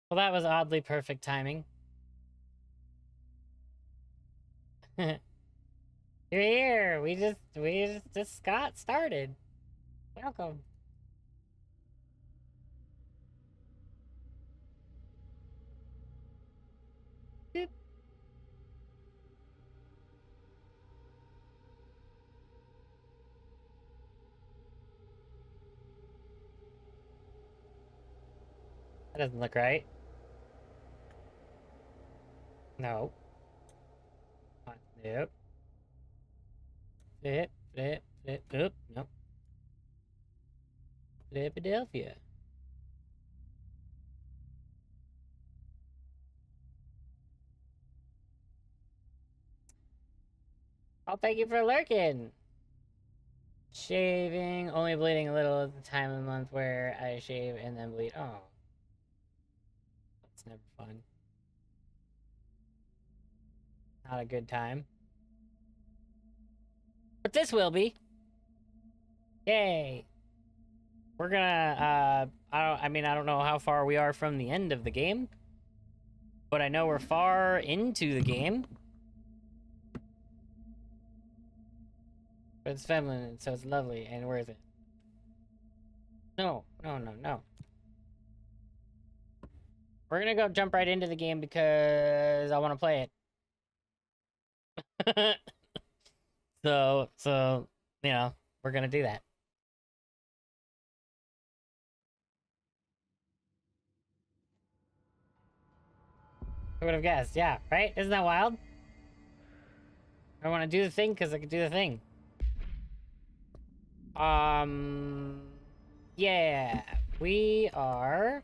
Well, that was oddly perfect timing. You're here. We just got started. Welcome. Boop. That doesn't look right. No. Nope. Flip, flip, flip. Oop, nope. Philadelphia. Oh, thank you for lurking. Shaving, only bleeding a little at the time of the month where I shave and then bleed. Oh, that's never fun. Not a good time. But this will be. Yay. We're gonna, I don't know how far we are from the end of the game, but I know we're far into the game. But it's feminine, so it's lovely and worth it. No, no, no, no. We're gonna go jump right into the game because I want to play it. So, we're gonna do that. Who would have guessed? Yeah, right? Isn't that wild? I want to do the thing because I can do the thing. Um, yeah, we are.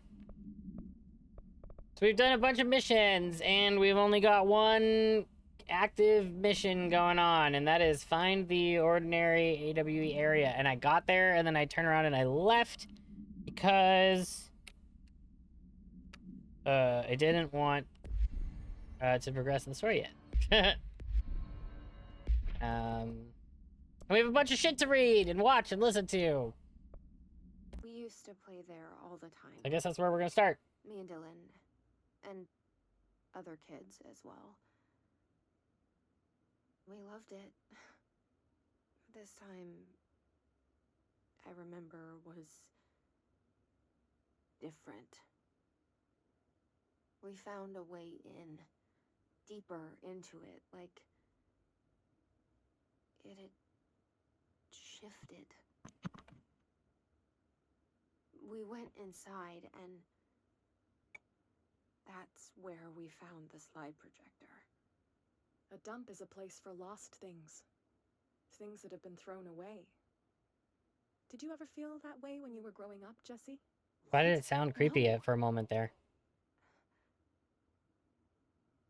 So we've done a bunch of missions, and we've only got one active mission going on, and that is find the ordinary AWE area. And I got there, and then I turned around and I left because I didn't want to progress in the story yet. And we have a bunch of shit to read and watch and listen to. We used to play there all the time. I guess that's where we're gonna start. Me and Dylan. And other kids as well. We loved it. This time, I remember, was different. We found a way in, deeper into it, like it had shifted. We went inside, and that's where we found the slide projector. A dump is a place for lost things. Things that have been thrown away. Did you ever feel that way when you were growing up, Jesse? Why did it sound creepy No. for a moment there?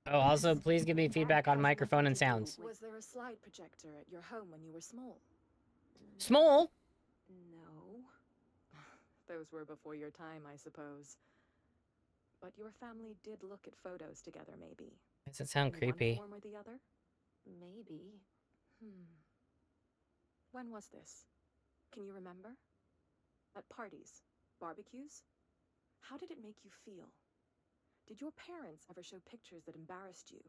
Oh, also, please give me feedback on microphone and sounds. Was there a slide projector at your home when you were small? Small? No. Those were before your time, I suppose. But your family did look at photos together, maybe. Does it sound In creepy? one form or the other? Maybe. When was this? Can you remember? At parties? Barbecues? How did it make you feel? Did your parents ever show pictures that embarrassed you?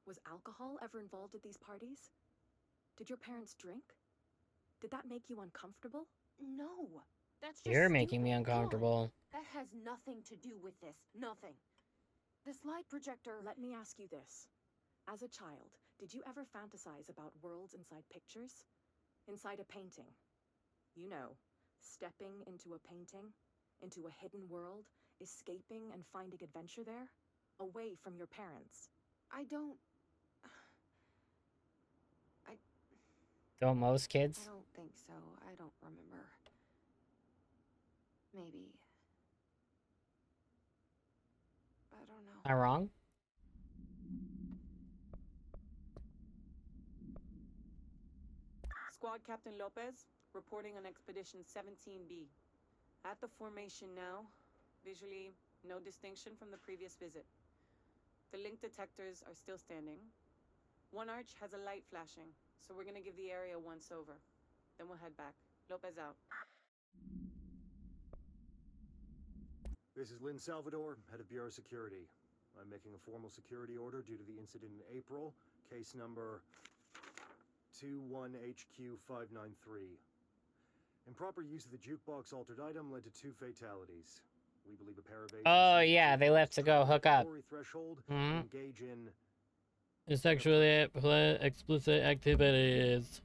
Was alcohol ever involved at these parties? Did your parents drink? Did that make you uncomfortable? No. That's just You're making me stupid. uncomfortable. That has nothing to do with this. Nothing. The slide projector... Let me ask you this. As a child, did you ever fantasize about worlds inside pictures? Inside a painting? You know, stepping into a painting, into a hidden world, escaping and finding adventure there, away from your parents. Don't Most kids? I don't think so. I don't remember. Maybe. I don't know. Am I wrong? Squad Captain Lopez, reporting on Expedition 17B. At the formation now, visually, no distinction from the previous visit. The link detectors are still standing. One arch has a light flashing, so we're gonna give the area a once-over. Then we'll head back. Lopez out. This is Lynn Salvador, head of Bureau Security. I'm making a formal security order due to the incident in April, case number 21HQ593. Improper use of the jukebox altered item led to 2 fatalities. We believe a pair of agents... Oh, yeah, they left to go hook up. ...threshold Mm-hmm. engage in... Sexually explicit activities.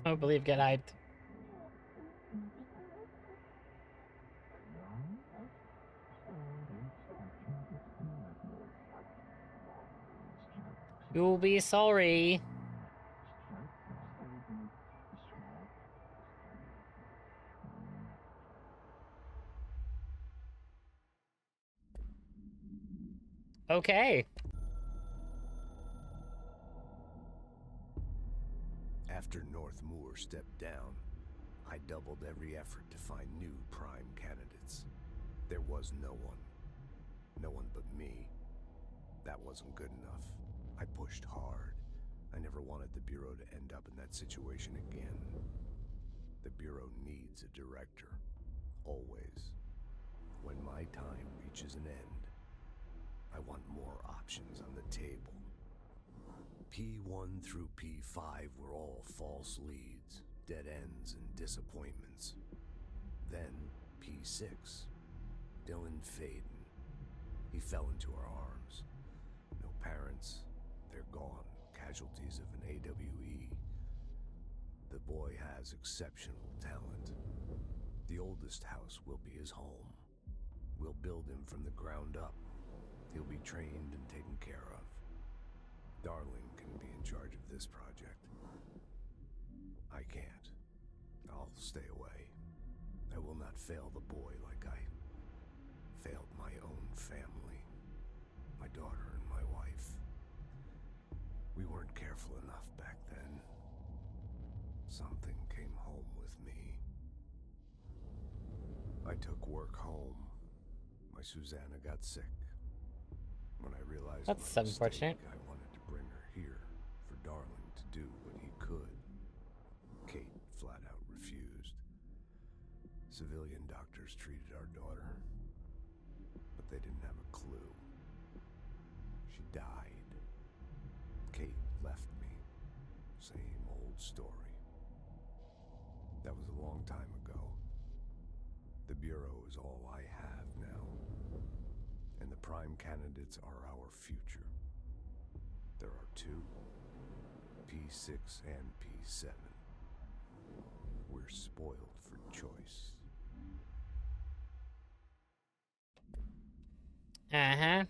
I don't believe get hyped. You'll be sorry. Okay. After North Moore stepped down, I doubled every effort to find new prime candidates. There was no one. No one but me. That wasn't good enough. I pushed hard. I never wanted the Bureau to end up in that situation again. The Bureau needs a director. Always. When my time reaches an end, I want more options on the table. P1 through P5 were all false leads, dead ends, and disappointments. Then P6, Dylan Faden. He fell into our arms. No parents, they're gone, casualties of an AWE. The boy has exceptional talent. The oldest house will be his home. We'll build him from the ground up. He'll be trained and taken care of. Darling can be in charge of this project. I can't. I'll stay away. I will not fail the boy like I failed my own family, my daughter and my wife. We weren't careful enough back then. Something came home with me. I took work home. My Susanna got sick. When I realized That's my unfortunate. mistake, I wanted to bring her here for Darling to do what he could. Kate flat out refused. Civilian doctors treated our daughter, but they didn't have a clue. She died. Kate left me. Same old story. That was a long time ago. The Bureau is all I have now. And the prime candidates are our future. There are 2, P6 and P7. We're spoiled for choice. Uh-huh.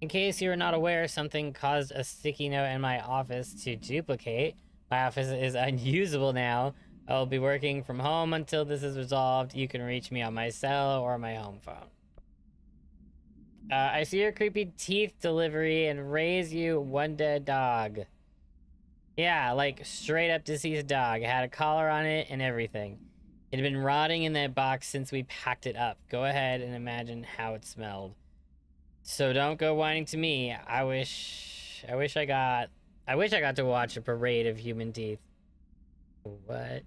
In case you are not aware, something caused a sticky note in my office to duplicate. My office is unusable now. I will be working from home until this is resolved. You can reach me on my cell or my home phone. I see your creepy teeth delivery and raise you one dead dog. Yeah, like straight up deceased dog. It had a collar on it and everything. It had been rotting in that box since we packed it up. Go ahead and imagine how it smelled. So don't go whining to me. I wish I got to watch a parade of human teeth. What?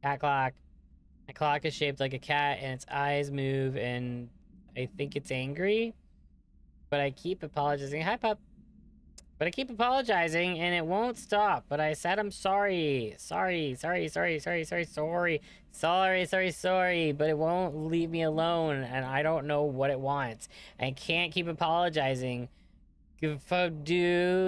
Cat clock. My clock is shaped like a cat and its eyes move and I think it's angry. But I keep apologizing. Hi, pup. But I keep apologizing and it won't stop. But I said I'm sorry. Sorry. But it won't leave me alone and I don't know what it wants. I can't keep apologizing Do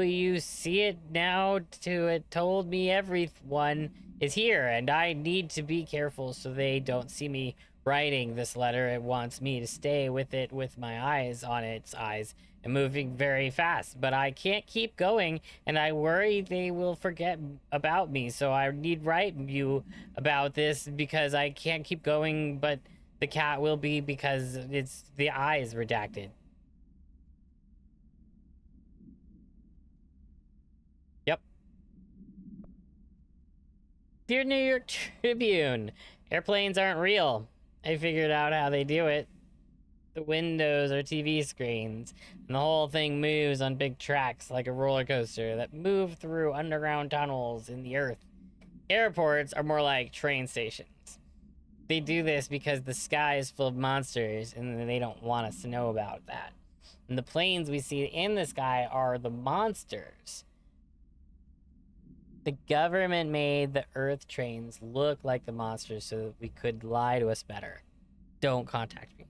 you see it now? It told me everyone is here, and I need to be careful so they don't see me writing this letter. It wants me to stay with it with my eyes on its eyes and moving very fast, but I can't keep going, and I worry they will forget about me, so I need write you about this because I can't keep going, but the cat will be because it's the eyes redacted. Yep. Dear New York Tribune, airplanes aren't real. I figured out how they do it. The windows are TV screens, and the whole thing moves on big tracks like a roller coaster that move through underground tunnels in the earth. Airports are more like train stations. They do this because the sky is full of monsters, and they don't want us to know about that. And the planes we see in the sky are the monsters. The government made the Earth trains look like the monsters so that we could lie to us better. Don't contact me.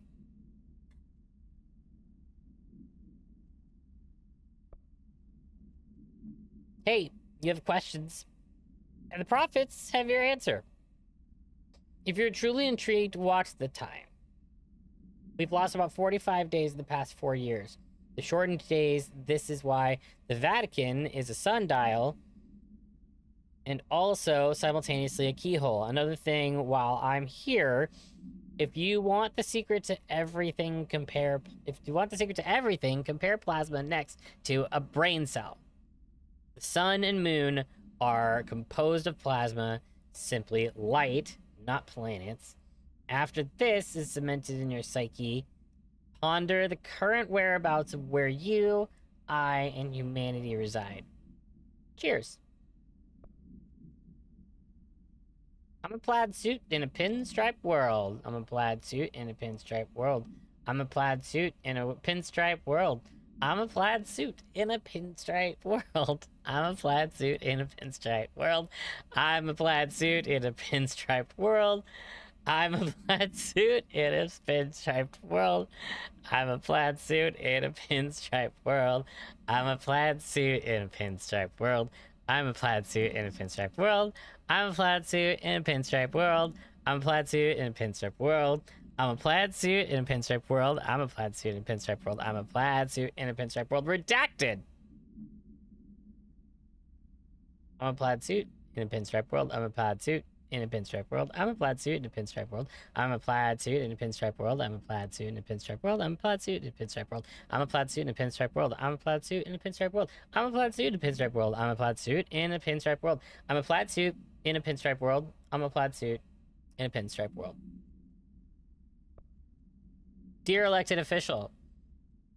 Hey, you have questions, and the prophets have your answer. If you're truly intrigued, watch the time. We've lost about 45 days in the past 4 years. The shortened days, this is why the Vatican is a sundial and also simultaneously a keyhole. Another thing, while I'm here, if you want the secret to everything, compare plasma next to a brain cell. The sun and moon are composed of plasma, simply light, not planets. After this is cemented in your psyche, ponder the current whereabouts of where you, I, and humanity reside. Cheers. I'm a plaid suit in a pinstripe world. I'm a plaid suit in a pinstripe world. I'm a plaid suit in a pinstripe world. I'm a plaid suit in a pinstripe world. I'm a plaid suit in a pinstripe world. I'm a plaid suit in a pinstripe world. I'm a plaid suit in a pinstripe world. I'm a plaid suit in a pinstripe world. I'm a plaid suit in a pinstripe world. I'm a plaid suit in a pinstripe world. I'm a plaid suit in a pinstripe world. I'm a plaid suit in a pinstripe world. I'm a plaid suit in a pinstripe world. I'm a plaid suit in a pinstripe world. I'm a plaid suit in a pinstripe world. Redacted. I'm a plaid suit in a pinstripe world. I'm a plaid suit in a pinstripe world. I'm a plaid suit in a pinstripe world. I'm a plaid suit in a pinstripe world. I'm a plaid suit in a pinstripe world. I'm a plaid suit in a pinstripe world. I'm a plaid suit in a pinstripe world. I'm a plaid suit in a pinstripe world. I'm a plaid suit in a pinstripe world. I'm a plaid suit in a pinstripe world. I'm a plaid suit in a pinstripe world. I'm a plaid suit in a pinstripe world. Dear elected official,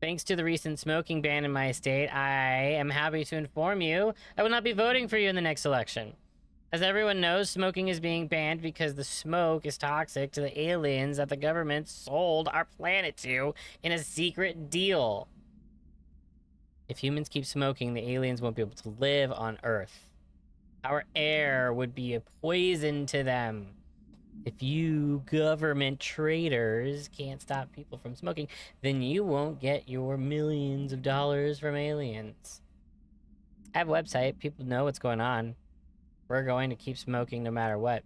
thanks to the recent smoking ban in my state, I am happy to inform you I will not be voting for you in the next election. As everyone knows, smoking is being banned because the smoke is toxic to the aliens that the government sold our planet to in a secret deal. If humans keep smoking, the aliens won't be able to live on Earth. Our air would be a poison to them. If you government traitors can't stop people from smoking, then you won't get your millions of dollars from aliens. I have a website. People know what's going on. We're going to keep smoking no matter what.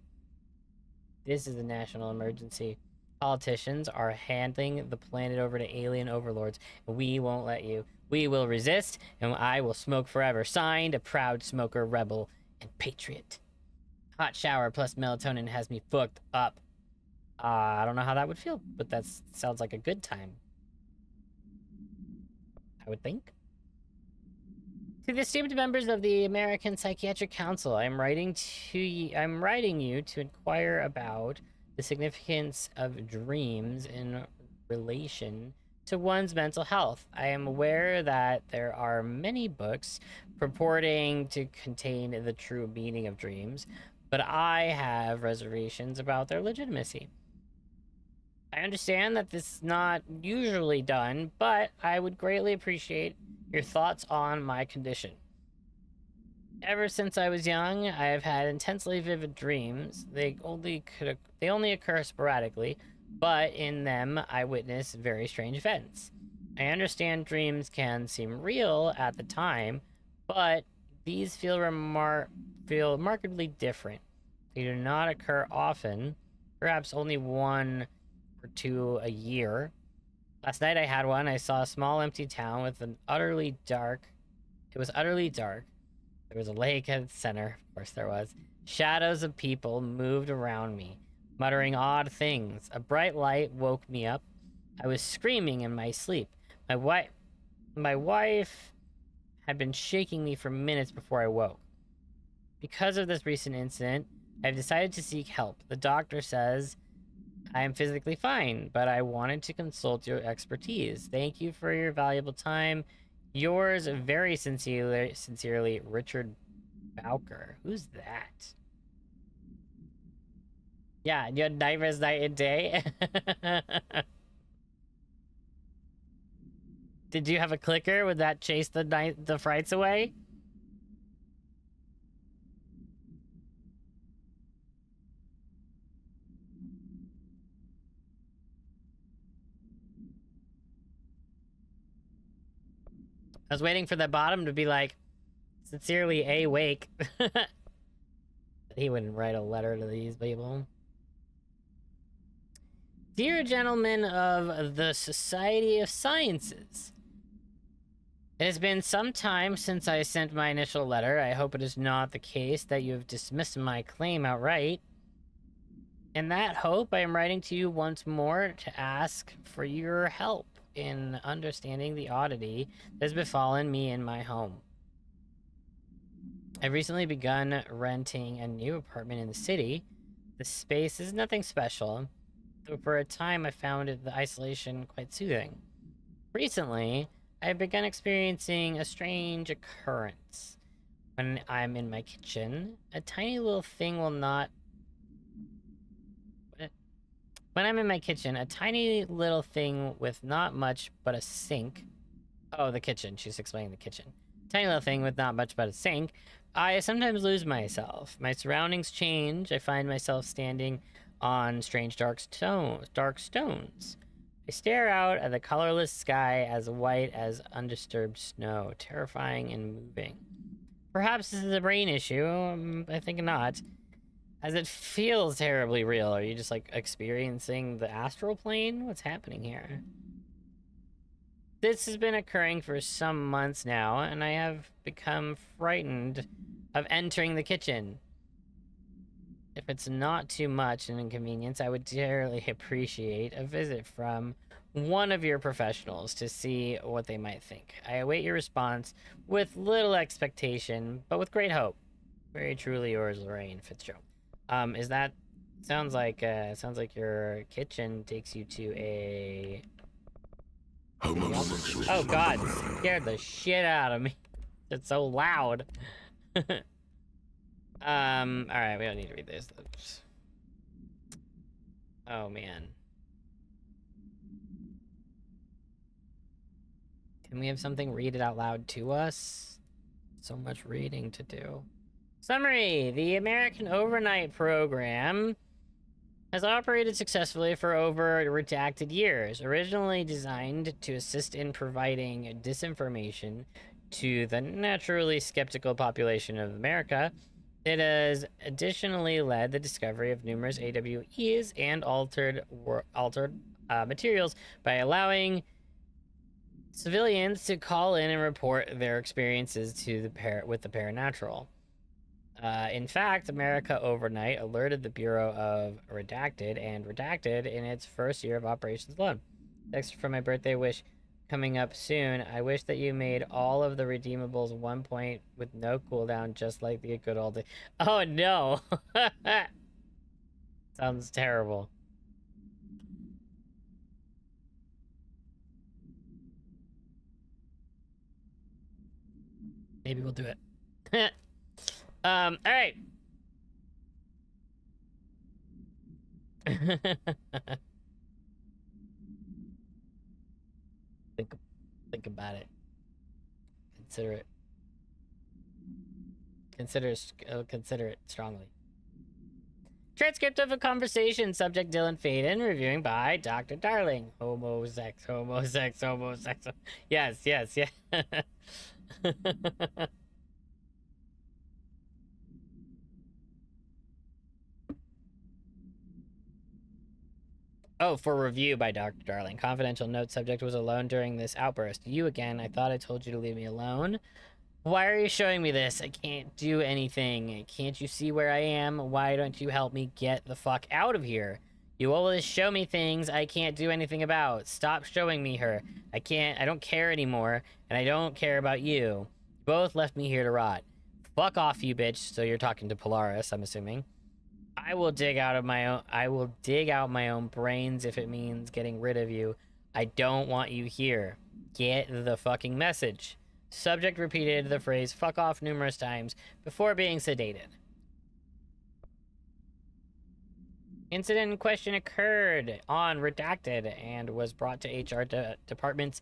This is a national emergency. Politicians are handing the planet over to alien overlords. We won't let you. We will resist, and I will smoke forever. Signed, a proud smoker, rebel, and patriot. Hot shower plus melatonin has me fucked up. I don't know how that would feel, but that sounds like a good time. I would think. To the esteemed members of the American Psychiatric Council, I'm writing you to inquire about the significance of dreams in relation to one's mental health. I am aware that there are many books purporting to contain the true meaning of dreams, but I have reservations about their legitimacy. I understand that this is not usually done, but I would greatly appreciate your thoughts on my condition. Ever since I was young, I have had intensely vivid dreams. They only occur sporadically, but in them I witness very strange events. I understand dreams can seem real at the time, but these feel markedly different. They do not occur often, perhaps only one or two a year. Last night I had one. I saw a small empty town with an utterly dark. It was utterly dark. There was a lake at its center. Of course there was. Shadows of people moved around me, muttering odd things. A bright light woke me up. I was screaming in my sleep. My wife had been shaking me for minutes before I woke. Because of this recent incident, I've decided to seek help. The doctor says I am physically fine, but I wanted to consult your expertise. Thank you for your valuable time. Yours very sincerely, Richard Bowker. Who's that? Yeah, your nightmares night and day. Did you have a clicker? Would that chase the frights away? I was waiting for the bottom to be like, sincerely awake. He wouldn't write a letter to these people. Dear gentlemen of the Society of Sciences, it has been some time since I sent my initial letter. I hope it is not the case that you have dismissed my claim outright. In that hope, I am writing to you once more to ask for your help in understanding the oddity that has befallen me in my home. I've recently begun renting a new apartment in the city. The space is nothing special, though for a time I found the isolation quite soothing. Recently, I've begun experiencing a strange occurrence. When I'm in my kitchen, a tiny little thing will not... When I'm in my kitchen, a tiny little thing with not much but a sink... Oh, the kitchen. She's explaining the kitchen. Tiny little thing with not much but a sink. I sometimes lose myself. My surroundings change. I find myself standing on strange dark stones. I stare out at the colorless sky as white as undisturbed snow, terrifying and moving. Perhaps this is a brain issue. I think not. As it feels terribly real. Are you just like experiencing the astral plane? What's happening here? This has been occurring for some months now, and I have become frightened of entering the kitchen. If it's not too much an inconvenience, I would dearly appreciate a visit from one of your professionals to see what they might think. I await your response with little expectation, but with great hope. Very truly yours, Lorraine Fitzgerald. Is that... sounds like your kitchen takes you to a... Oh god, scared the shit out of me. It's so loud. Alright, we don't need to read this. Oh man. Can we have something read it out loud to us? So much reading to do. Summary: the American Overnight Program has operated successfully for over redacted years. Originally designed to assist in providing disinformation to the naturally skeptical population of America, it has additionally led the discovery of numerous AWEs and altered materials by allowing civilians to call in and report their experiences to with the paranatural. In fact, America Overnight alerted the Bureau of Redacted and Redacted in its first year of operations alone. Next, for my birthday wish coming up soon, I wish that you made all of the redeemables 1 point with no cooldown, just like the good old day. Oh no! Sounds terrible. Maybe we'll do it. All right. Think about it. Consider it. Consider it strongly. Transcript of a conversation. Subject Dylan Faden. Reviewing by Dr. Darling. Homosex. Yes, yes, yeah. Oh, for review by Dr. Darling. Confidential note, subject was alone during this outburst. You again. I thought I told you to leave me alone. Why are you showing me this? I can't do anything. Can't you see where I am? Why don't you help me get the fuck out of here? You always show me things I can't do anything about. Stop showing me her. I don't care anymore, and I don't care about you. You both left me here to rot. Fuck off, you bitch. So you're talking to Polaris, I'm assuming. I will dig out my own brains if it means getting rid of you. I don't want you here. Get the fucking message. Subject repeated the phrase fuck off numerous times before being sedated. Incident in question occurred on Redacted and was brought to HR department's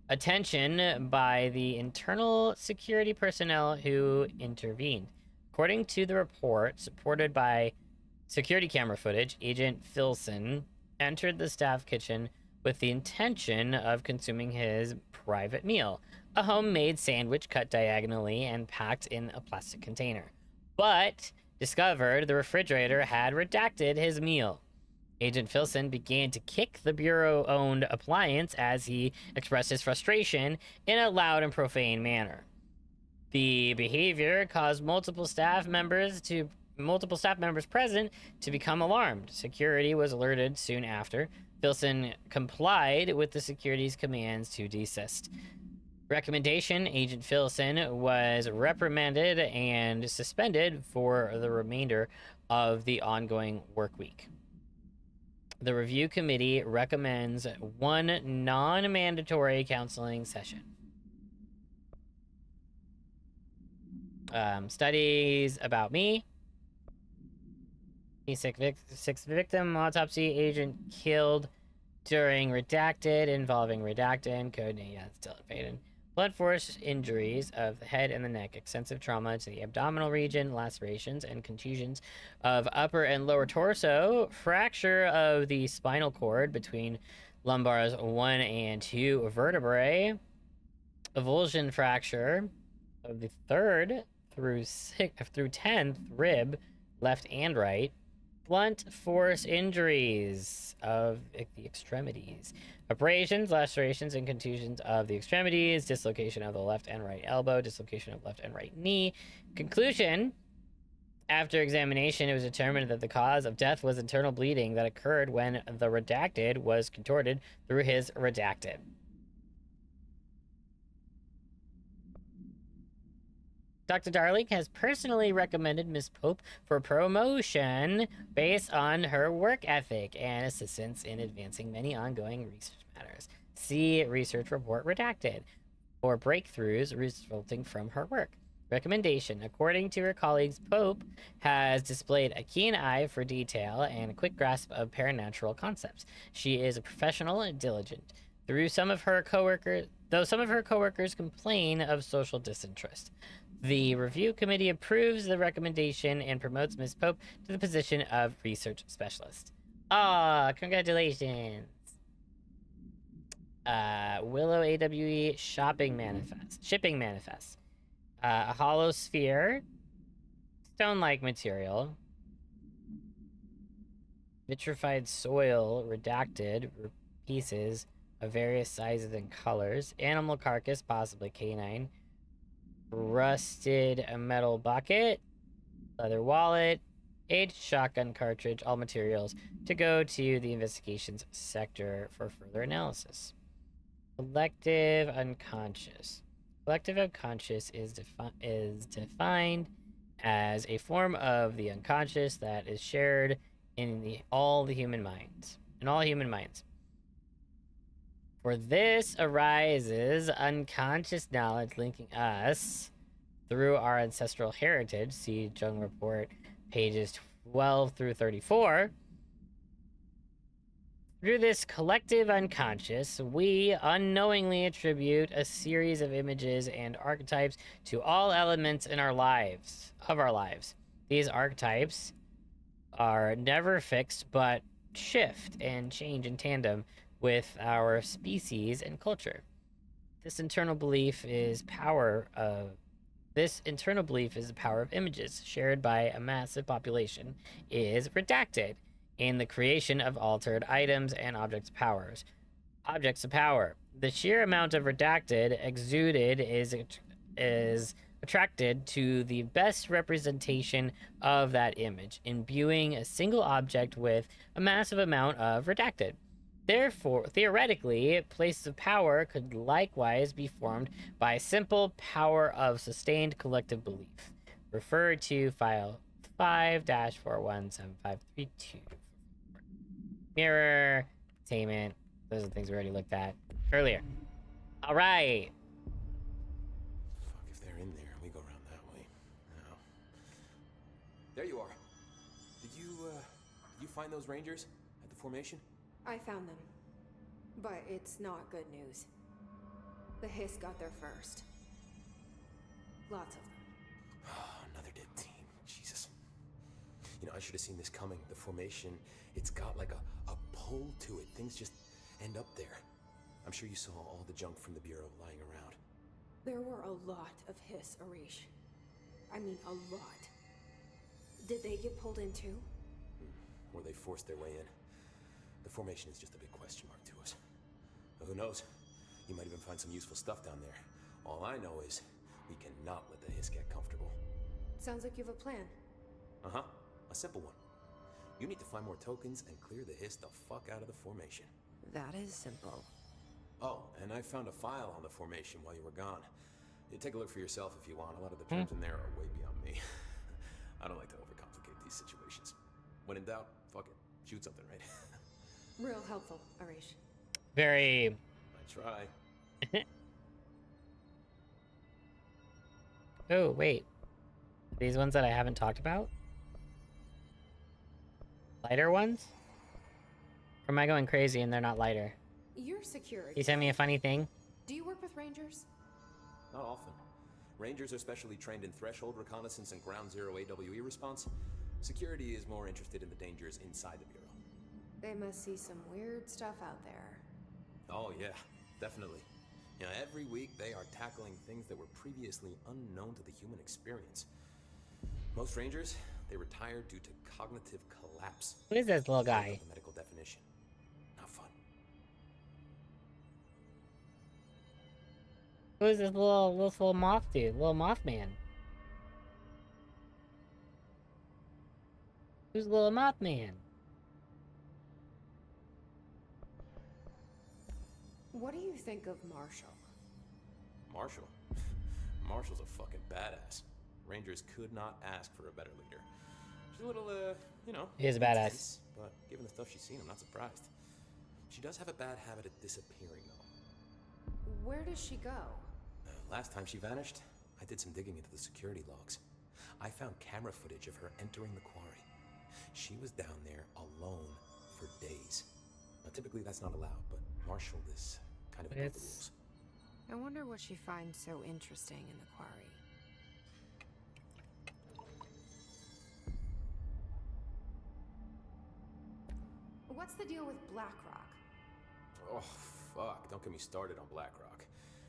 attention by the internal security personnel who intervened. According to the report, supported by security camera footage, Agent Filson entered the staff kitchen with the intention of consuming his private meal, a homemade sandwich cut diagonally and packed in a plastic container, but discovered the refrigerator had redacted his meal. Agent Filson began to kick the Bureau-owned appliance as he expressed his frustration in a loud and profane manner. The behavior caused multiple staff members present to become alarmed. Security was alerted soon after. Filson complied with the security's commands to desist. Recommendation: Agent Filson was reprimanded and suspended for the remainder of the ongoing work week. The review committee recommends one non-mandatory counseling session. Studies about me. Sixth victim, autopsy agent killed during Redacted, involving Redacted, codename, yeah, it's Dylan Faden. Blunt force injuries of the head and the neck, extensive trauma to the abdominal region, lacerations and contusions of upper and lower torso, fracture of the spinal cord between lumbars 1 and 2 vertebrae, avulsion fracture of the 3rd through 10th rib, left and right, blunt force injuries of the extremities, abrasions, lacerations, and contusions of the extremities, dislocation of the left and right elbow, dislocation of left and right knee. Conclusion: after examination, it was determined that the cause of death was internal bleeding that occurred when the redacted was contorted through his redacted. Dr. Darling has personally recommended Ms. Pope for promotion based on her work ethic and assistance in advancing many ongoing research matters. See research report redacted for breakthroughs resulting from her work. Recommendation: according to her colleagues, Pope has displayed a keen eye for detail and a quick grasp of paranatural concepts. She is a professional and diligent. Though some of her coworkers complain of social disinterest. The review committee approves the recommendation and promotes Ms. Pope to the position of research specialist. Congratulations. Willow AWE shipping manifest. A hollow sphere, stone-like material, vitrified soil, redacted pieces of various sizes and colors, animal carcass, possibly canine, rusted metal bucket, leather wallet, aged shotgun cartridge, all materials to go to the investigations sector for further analysis. Collective unconscious. Collective unconscious is defined as a form of the unconscious that is shared in all human minds. For this arises unconscious knowledge linking us through our ancestral heritage. See Jung Report, pages 12 through 34. Through this collective unconscious, we unknowingly attribute a series of images and archetypes to all elements in our lives. These archetypes are never fixed but shift and change in tandem with our species and culture. This internal belief is the power of images shared by a massive population is redacted in the creation of altered items and objects of powers. Objects of power. The sheer amount of redacted exuded is attracted to the best representation of that image, imbuing a single object with a massive amount of redacted. Therefore, theoretically, places of power could likewise be formed by a simple power of sustained collective belief. Refer to file 5-417532. Mirror, containment. Those are the things we already looked at earlier. All right. Fuck, if they're in there, we go around that way. No. There you are. Did you find those Rangers at the formation? I found them. But it's not good news. The Hiss got there first. Lots of them. Another dead team. Jesus. You know, I should have seen this coming. The formation, it's got like a pull to it. Things just end up there. I'm sure you saw all the junk from the Bureau lying around. There were a lot of Hiss, Arish. I mean, a lot. Did they get pulled in too? Or they forced their way in. The formation is just a big question mark to us. But who knows? You might even find some useful stuff down there. All I know is we cannot let the Hiss get comfortable. Sounds like you have a plan. Uh-huh. A simple one. You need to find more tokens and clear the Hiss the fuck out of the formation. That is simple. Oh, and I found a file on the formation while you were gone. You take a look for yourself if you want. A lot of the terms in there are way beyond me. I don't like to overcomplicate these situations. When in doubt, fuck it. Shoot something, right? Real helpful, Arish. Very. I try. Oh, wait. These ones that I haven't talked about? Lighter ones? Or am I going crazy and they're not lighter? You're security. You sent me a funny thing? Do you work with Rangers? Not often. Rangers are specially trained in threshold reconnaissance and ground zero AWE response. Security is more interested in the dangers inside the Bureau. They must see some weird stuff out there. Oh yeah, definitely. You know, every week they are tackling things that were previously unknown to the human experience. Most Rangers, they retire due to cognitive collapse. Who is this little guy? The medical definition. Not fun. Who is this little moth dude? Little Mothman? Who's little Mothman? What do you think of Marshall? Marshall? Marshall's a fucking badass. Rangers could not ask for a better leader. She's a little, you know... He is a badass. Intense, but given the stuff she's seen, I'm not surprised. She does have a bad habit of disappearing, though. Where does she go? Last time she vanished, I did some digging into the security logs. I found camera footage of her entering the quarry. She was down there alone for days. Now, typically that's not allowed, but Marshall is kind of above the rules. I wonder what she finds so interesting in the quarry. What's the deal with Blackrock? Oh, fuck. Don't get me started on BlackRock.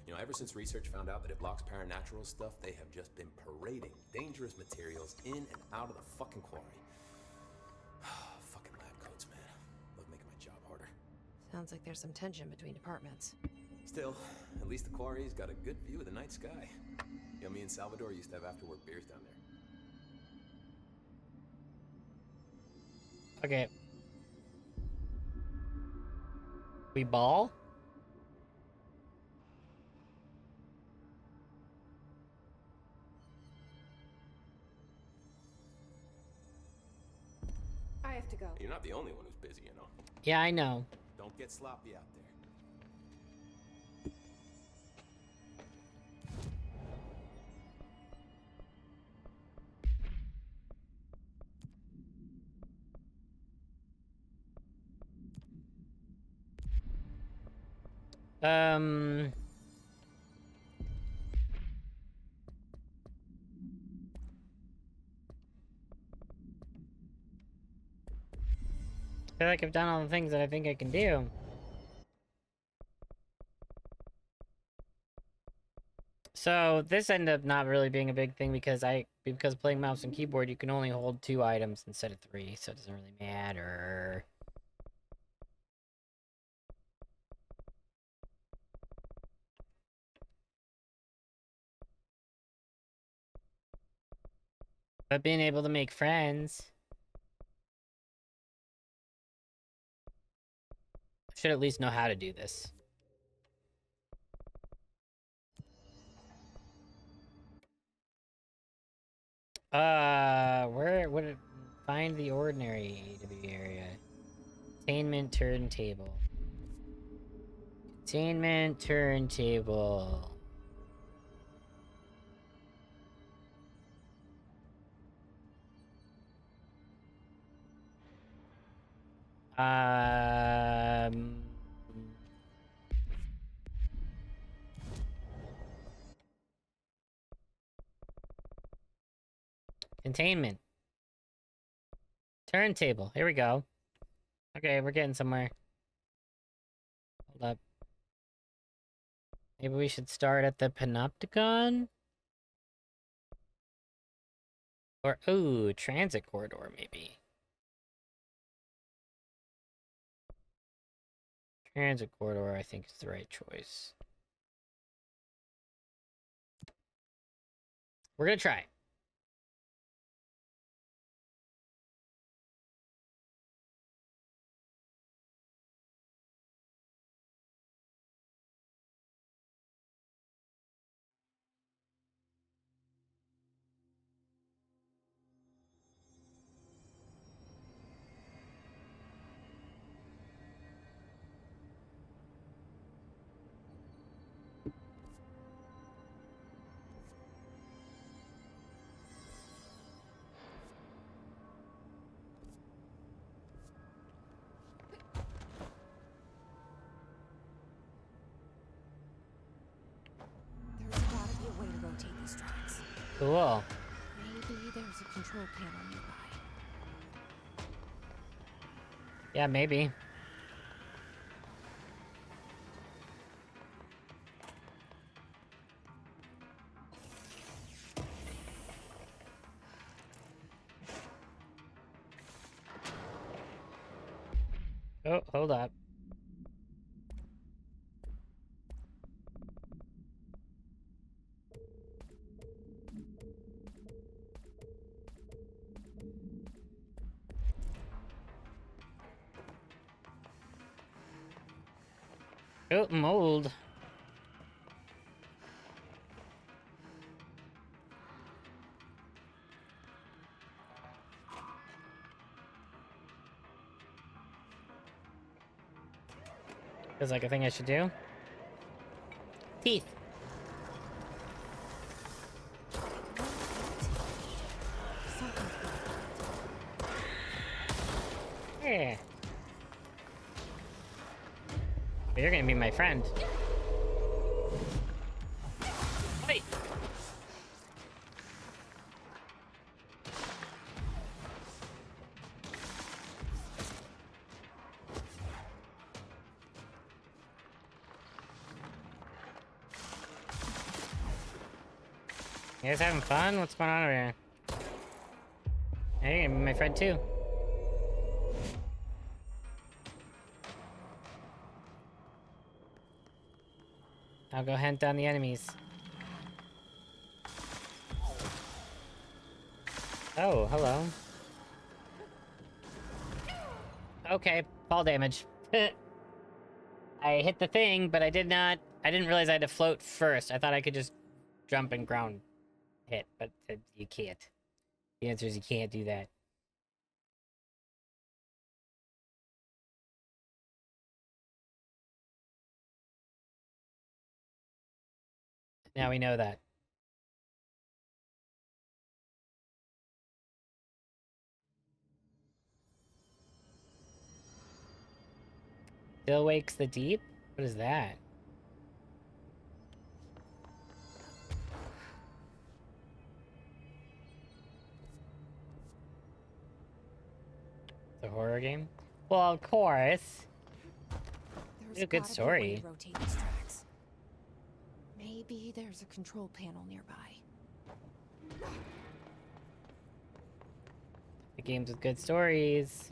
You know, ever since research found out that it blocks paranatural stuff, they have just been parading dangerous materials in and out of the fucking quarry. Fucking lab coats, man. Love making my job harder. Sounds like there's some tension between departments. Still, at least the quarry's got a good view of the night sky. You know, me and Salvador used to have after-work beers down there. Okay. We ball? I have to go. You're not the only one who's busy, you know. Yeah, I know. Don't get sloppy out there. Um... feel like I've done all the things that I think I can do. So this ended up not really being a big thing because playing mouse and keyboard, you can only hold 2 items instead of 3, so it doesn't really matter. But being able to make friends, I should at least know how to do this. Where would it find the ordinary AW area? Containment turntable. Containment turntable. Um... Containment. Turntable. Here we go. Okay, we're getting somewhere. Hold up. Maybe we should start at the Panopticon? Or, ooh, transit corridor, maybe. Transit corridor, I think, is the right choice. We're gonna try. There's gotta be a way to rotate these tracks. Cool. Maybe there's a control panel nearby. Yeah, maybe. Oh, hold up. Oh, mold. Feels like a thing I should do. Teeth. Something's Yeah. But you're gonna be my friend. Wait. You guys having fun? What's going on over here? Hey, you're gonna be my friend too. I'll go hunt down the enemies. Oh, hello. Okay, fall damage. I hit the thing, but I didn't realize I had to float first. I thought I could just jump and ground hit, but you can't. The answer is you can't do that. Now we know that. Still wakes the deep? What is that? The horror game? Well, of course. There's A good gotta be a way story. to rotate these tracks. Maybe there's a control panel nearby. The games with good stories.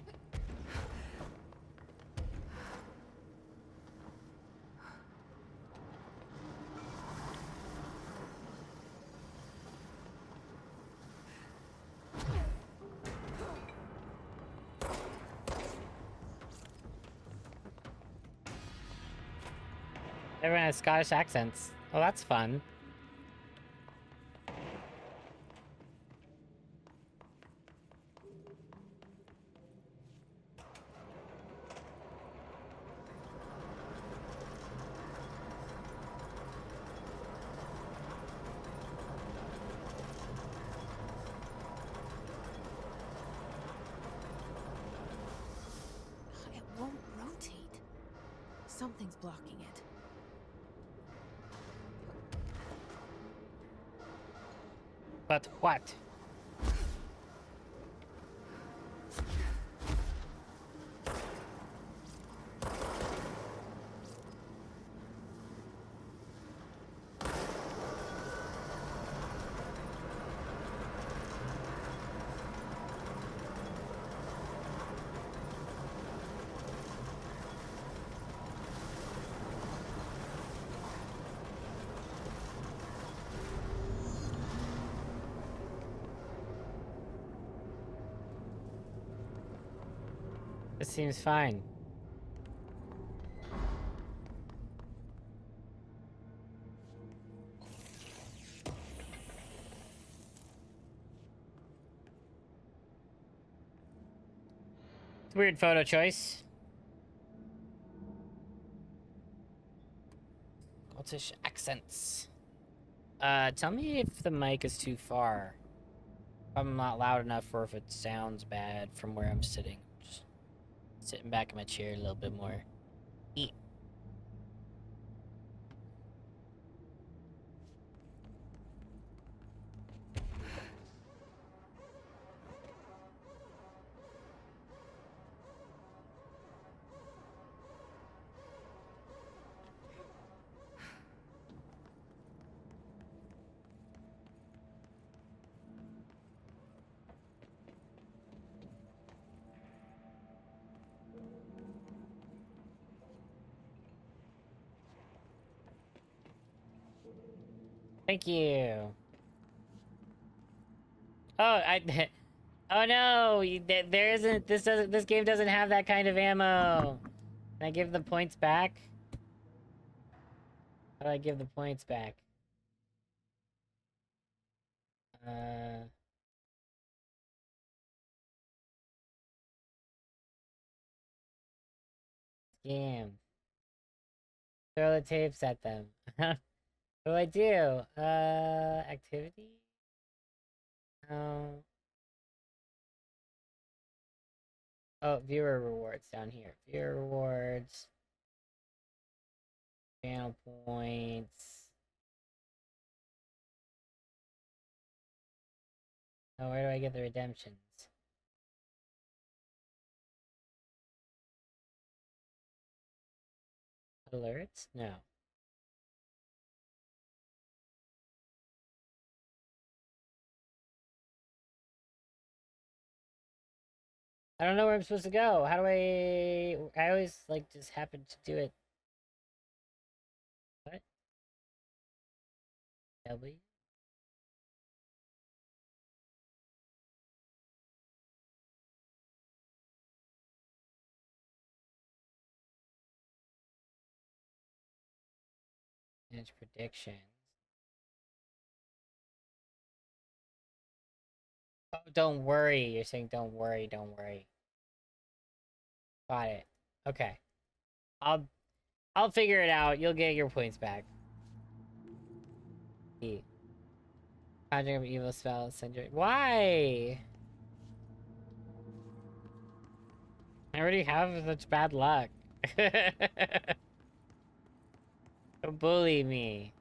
Everyone has Scottish accents. Oh, that's fun. It won't rotate. Something's blocking it. But what? This seems fine. It's a weird photo choice. Scottish accents. Tell me if the mic is too far. If I'm not loud enough or if it sounds bad from where I'm sitting. Just sitting back in my chair a little bit more. Eat. Thank you. Oh, oh no, there isn't. This game doesn't have that kind of ammo. Can I give the points back? How do I give the points back? Scam. Throw the tapes at them. What do I do? Activity? Oh. Oh, viewer rewards down here. Viewer rewards. Channel points. Oh, where do I get the redemptions? Alerts? No. I don't know where I'm supposed to go. How do I always, like, just happen to do it. What? W? Manage predictions. Oh, don't worry. You're saying don't worry, don't worry. Got it. Okay. I'll figure it out. You'll get your points back. E. Conjuring of evil spells. Send your... Why? I already have such bad luck. Don't bully me.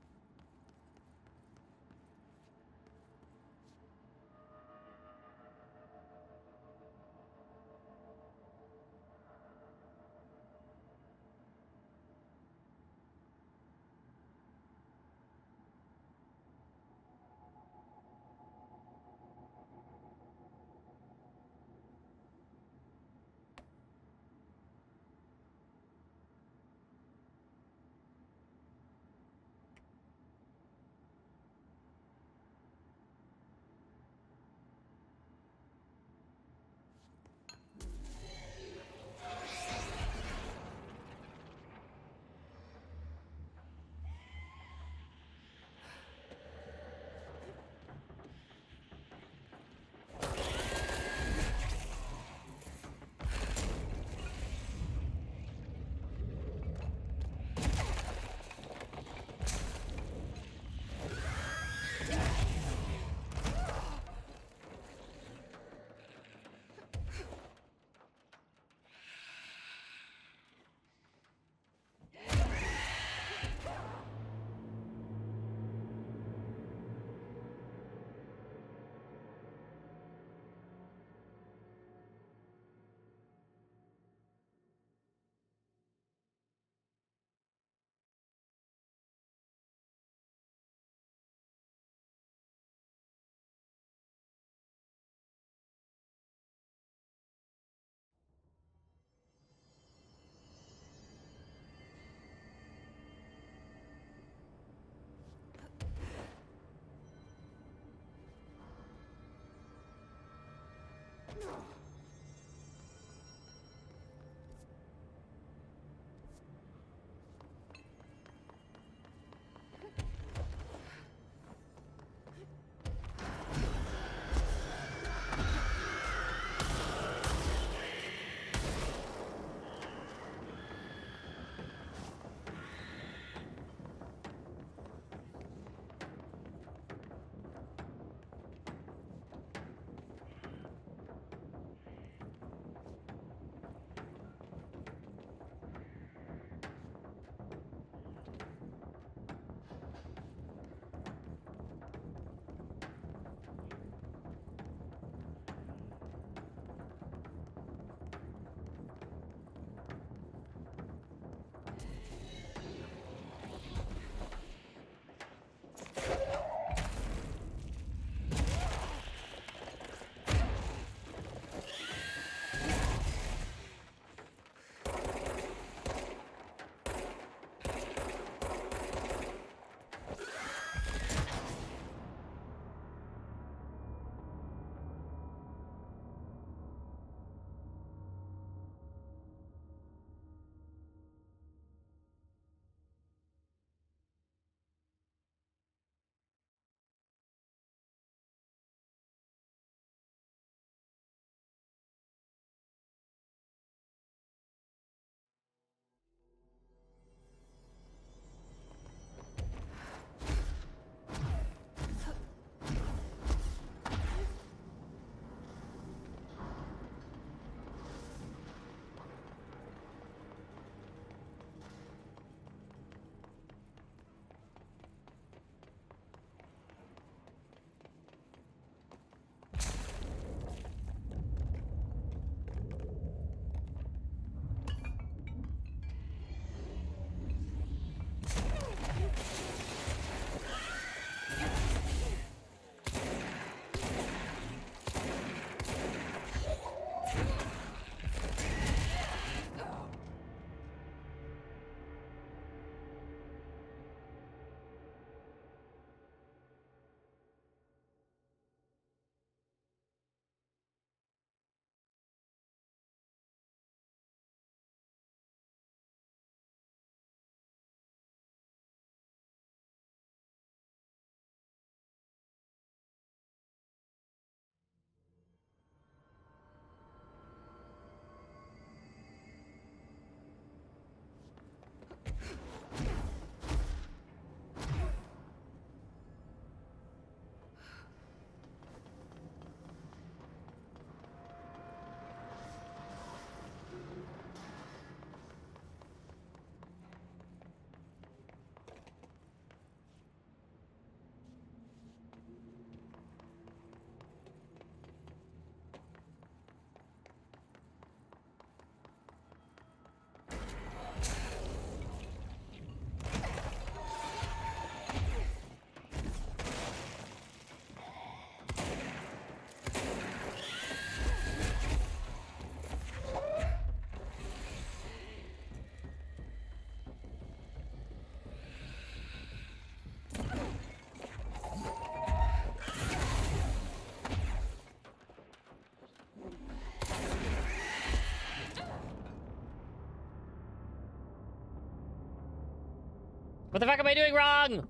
What the fuck am I doing wrong?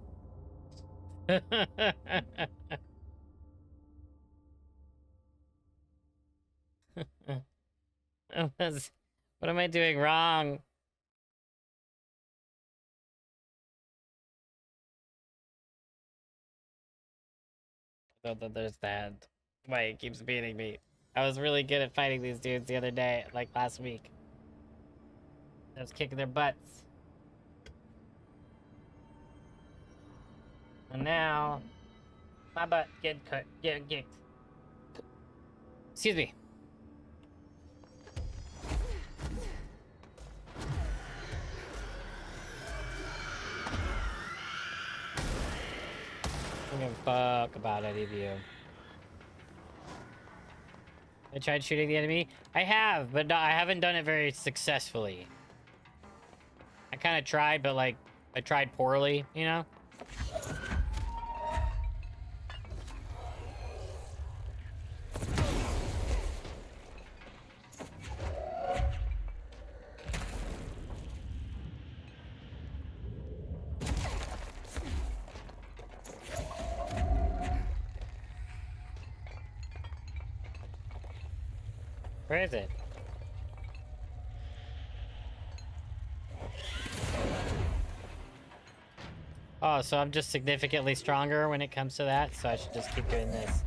What am I doing wrong? There's that. Why it keeps beating me. I was really good at fighting these dudes the other day, like last week. I was kicking their butts. And now, my butt getting kicked. Excuse me. I don't give a fuck about any of you. I tried shooting the enemy. I have, but I haven't done it very successfully. I kind of tried, but like, I tried poorly, you know? Where is it? Oh, so I'm just significantly stronger when it comes to that, so I should just keep doing this.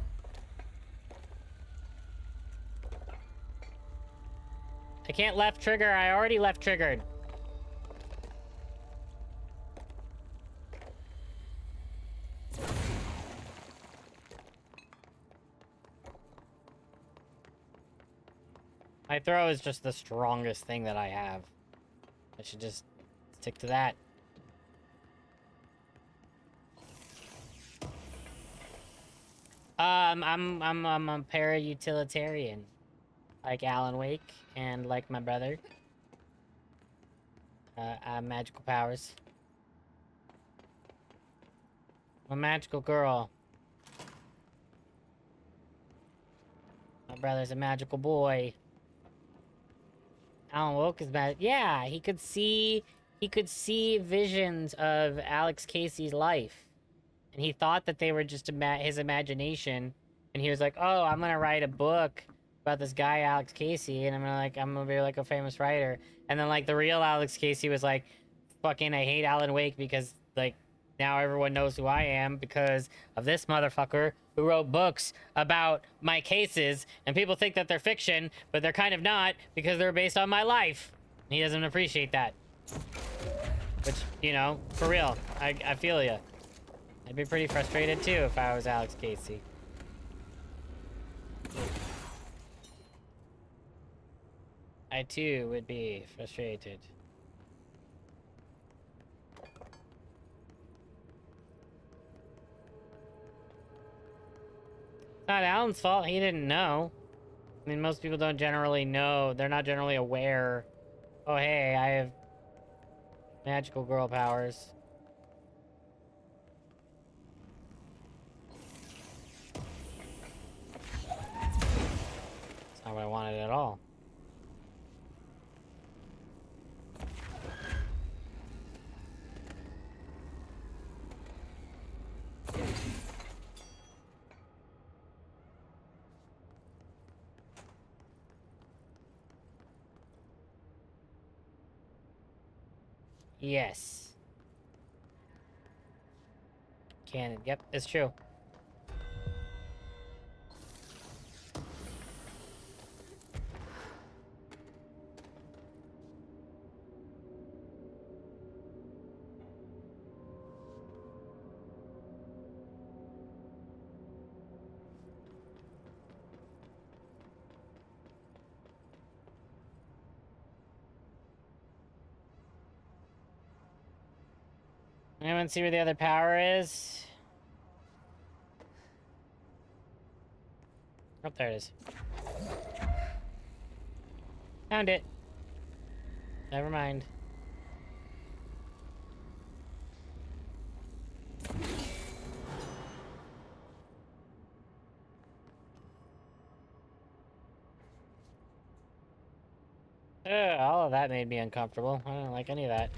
I can't left trigger, I already left triggered. My throw is just the strongest thing that I have. I should just stick to that. I'm a para-utilitarian. Like Alan Wake and like my brother. I have magical powers. I'm a magical girl. My brother's a magical boy. Alan Woke is bad. Yeah, he could see visions of Alex Casey's life. And he thought that they were just his imagination. And he was like, oh, I'm gonna write a book about this guy, Alex Casey, and I'm gonna be like a famous writer. And then like the real Alex Casey was like, fucking I hate Alan Wake because like now everyone knows who I am because of this motherfucker who wrote books about my cases, and people think that they're fiction, but they're kind of not because they're based on my life. And he doesn't appreciate that. Which, you know, for real, I feel ya. I'd be pretty frustrated too if I was Alex Casey. I too would be frustrated. Not Alan's fault. He didn't know. I mean, most people don't generally know. They're not generally aware. Oh, hey, I have magical girl powers. That's not what I wanted at all. Yes. Cannon. Yep, it's true. Anyone see where the other power is? Oh, there it is. Found it. Never mind. All of that made me uncomfortable. I don't like any of that.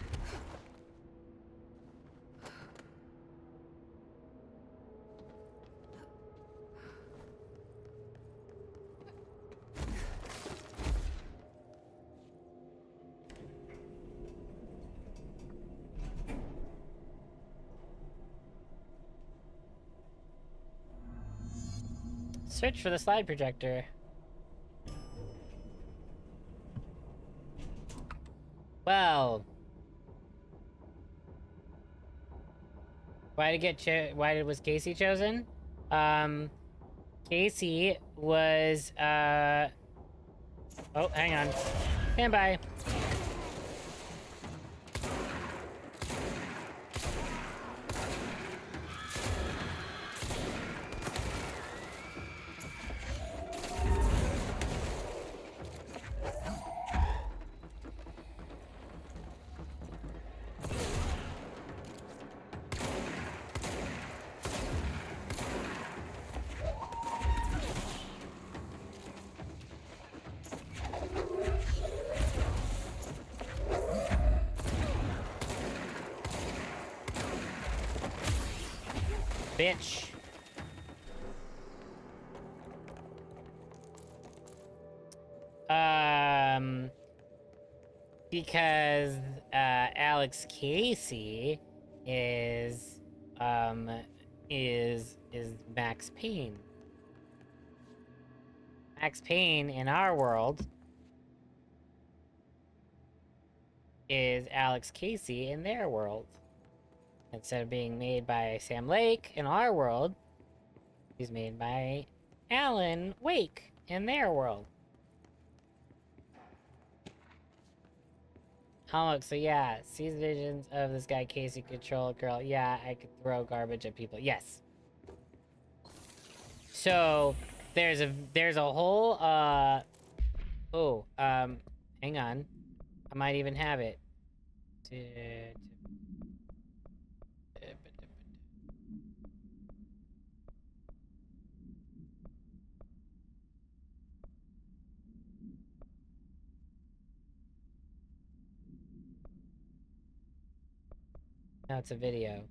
switch for the slide projector. Well, why was Casey chosen? Casey was oh, hang on. Stand by. Bitch. Because Alex Casey is Max Payne. Max Payne in our world is Alex Casey in their world. Instead of being made by Sam Lake in our world, he's made by Alan Wake in their world. Oh, so yeah, sees visions of this guy Casey Control Girl. Yeah, I could throw garbage at people. Yes. So there's a whole hang on. I might even have it. No, it's a video.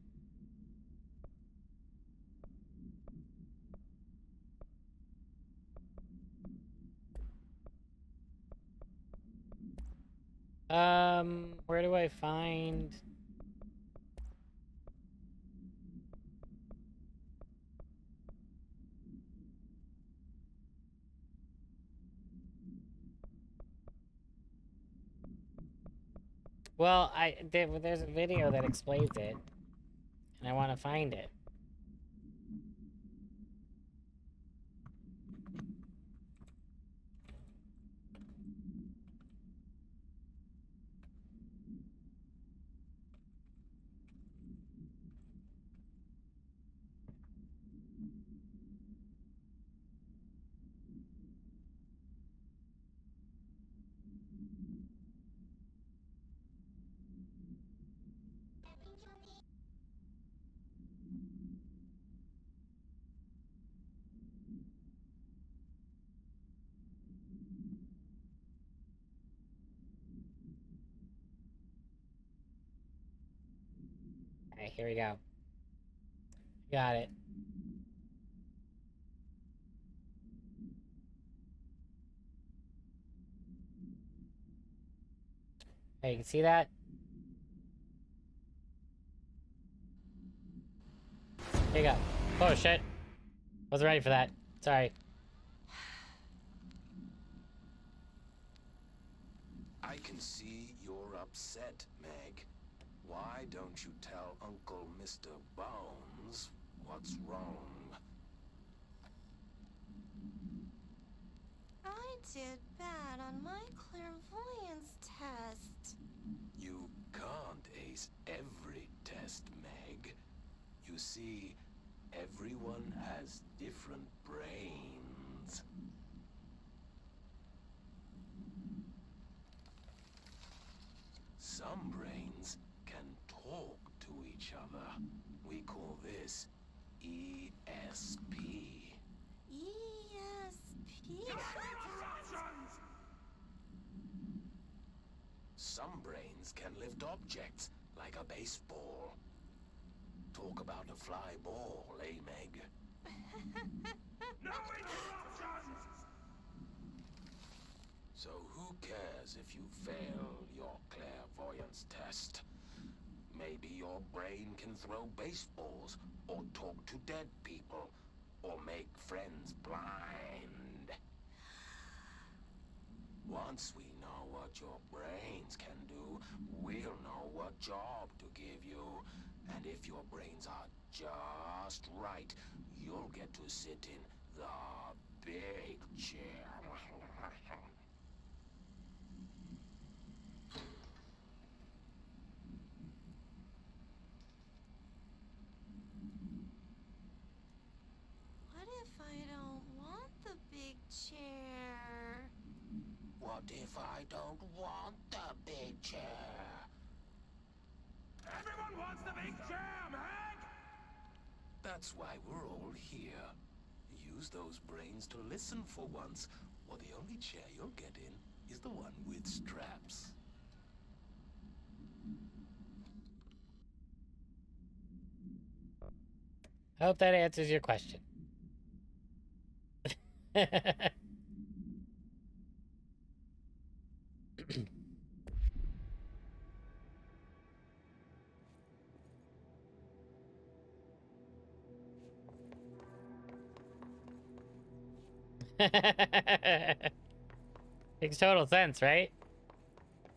Where do I find... Well, there's a video that explains it, and I want to find it. Alright, here we go. Got it. Hey, you can see that? Here you go. Oh, shit. Wasn't ready for that. Sorry. I can see you're upset, Meg. Why don't you tell Uncle Mr. Bones what's wrong? I did bad on my clairvoyance test. You can't ace every test, Meg. You see, everyone has different brains. Some brains can talk to each other. We call this ESP. ESP? Some brains can lift objects, like a baseball. Talk about a fly ball, eh, Meg? No interruptions! So who cares if you fail your clairvoyance test? Maybe your brain can throw baseballs or talk to dead people or make friends blind. Once we know what your brains can do, we'll know what job to give you. And if your brains are just right, you'll get to sit in the big chair. What if I don't want the big chair? What if I don't want the big chair? Everyone wants the big chair, Hank! That's why we're all here. Use those brains to listen for once, or the only chair you'll get in is the one with straps. I hope that answers your question. Makes total sense, right?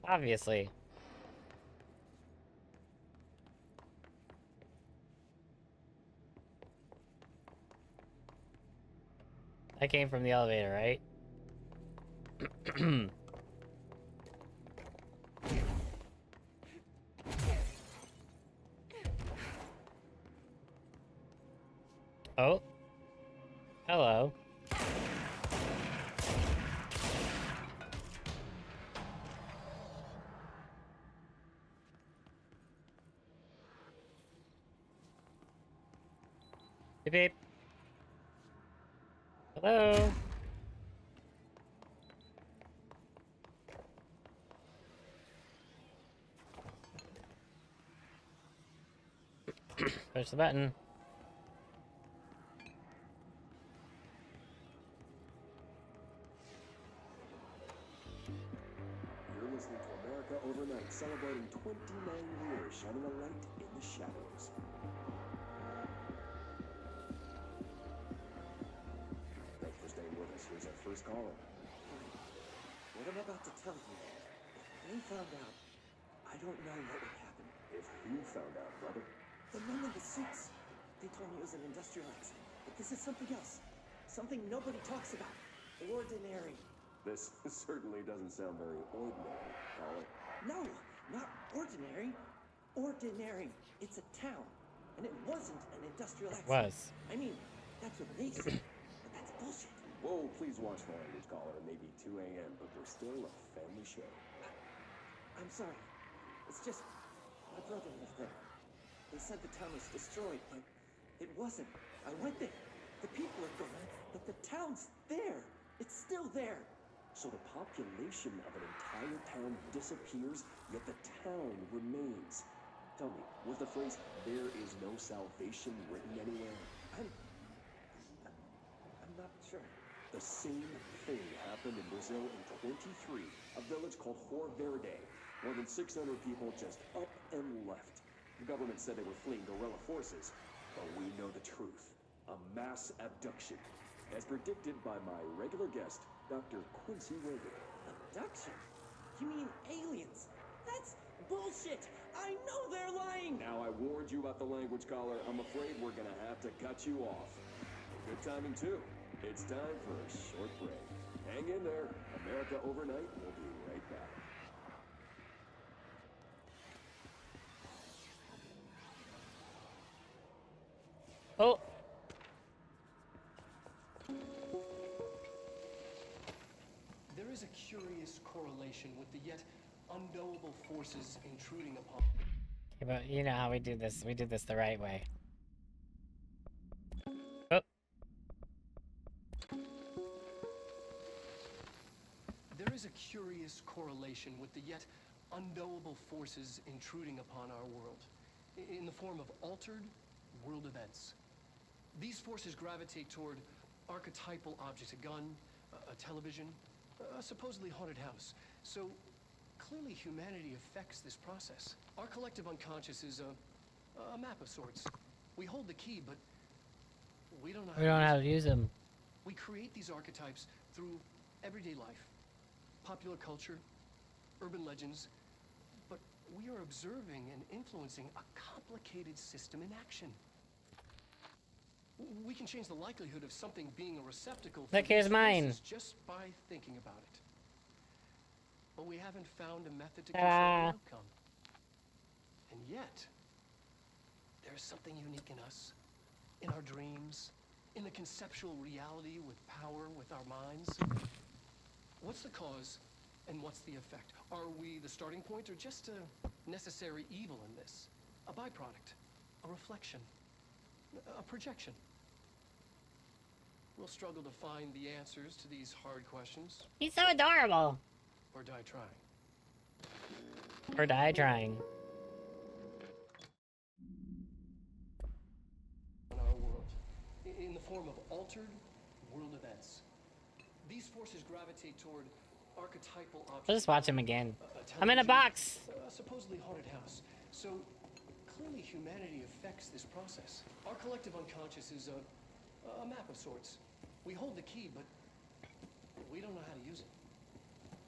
Obviously. I came from the elevator, right? Oh. Hello. Beep beep. Hello. Push the button. You're listening to America Overnight, celebrating 29 years, shining a light in the shadows. Thanks for staying with us. Here's our first caller. What I'm about to tell you, if they found out, I don't know what would happen. If who found out, brother? The men in the suits. They told me it was an industrial accident, but this is something else. Something nobody talks about. Ordinary. This certainly doesn't sound very ordinary, caller. No, not ordinary. Ordinary. It's a town, and it wasn't an industrial accident. Was. I mean, that's what they said, but that's bullshit. Whoa, please watch the language, caller. It may be 2 a.m., but we're still a family show. I'm sorry. It's just my brother lived there. They said the town was destroyed, but it wasn't. I went there. The people are gone, but the town's there. It's still there. So the population of an entire town disappears, yet the town remains. Tell me, was the phrase, "there is no salvation," written anywhere? I'm not sure. The same thing happened in Brazil in 23, a village called Hor Verde. More than 600 people just up and left. The government said they were fleeing guerrilla forces, but we know the truth. A mass abduction, as predicted by my regular guest, Dr. Quincy Reagan. Abduction? You mean aliens? That's bullshit! I know they're lying! Now I warned you about the language, caller. I'm afraid we're gonna have to cut you off. Good timing, too. It's time for a short break. Hang in there. America Overnight will be right back. Oh. There is a curious correlation with the yet unknowable forces intruding upon. Okay, but you know how we do this. We do this the right way. Oh. There is a curious correlation with the yet unknowable forces intruding upon our world, in the form of altered world events. These forces gravitate toward archetypal objects, a gun, a television, a supposedly haunted house. So clearly humanity affects this process. Our collective unconscious is a map of sorts. We hold the key, but we don't know We don't know how to use them. We create these archetypes through everyday life, popular culture, urban legends, but we are observing and influencing a complicated system in action. We can change the likelihood of something being a receptacle for Look, here's these mine. forces just by thinking about it. But we haven't found a method to Ta-da. control the outcome. And yet, there's something unique in us, in our dreams, in the conceptual reality with power with our minds. What's the cause and what's the effect? Are we the starting point or just a necessary evil in this? A byproduct, a reflection, a projection? We'll struggle to find the answers to these hard questions. He's so adorable. Or die trying. Or die trying. In our world, in the form of altered world events. These forces gravitate toward archetypal objects. I'll just watch him again. A I'm in a television, box. a supposedly haunted house. So clearly humanity affects this process. Our collective unconscious is a map of sorts. We hold the key, but we don't know how to use it.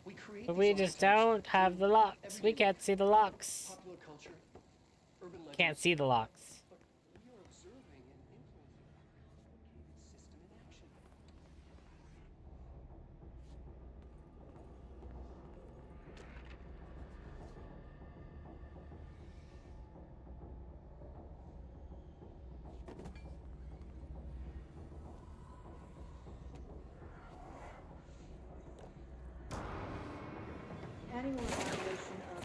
We create But we these just archetypes don't have the locks. We everyday can't see the locks. popular culture, urban legends. Can't see the locks. But we are observing and influencing a complicated system in action. Annual evaluation of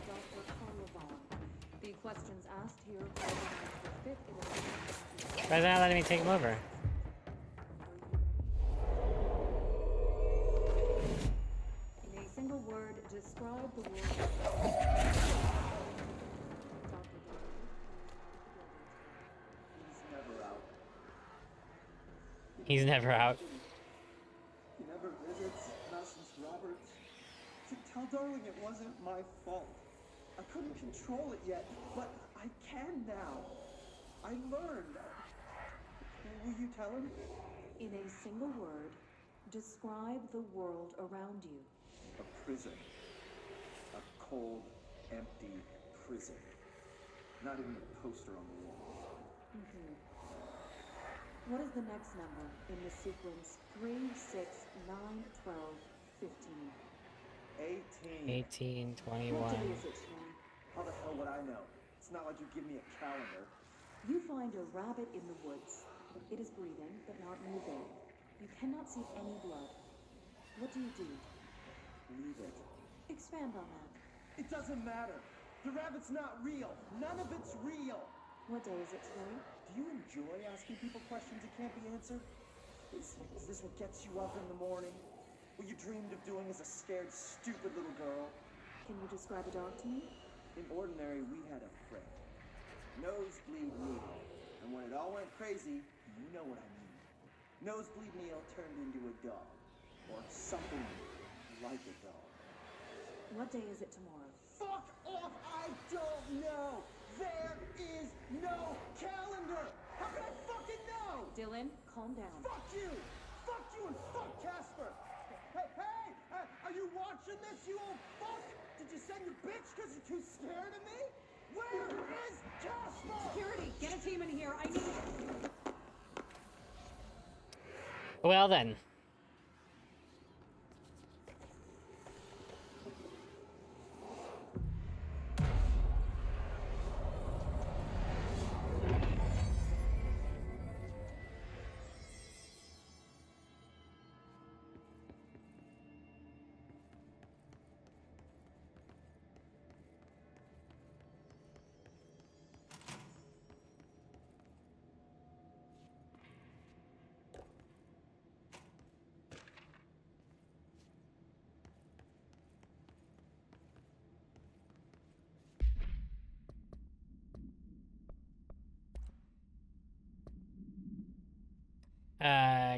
Dr. Carlavon. The questions asked here will fit in a Why is that not letting me take him over? In a single word, describe the word. He's never out. He's never out. He never visits, not since Roberts. Tell Darling it wasn't my fault. I couldn't control it yet, but I can now. I learned. Will you tell him? In a single word, describe the world around you. A prison. A cold, empty prison. Not even a poster on the wall. What is the next number in the sequence 3, 6, 9, 12, 15? 18. 18, What 21. day is it, Sean? How the hell would I know? It's not like you give me a calendar. You find a rabbit in the woods. It is breathing, but not moving. You cannot see any blood. What do? Leave it. Expand on that. It doesn't matter. The rabbit's not real. None of it's real. What day is it today? Do you enjoy asking people questions that can't be answered? Is this what gets you up in the morning? What you dreamed of doing as a scared, stupid little girl? Can you describe a dog to me? In Ordinary, we had a friend. Nosebleed Neil. And when it all went crazy, you know what I mean. Nosebleed Neil turned into a dog. Or something like a dog. What day is it tomorrow? Fuck off! I don't know! There is no calendar! How can I fucking know? Dylan, calm down. Fuck you! Fuck you and fuck Casper! Hey! Are you watching this, you old fuck? Did you send your bitch because you're too scared of me? Where is Casper? Security, get a team in here. I need... Well then.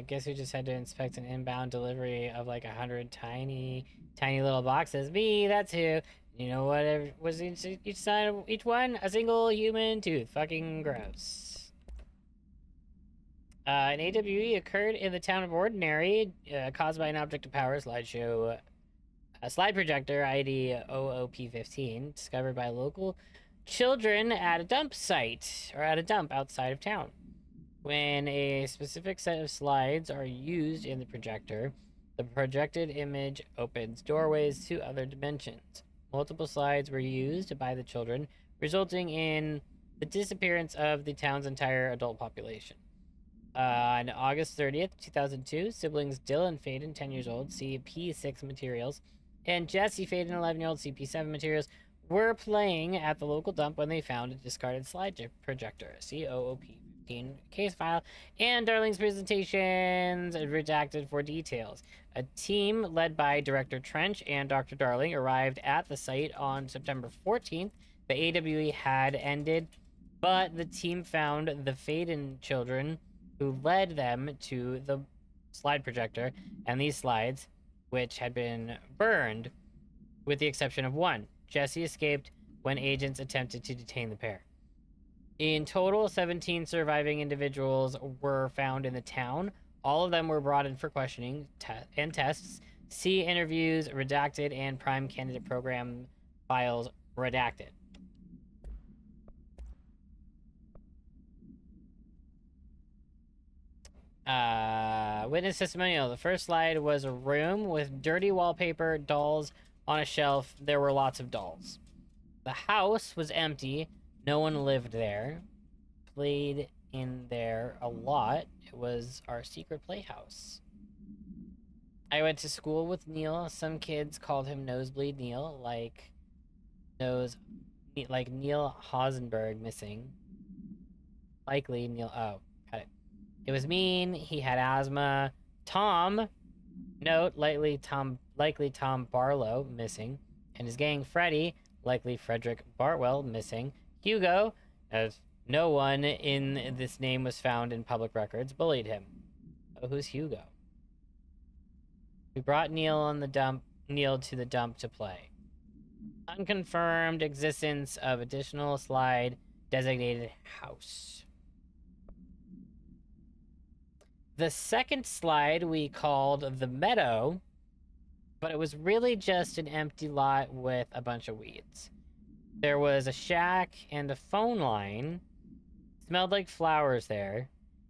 Guess we just had to inspect an inbound delivery of like 100 tiny little boxes. Me, that's who. You know what was each side of each one? A single human tooth. Fucking gross. An AWE occurred in the town of Ordinary, caused by an object of power slideshow. A slide projector, ID OOP15, discovered by local children at a dump site, or at a dump outside of town. When a specific set of slides are used in the projector, the projected image opens doorways to other dimensions. Multiple slides were used by the children, resulting in the disappearance of the town's entire adult population. On August 30th, 2002, siblings Dylan Faden, 10 years old, CP6 materials, and Jesse Faden, 11-year-old, CP7 materials, were playing at the local dump when they found a discarded slide projector, COOP15 case file, and Darling's presentations redacted for details. A team led by Director Trench and Dr. Darling arrived at the site on September 14th. The AWE had ended, but the team found the Faden children who led them to the slide projector and these slides, which had been burned, with the exception of one. Jesse escaped when agents attempted to detain the pair. In total, 17 surviving individuals were found in the town. All of them were brought in for questioning and tests. See interviews redacted and prime candidate program files redacted. Witness testimonial. The first slide was a room with dirty wallpaper, dolls on a shelf. There were lots of dolls. The house was empty. No one lived there. Played in there a lot. It was our secret playhouse. I went to school with Neil. Some kids called him Nosebleed Neil, like Neil Hosenberg missing. Likely Neil. Oh, got it. It was mean. He had asthma. Tom, note, likely Tom Barlow missing, and his gang Freddy, likely Frederick Bartwell missing. Hugo, as no one in this name was found in public records, bullied him. Oh, who's Hugo? We brought Neil to the dump to play. Unconfirmed existence of additional slide designated house. The second slide we called the meadow, but it was really just an empty lot with a bunch of weeds. There was a shack and a phone line. It smelled like flowers there.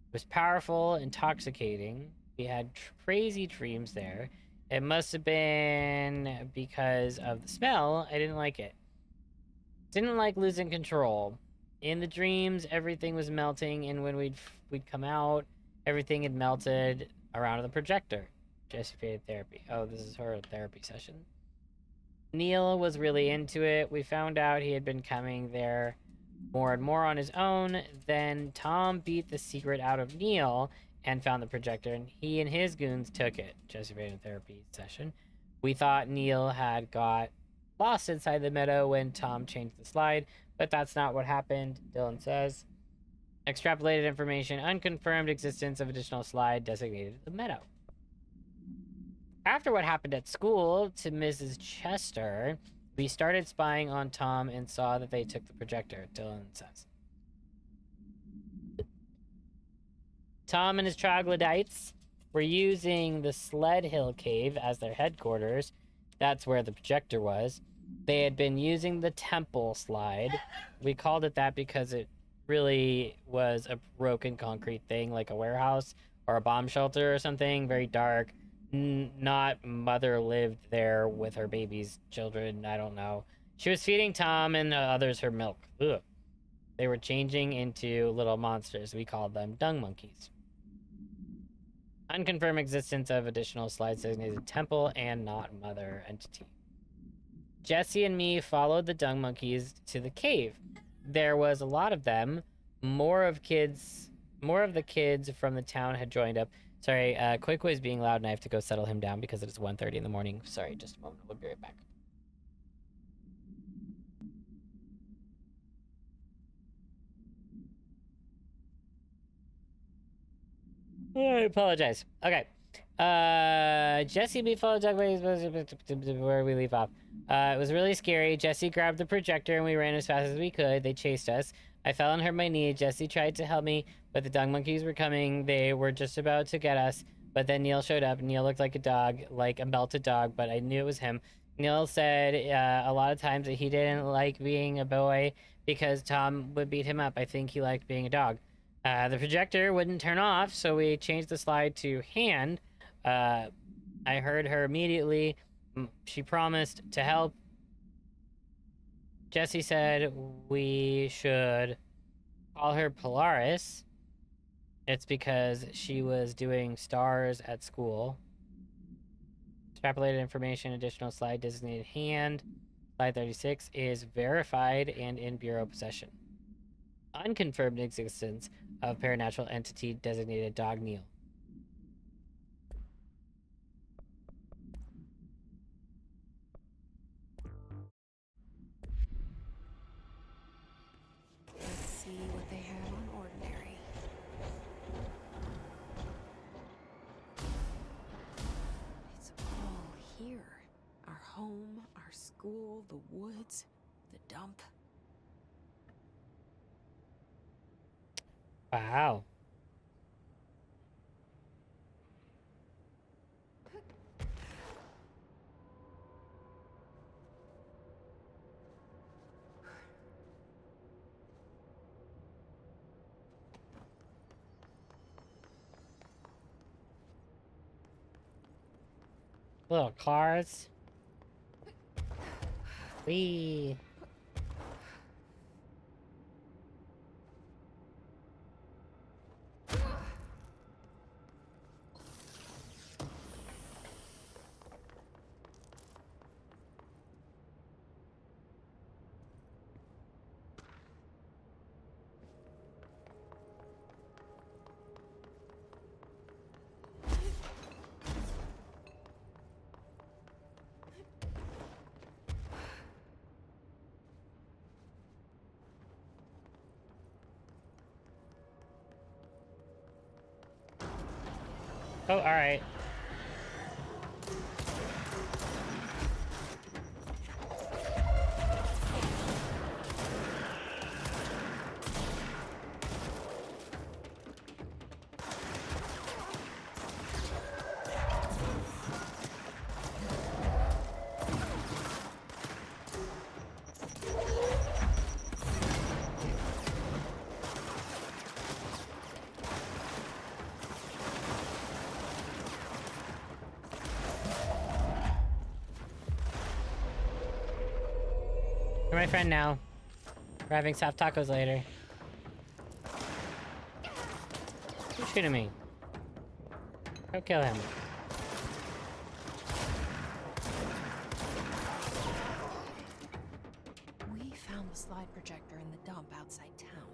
It was powerful, intoxicating. We had crazy dreams there. It must have been because of the smell. I didn't like it. Didn't like losing control. In the dreams, everything was melting, and when we'd come out, everything had melted around the projector. Jessie Faded therapy. Oh, this is her therapy session. Neil was really into it. We found out he had been coming there more and more on his own. Then Tom beat the secret out of Neil and found the projector, and he and his goons took it. Jessie Faded therapy session. We thought Neil had got lost inside the meadow when Tom changed the slide, but that's not what happened, Dylan says. Extrapolated information, unconfirmed existence of additional slide designated the meadow. After what happened at school to Mrs. Chester, we started spying on Tom and saw that they took the projector, Dylan says. Tom and his troglodytes were using the Sled Hill Cave as their headquarters. That's where the projector was. They had been using the temple slide. We called it that because it really was a broken concrete thing, like a warehouse or a bomb shelter or something, very dark. Not mother lived there with her baby's children, I don't know. She was feeding Tom and others her milk. Ugh. They were changing into little monsters. We called them dung monkeys. Unconfirmed existence of additional slides designated temple and not mother entity. Jesse and me followed the dung monkeys to the cave. There was a lot of them. More of the kids from the town had joined up. Sorry, Quiko is being loud and I have to go settle him down because it is 1:30 in the morning. Sorry, just a moment. We'll be right back. I apologize. Okay. Jesse be followed Doug where we leave off. It was really scary. Jesse grabbed the projector and we ran as fast as we could. They chased us. I fell and hurt my knee. Jesse tried to help me, but the dung monkeys were coming. They were just about to get us. But then Neil showed up. Neil looked like a dog, like a melted dog, but I knew it was him. Neil said a lot of times that he didn't like being a boy because Tom would beat him up. I think he liked being a dog. The projector wouldn't turn off, so we changed the slide to hand. I heard her immediately. She promised to help. Jesse said we should call her Polaris. It's because she was doing stars at school. Extrapolated information, additional slide designated hand. Slide 36 is verified and in Bureau possession. Unconfirmed existence of paranatural entity designated Dog Neil. Let's see what they have on ordinary. It's all here. Our home, our school, the woods, the dump. Wow. Little cars. Wee. Oh, all right. You're my friend now. We're having soft tacos later. Who's shooting me? Go kill him. We found the slide projector in the dump outside town.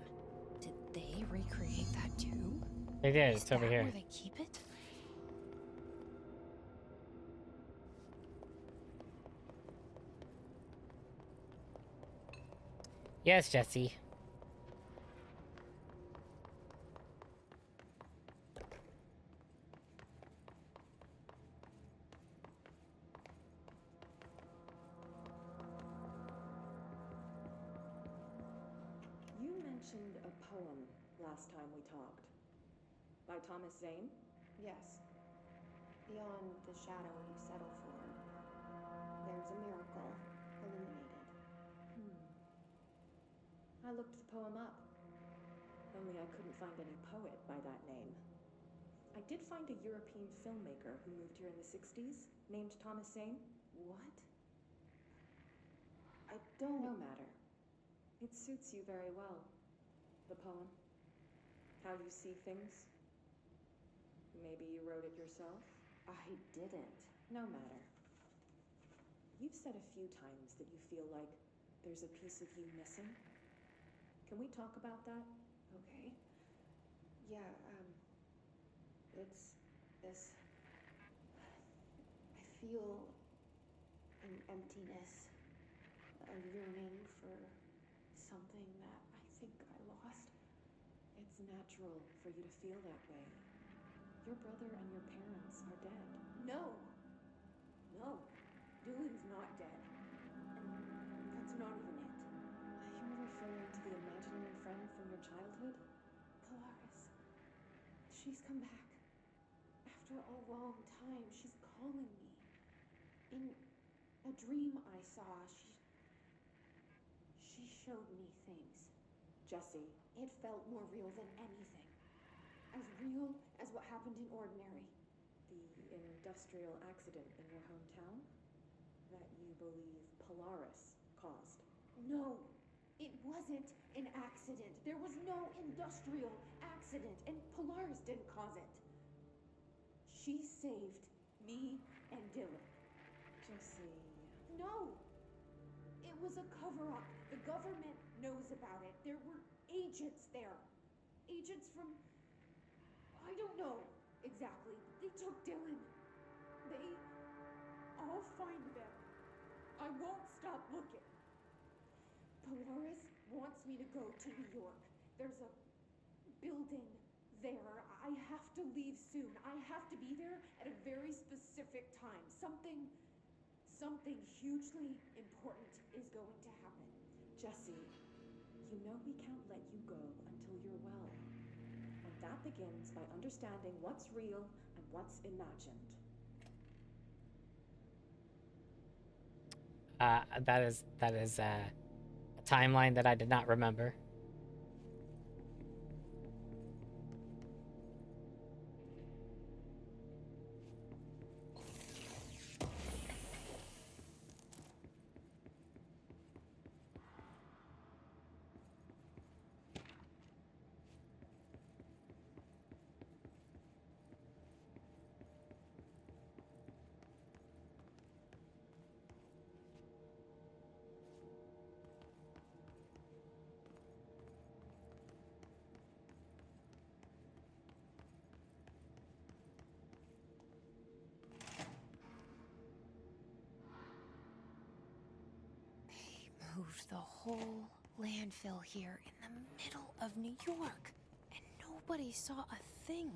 Did they recreate that too? They did. Is It's over that here. where they keep it? Yes, Jesse. You mentioned a poem last time we talked. By Thomas Zane? Yes. Beyond the shadow you settle for, there's a miracle illuminated. I looked the poem up. Only I couldn't find any poet by that name. I did find a European filmmaker who moved here in the 60s, named Thomas Zane. What? I don't... No matter. It suits you very well. The poem. How you see things. Maybe you wrote it yourself? I didn't. No matter. You've said a few times that you feel like there's a piece of you missing. Can we talk about that? Okay. Yeah, it's this. I feel an emptiness, a yearning for something that I think I lost. It's natural for you to feel that way. Your brother and your parents are dead. No! No. Dylan's not dead. And that's not even it. You're referring to the imaginary friend from your childhood? Polaris. She's come back. After a long time, she's calling me. In a dream I saw, she showed me things. Jessie. It felt more real than anything. As real as what happened in Ordinary. The industrial accident in your hometown? That you believe Polaris caused? No, it wasn't an accident. There was no industrial accident, and Polaris didn't cause it. She saved me and Dylan. Jessie. No! It was a cover-up. The government knows about it. There were agents there. Agents from... I don't know exactly. They took Dylan. I'll find them. I won't stop looking. Polaris wants me to go to New York. There's a building there. I have to leave soon. I have to be there at a very specific time. Something hugely important is going to happen. Jessie, you know we can't let you go until you're well. And that begins by understanding what's real and what's imagined. That is a timeline that I did not remember. Moved the whole landfill here in the middle of New York, and nobody saw a thing.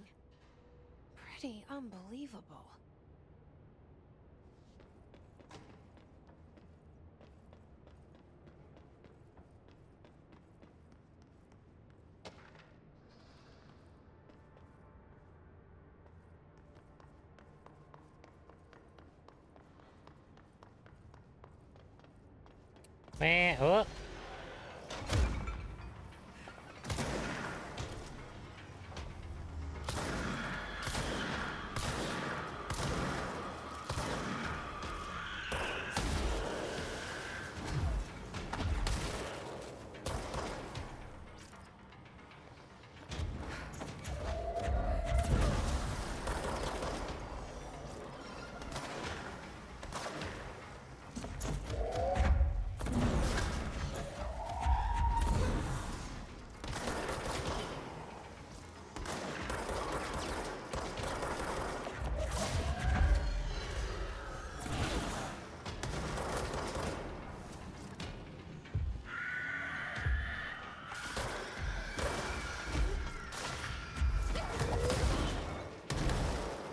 Pretty unbelievable. Man, oh.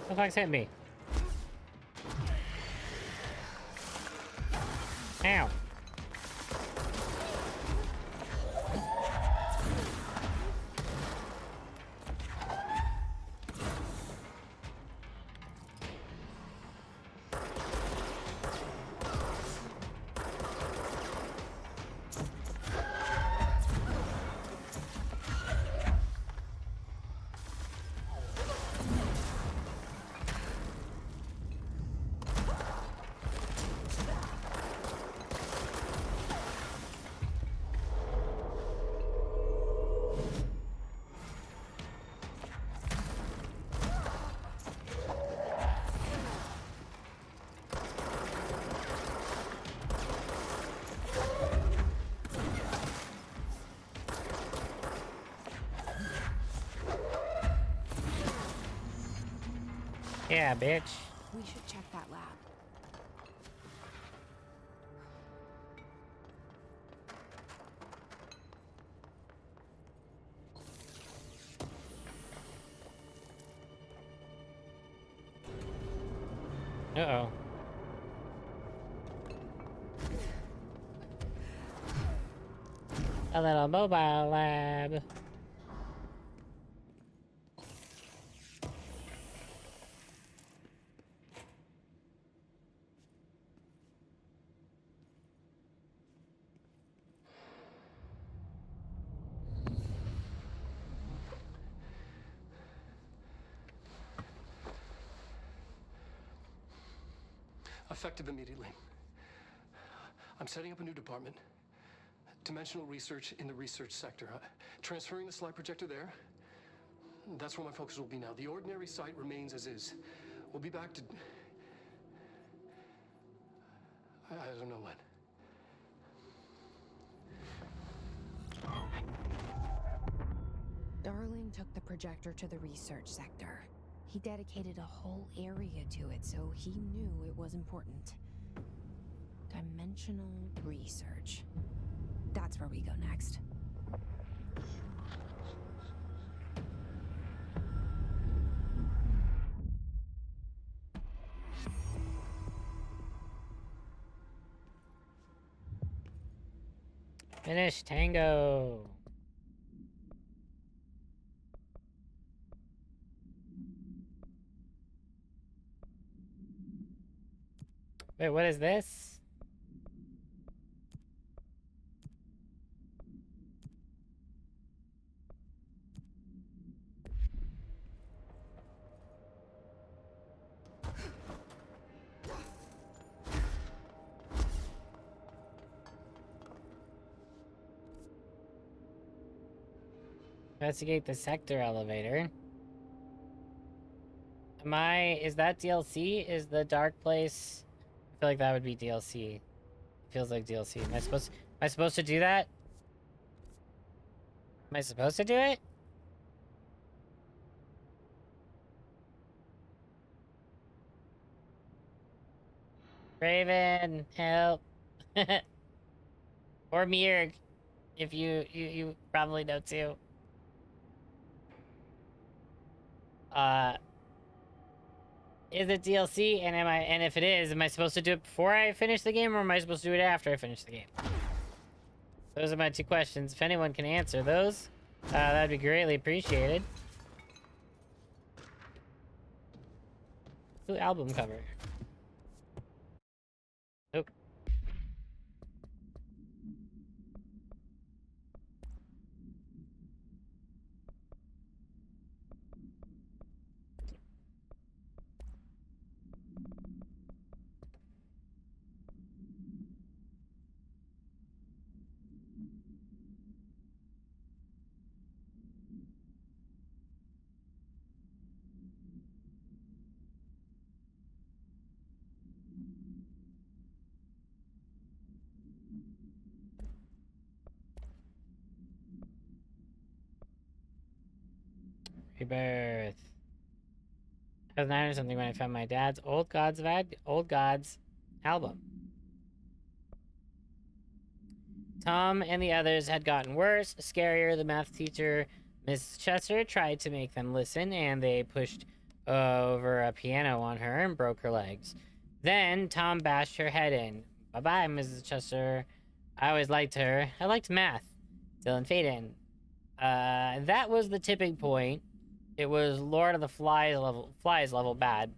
The fuck's hit me? Ow. Yeah, bitch. We should check that lab. Uh-oh. A little mobile lab. Effective immediately. I'm setting up a new department. Dimensional research in the research sector. Transferring the slide projector there. That's where my focus will be now. The ordinary site remains as is. We'll be back to... I don't know when. Darling took the projector to the research sector. He dedicated a whole area to it, so he knew it was important. Dimensional research. That's where we go next. Finish Tango. Wait, what is this? Investigate the sector elevator. Is that DLC? Is the dark place? I feel like that would be DLC. It feels like DLC. Am I supposed to do that? Am I supposed to do it? Raven, help. Or Mirg, if you probably know too. Is it DLC? And if it is, am I supposed to do it before I finish the game, or am I supposed to do it after I finish the game? Those are my two questions. If anyone can answer those, that'd be greatly appreciated. Ooh, album cover. Nope. Rebirth. I was 9 or something when I found my dad's Old Gods album. Tom and the others had gotten worse, scarier. The math teacher, Miss Chester, tried to make them listen, and they pushed over a piano on her and broke her legs. Then Tom bashed her head in. Bye-bye, Mrs. Chester. I always liked her. I liked math. Dylan Faden. That was the tipping point. It was Lord of the Flies level bad.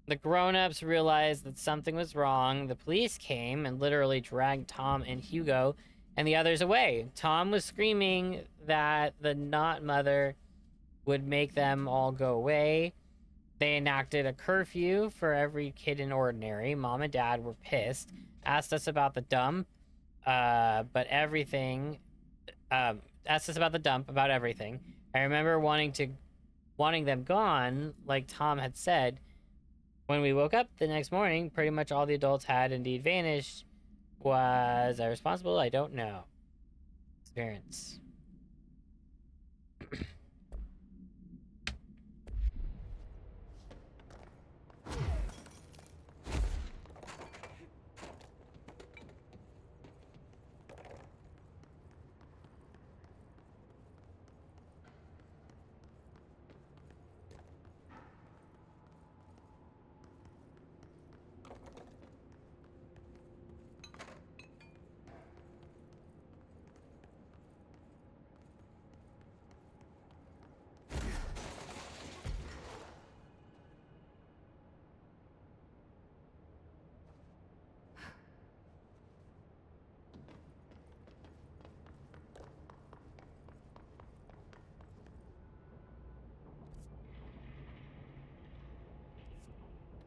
The grown-ups realized that something was wrong. The police came and literally dragged Tom and Hugo and the others away. Tom was screaming that the not mother would make them all go away. They enacted a curfew for every kid in Ordinary. Mom and Dad were pissed, asked us about the dump, about everything. I remember wanting them gone, like Tom had said. When we woke up the next morning, pretty much all the adults had indeed vanished. Was I responsible? I don't know. Experience.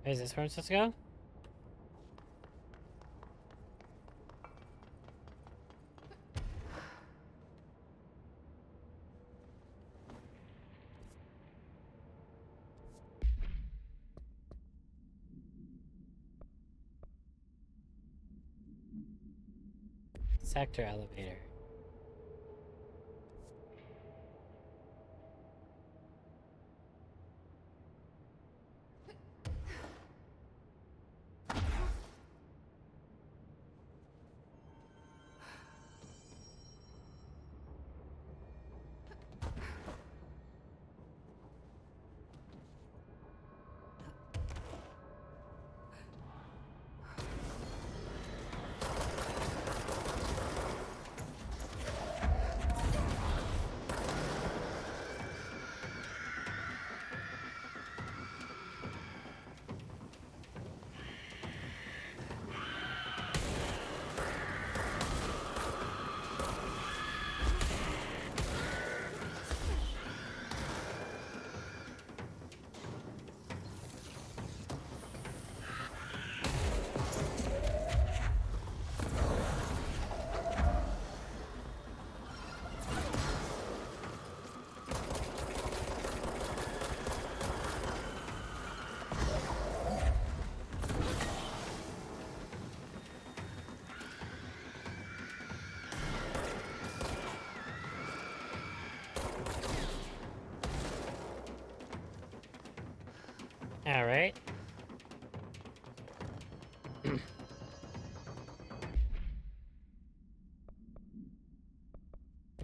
Is this where I'm supposed to go? Sector elevator. All right. Oh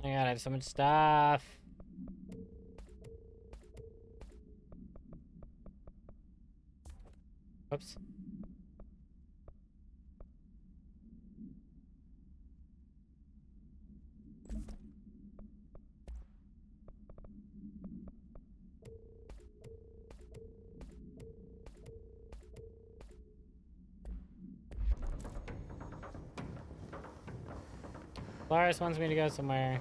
my god, I have so much stuff. Oops. Lars wants me to go somewhere.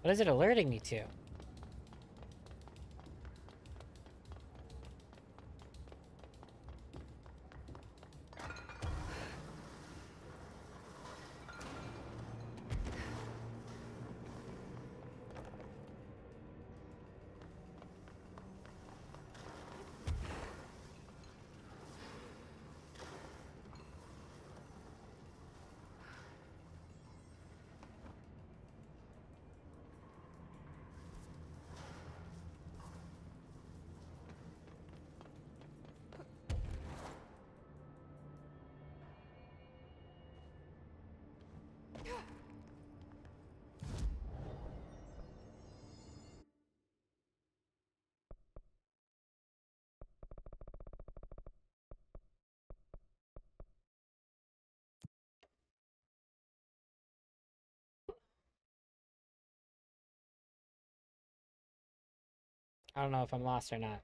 What is it alerting me to? I don't know if I'm lost or not.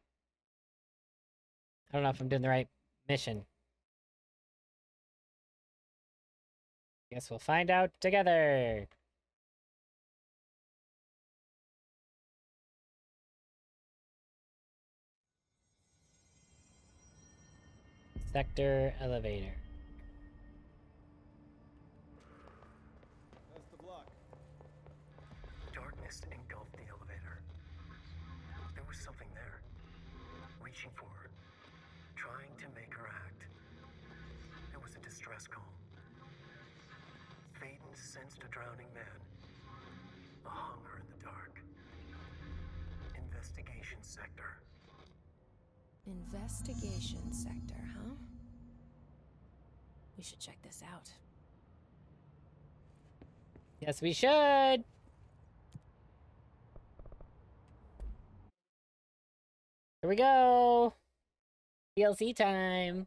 I don't know if I'm doing the right mission. Guess we'll find out together. Sector elevator. That's the block. Darkness engulfed the elevator. There was something there, reaching for her, trying to make her act. It was a distress call. Faden sensed a drowning man, a hunger in the dark. Investigation sector. Investigation sector, huh? We should check this out. Yes, we should. Here we go. DLC time.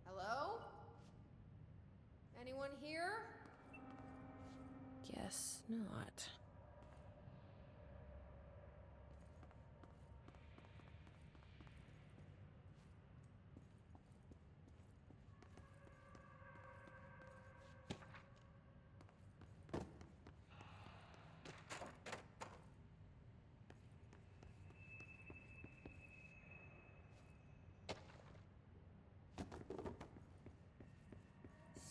Hello? Anyone here? Guess not.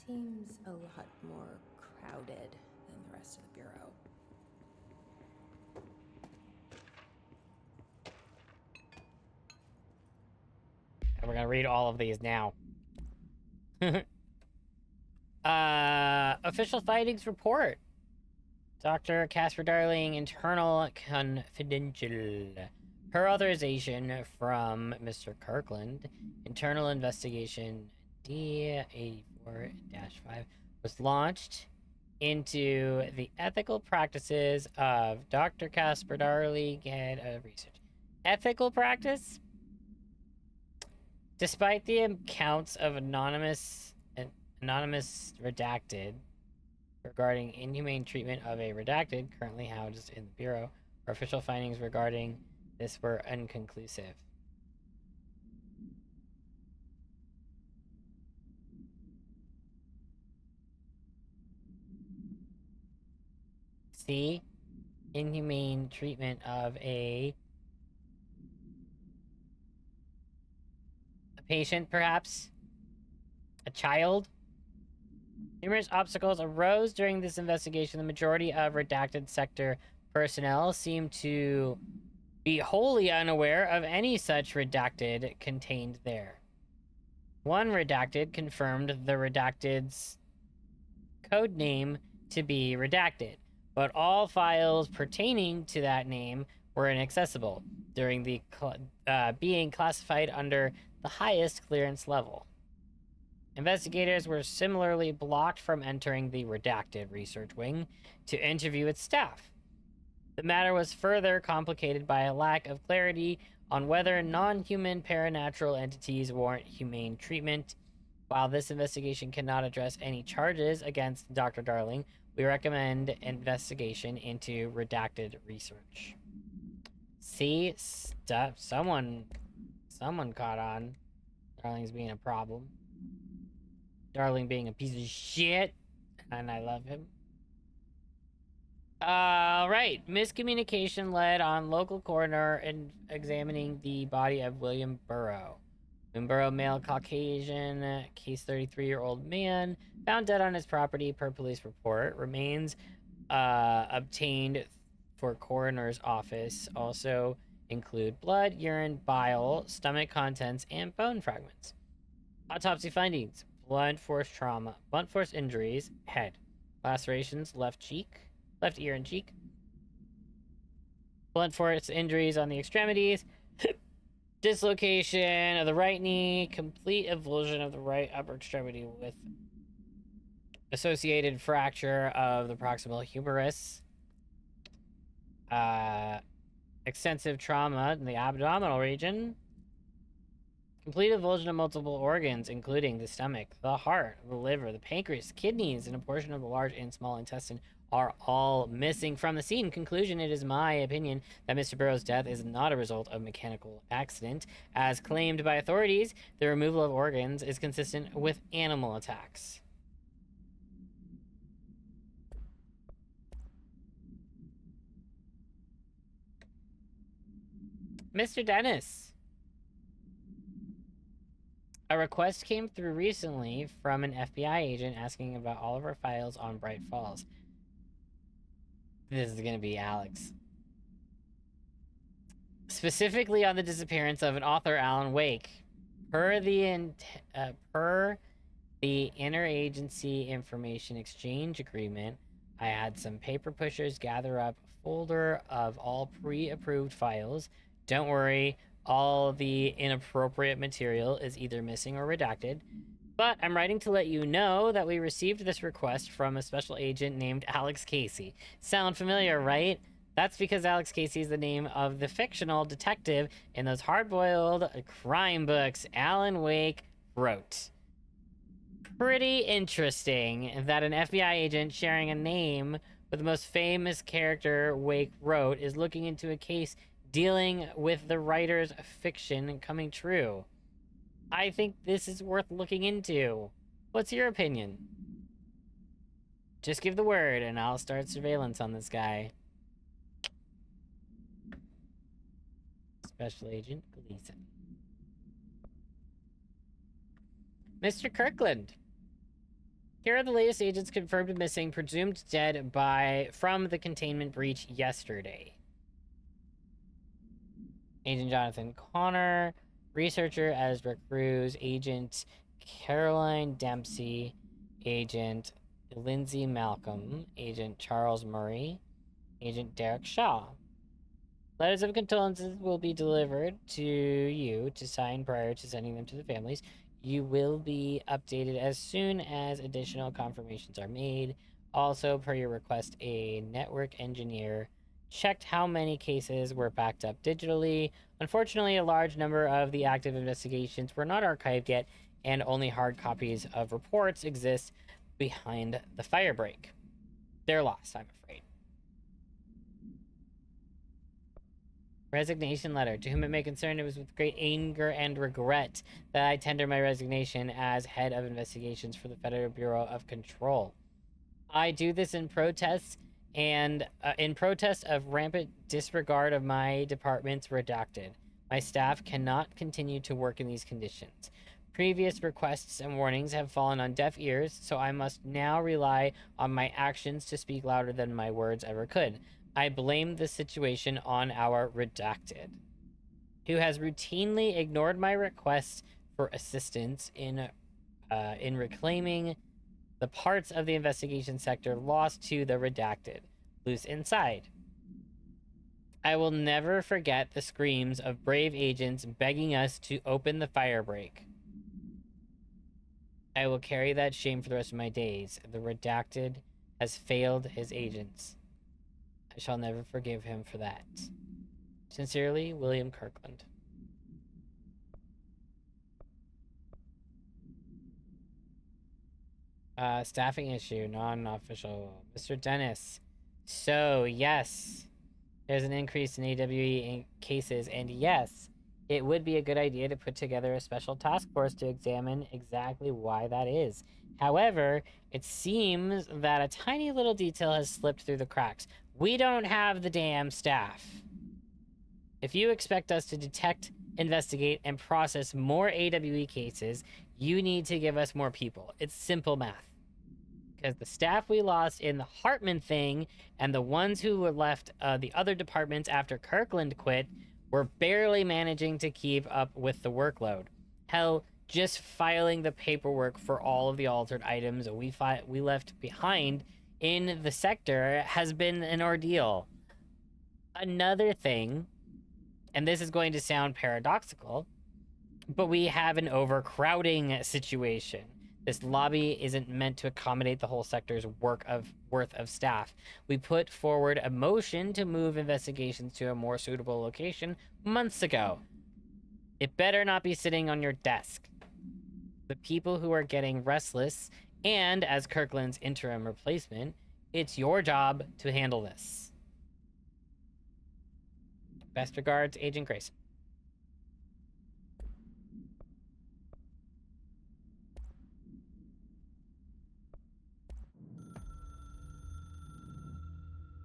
Seems a lot more crowded than the rest of the bureau. And we're gonna read all of these now. Official findings report. Dr. Casper Darling, internal confidential. Per authorization from Mr. Kirkland, internal investigation D84-5 was launched into the ethical practices of Dr. Casper Darling, head of research. Ethical practice? Despite the accounts of anonymous redacted regarding inhumane treatment of a redacted currently housed in the Bureau, our official findings regarding this were inconclusive. See? Inhumane treatment of a patient, perhaps? A child? Numerous obstacles arose during this investigation. The majority of redacted sector personnel seem to be wholly unaware of any such redacted contained there. One redacted confirmed the redacted's code name to be redacted, but all files pertaining to that name were inaccessible during the being classified under the highest clearance level. Investigators were similarly blocked from entering the redacted research wing to interview its staff. The matter was further complicated by a lack of clarity on whether non-human paranatural entities warrant humane treatment. While this investigation cannot address any charges against Dr. Darling, we recommend investigation into redacted research. See, stuff. Someone caught on. Darling's being a problem. Darling being a piece of shit, and I love him. Right. Miscommunication led on local coroner in examining the body of William Burrow. William Burrow, male, Caucasian, case 33-year-old man, found dead on his property per police report. Remains obtained for coroner's office also include blood, urine, bile, stomach contents, and bone fragments. Autopsy findings: blunt force trauma, blunt force injuries, head, lacerations, left ear and cheek, blunt force injuries on the extremities, dislocation of the right knee, complete avulsion of the right upper extremity with associated fracture of the proximal humerus, extensive trauma in the abdominal region, complete avulsion of multiple organs, including the stomach, the heart, the liver, the pancreas, kidneys, and a portion of the large and small intestine are all missing from the scene. Conclusion: it is my opinion that Mr. Burrow's death is not a result of mechanical accident. As claimed by authorities, the removal of organs is consistent with animal attacks. Mr. Dennis. A request came through recently from an FBI agent asking about all of our files on Bright Falls. This is gonna be Alex. Specifically on the disappearance of an author, Alan Wake. Per the interagency information exchange agreement, I had some paper pushers gather up a folder of all pre-approved files. Don't worry, all the inappropriate material is either missing or redacted. But I'm writing to let you know that we received this request from a special agent named Alex Casey. Sound familiar, right? That's because Alex Casey is the name of the fictional detective in those hard-boiled crime books Alan Wake wrote. Pretty interesting that an FBI agent sharing a name with the most famous character Wake wrote is looking into a case dealing with the writer's fiction coming true. I think this is worth looking into. What's your opinion? Just give the word and I'll start surveillance on this guy. Special Agent Gleason. Mr. Kirkland. Here are the latest agents confirmed missing, presumed dead from the containment breach yesterday. Agent Jonathan Connor, researcher Ezra Cruz, Agent Caroline Dempsey, Agent Lindsay Malcolm, Agent Charles Murray, Agent Derek Shaw. Letters of condolences will be delivered to you to sign prior to sending them to the families. You will be updated as soon as additional confirmations are made. Also, per your request, a network engineer checked how many cases were backed up digitally. Unfortunately, a large number of the active investigations were not archived yet, and only hard copies of reports exist behind the firebreak. They're lost, I'm afraid. Resignation letter. To whom it may concern, it was with great anger and regret that I tender my resignation as head of investigations for the Federal Bureau of Control. I do this in protest of rampant disregard of my department's redacted. My staff cannot continue to work in these conditions. Previous requests and warnings have fallen on deaf ears, so I must now rely on my actions to speak louder than my words ever could. I blame the situation on our redacted, who has routinely ignored my requests for assistance in reclaiming the parts of the investigation sector lost to the redacted, loose inside. I will never forget the screams of brave agents begging us to open the firebreak. I will carry that shame for the rest of my days. The redacted has failed his agents. I shall never forgive him for that. Sincerely, William Kirkland. Staffing issue, non-official. Mr. Dennis. So, yes, there's an increase in AWE cases, and yes, it would be a good idea to put together a special task force to examine exactly why that is. However, it seems that a tiny little detail has slipped through the cracks. We don't have the damn staff. If you expect us to detect, investigate, and process more AWE cases, you need to give us more people. It's simple math. Because the staff we lost in the Hartman thing and the ones who were left the other departments after Kirkland quit were barely managing to keep up with the workload. Hell, just filing the paperwork for all of the altered items we left behind in the sector has been an ordeal. Another thing, and this is going to sound paradoxical, but we have an overcrowding situation. This lobby isn't meant to accommodate the whole sector's worth of staff. We put forward a motion to move investigations to a more suitable location months ago. It better not be sitting on your desk. The people who are getting restless, and as Kirkland's interim replacement, it's your job to handle this. Best regards, Agent Grayson.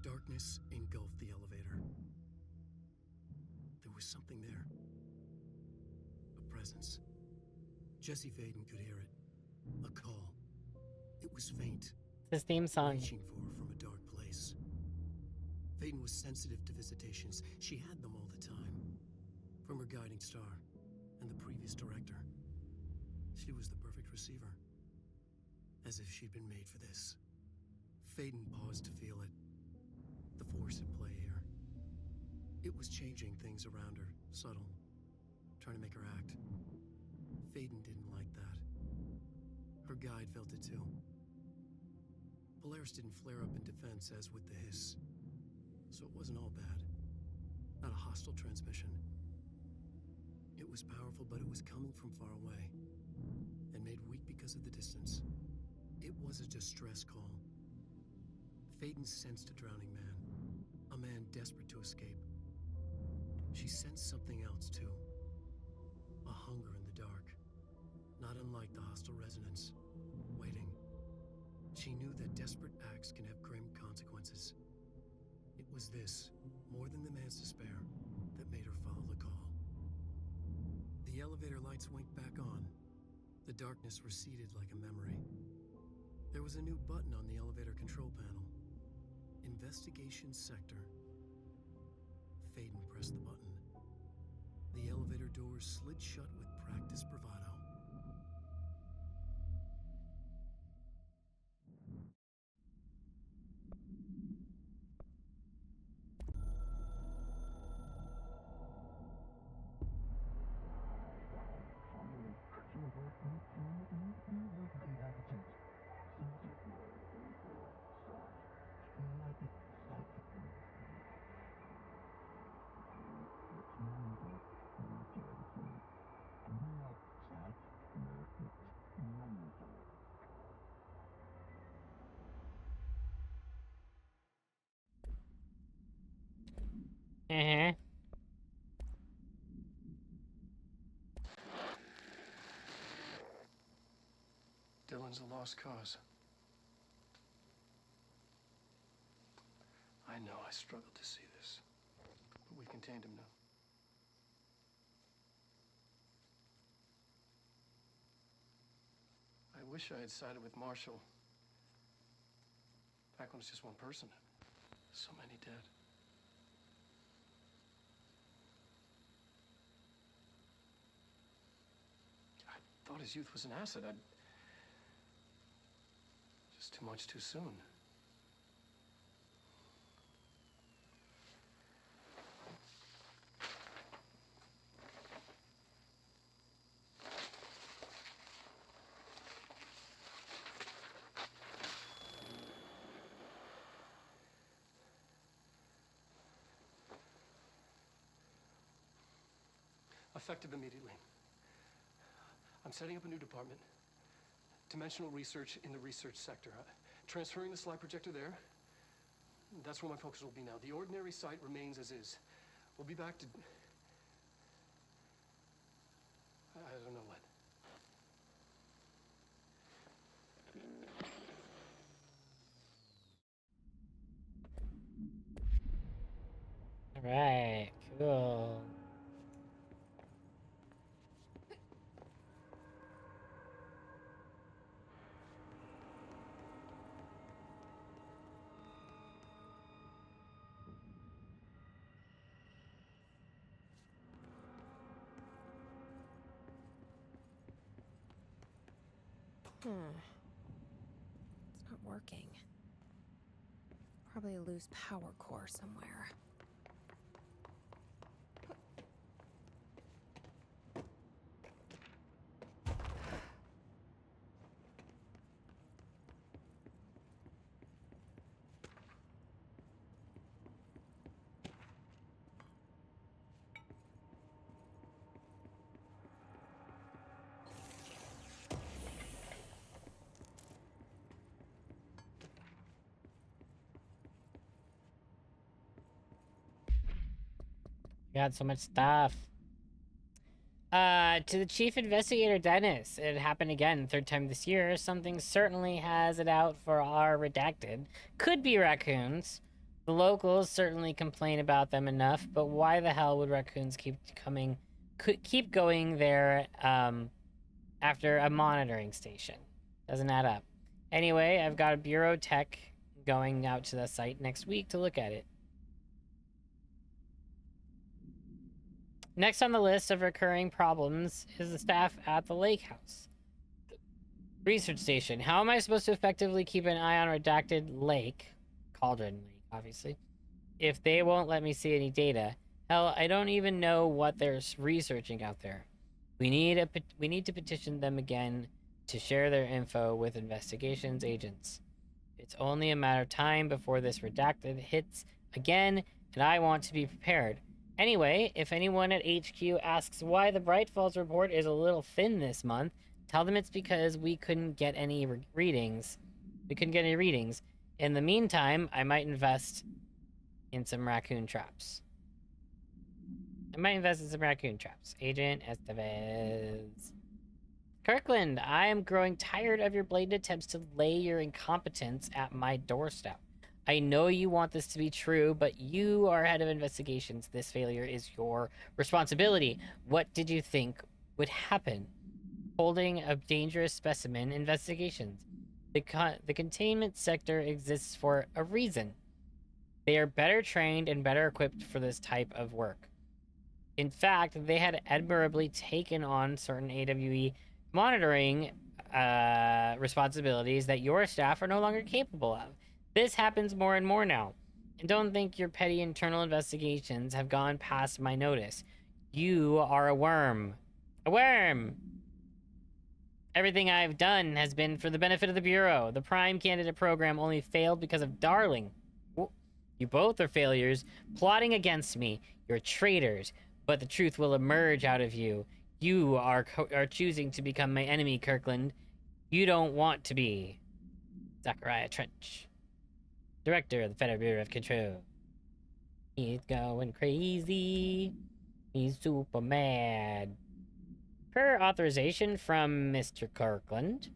Darkness engulfed the elevator. There was something there. A presence. Jesse Faden could hear it. A call. It was faint. It's his theme song. Reaching for her from a dark place. Faden was sensitive to visitations. She had them all the time. From her guiding star and the previous director. She was the perfect receiver. As if she'd been made for this. Faden paused to feel it. The force at play here. It was changing things around her, subtle. Trying to make her act. Faden didn't like that. Her guide felt it too. Polaris didn't flare up in defense as with the hiss. So it wasn't all bad. Not a hostile transmission. It was powerful, but it was coming from far away. And made weak because of the distance. It was a distress call. Faden sensed a drowning man. A man desperate to escape. She sensed something else, too. A hunger in the dark. Not unlike the hostile resonance. Waiting. She knew that desperate acts can have grim consequences. It was this, more than the man's despair, that made her follow the call. The elevator lights winked back on. The darkness receded like a memory. There was a new button on the elevator control panel. Investigation Sector. Faden pressed the button. The elevator doors slid shut with practiced bravado. Uh-huh. Dylan's a lost cause. I know I struggled to see this, but we contained him now. I wish I had sided with Marshall. Back when it was just one person. So many dead. I thought his youth was an asset. Just too much too soon. Effective immediately. I'm setting up a new department. Dimensional research in the research sector. Transferring the slide projector there. That's where my focus will be now. The ordinary site remains as is. We'll be back to... I don't know when. All right, cool. It's not working. Probably a loose power core somewhere. We got so much stuff. To the chief investigator, Dennis. It happened again, third time this year. Something certainly has it out for our redacted. Could be raccoons. The locals certainly complain about them enough, but why the hell would raccoons keep going there, after a monitoring station. Doesn't add up. Anyway, I've got a bureau tech going out to the site next week to look at it. Next on the list of recurring problems is the staff at the lake house. Research station. How am I supposed to effectively keep an eye on redacted lake, Cauldron Lake, obviously, if they won't let me see any data? Hell, I don't even know what they're researching out there. We need to petition them again to share their info with investigations agents. It's only a matter of time before this redacted hits again, and I want to be prepared. Anyway, if anyone at HQ asks why the Bright Falls report is a little thin this month, tell them it's because we couldn't get any readings. In the meantime, I might invest in some raccoon traps. Agent Estevez. Kirkland, I am growing tired of your blatant attempts to lay your incompetence at my doorstep. I know you want this to be true, but you are head of investigations. This failure is your responsibility. What did you think would happen? Holding a dangerous specimen investigations. The containment sector exists for a reason. They are better trained and better equipped for this type of work. In fact, they had admirably taken on certain AWE monitoring responsibilities that your staff are no longer capable of. This happens more and more now. And don't think your petty internal investigations have gone past my notice. You are a worm. A worm! Everything I've done has been for the benefit of the Bureau. The Prime Candidate program only failed because of Darling. You both are failures, plotting against me. You're traitors, but the truth will emerge out of you. You are choosing to become my enemy, Kirkland. You don't want to be. Zachariah Trench, Director of the Federal Bureau of Control. He's going crazy. He's super mad. Per authorization from Mr. Kirkland,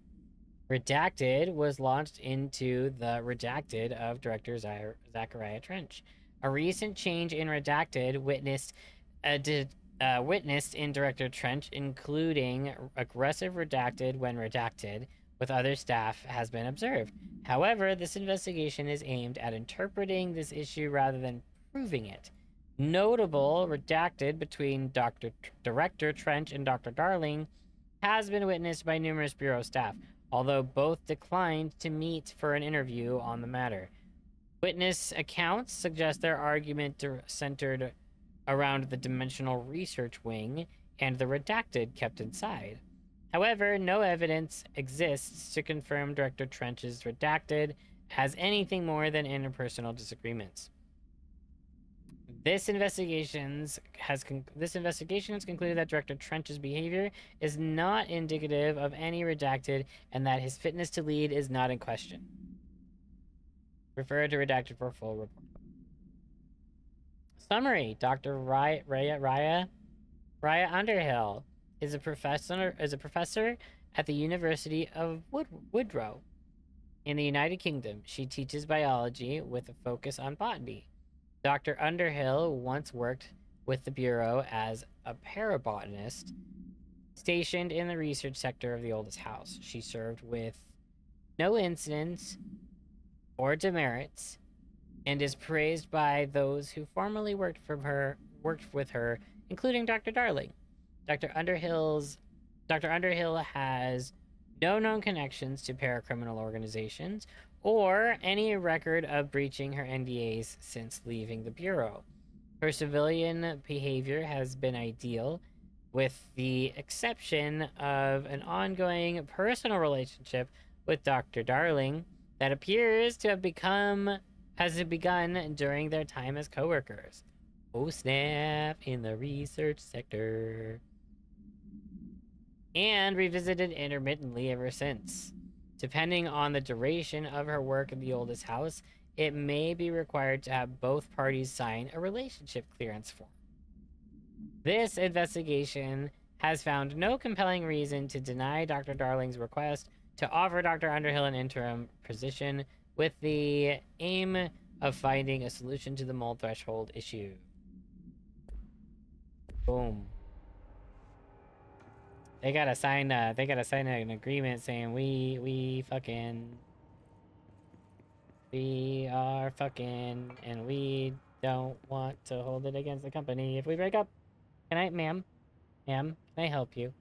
Redacted was launched into the Redacted of Director Zachariah Trench. A recent change in Redacted witnessed in Director Trench, including aggressive Redacted when redacted with other staff, has been observed. However, this investigation is aimed at interpreting this issue rather than proving it. Notable redacted between Director Trench and Dr. Darling has been witnessed by numerous Bureau staff, although both declined to meet for an interview on the matter. Witness accounts suggest their argument centered around the Dimensional Research Wing and the redacted kept inside. However, no evidence exists to confirm Director Trench's redacted has anything more than interpersonal disagreements. This investigation has concluded that Director Trench's behavior is not indicative of any redacted and that his fitness to lead is not in question. Refer to redacted for full report. Summary: Dr. Raya Underhill is a professor at the University of Woodrow in the United Kingdom. She teaches biology with a focus on botany. Dr. Underhill once worked with the Bureau as a parabotanist stationed in the research sector of the oldest house. She served with no incidents or demerits and is praised by those who formerly worked with her, including Dr. Darling. Dr. Underhill has no known connections to paracriminal organizations or any record of breaching her NDAs since leaving the Bureau. Her civilian behavior has been ideal, with the exception of an ongoing personal relationship with Dr. Darling that appears to have begun during their time as co-workers. Oh snap, in the research sector. And revisited intermittently ever since. Depending on the duration of her work in the oldest house, it may be required to have both parties sign a relationship clearance form. This investigation has found no compelling reason to deny Dr. Darling's request to offer Dr. Underhill an interim position with the aim of finding a solution to the mold threshold issue. Boom. They gotta sign an agreement saying we are fucking and we don't want to hold it against the company if we break up. Can I, ma'am? Ma'am, can I help you?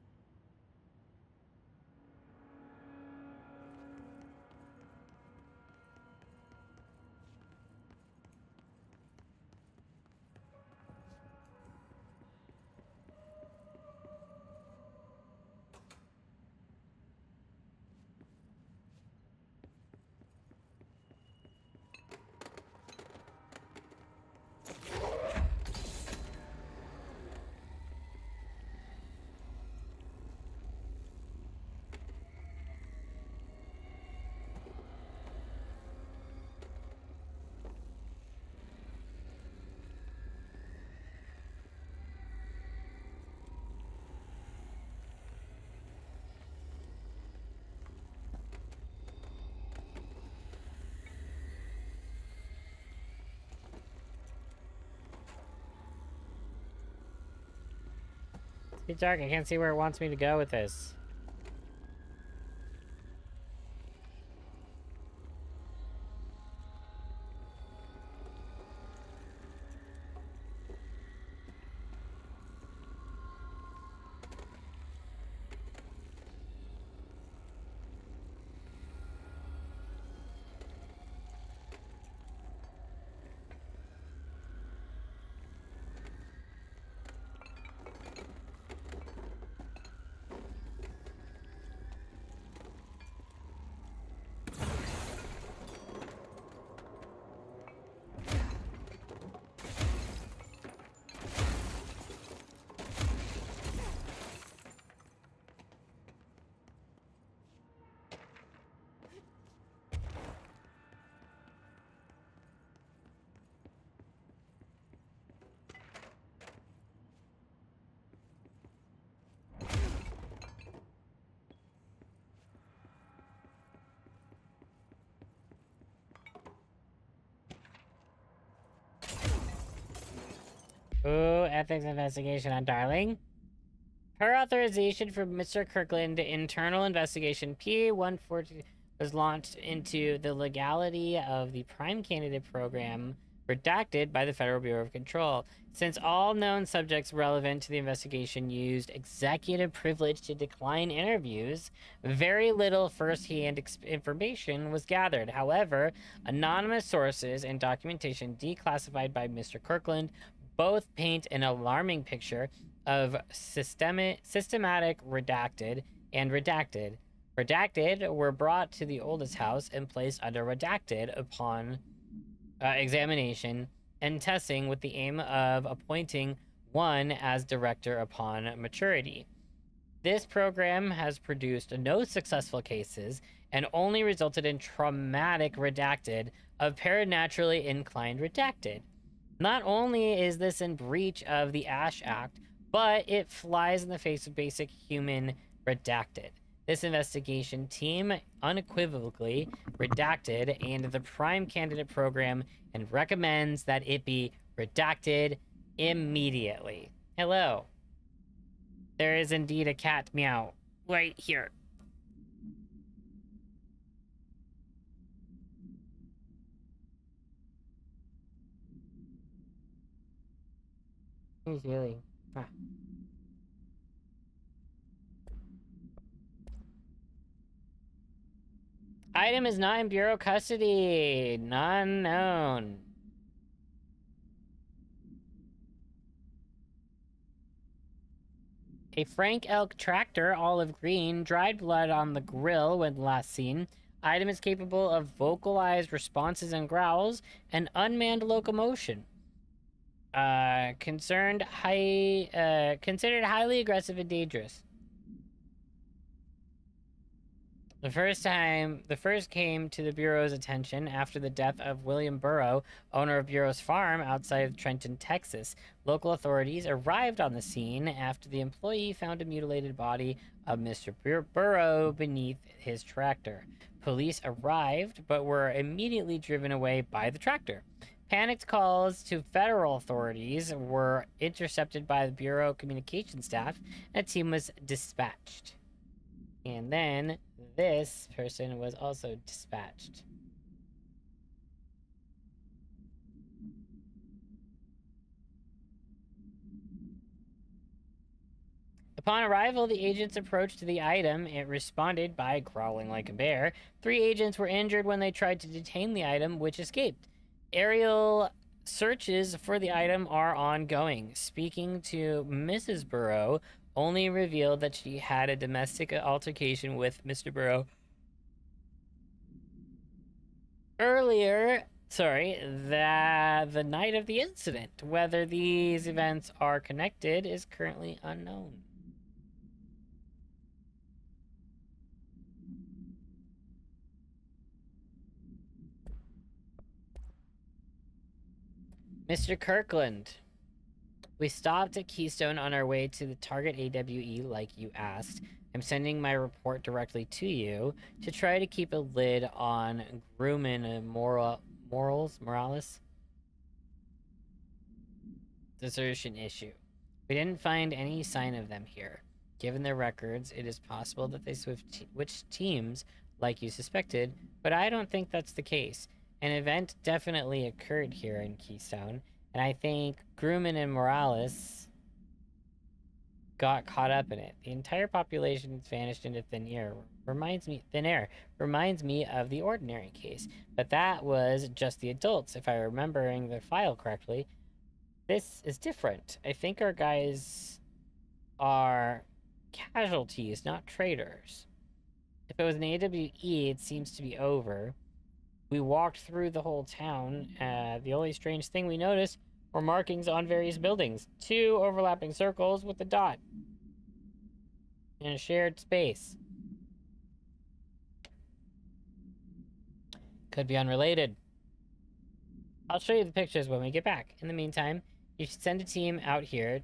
It's dark. I can't see where it wants me to go with this. Ooh, ethics investigation on Darling. Per authorization from Mr. Kirkland, internal investigation P-140 was launched into the legality of the Prime Candidate Program, redacted by the Federal Bureau of Control. Since all known subjects relevant to the investigation used executive privilege to decline interviews, very little first-hand information was gathered. However, anonymous sources and documentation declassified by Mr. Kirkland both paint an alarming picture of systematic redacted and redacted. Redacted were brought to the oldest house and placed under redacted upon examination and testing with the aim of appointing one as director upon maturity. This program has produced no successful cases and only resulted in traumatic redacted of paranaturally inclined redacted. Not only is this in breach of the Ash Act, but it flies in the face of basic human redacted. This investigation team unequivocally redacted and the Prime Candidate Program and recommends that it be redacted immediately. Hello. There is indeed a cat meow right here. He's really... Huh. Item is not in Bureau custody. None known. A Frank Elk tractor, olive green, dried blood on the grill when last seen. Item is capable of vocalized responses and growls and unmanned locomotion. Considered highly aggressive and dangerous. The first came to the Bureau's attention after the death of William Burrow, owner of Bureau's farm outside of Trenton, Texas. Local authorities arrived on the scene after the employee found a mutilated body of Mr. Burrow beneath his tractor. Police arrived, but were immediately driven away by the tractor. Panicked calls to federal authorities were intercepted by the Bureau communication staff, and a team was dispatched. And then this person was also dispatched. Upon arrival, the agents approached the item. It responded by growling like a bear. 3 agents were injured when they tried to detain the item, which escaped. Aerial searches for the item are ongoing. Speaking to Mrs. Burrow, only revealed that she had a domestic altercation with Mr. Burrow earlier, the night of the incident. Whether these events are connected is currently unknown. Mr. Kirkland, we stopped at Keystone on our way to the target AWE like you asked. I'm sending my report directly to you to try to keep a lid on Grumman and Morales desertion issue. We didn't find any sign of them here. Given their records, it is possible that they switched teams like you suspected, but I don't think that's the case. An event definitely occurred here in Keystone, and I think Grumman and Morales got caught up in it. The entire population has vanished into thin air. Reminds me of the Ordinary case, but that was just the adults. If I'm remembering the file correctly, this is different. I think our guys are casualties, not traitors. If it was an AWE, it seems to be over. We walked through the whole town. The only strange thing we noticed were markings on various buildings. 2 overlapping circles with a dot. In a shared space. Could be unrelated. I'll show you the pictures when we get back. In the meantime, you should send a team out here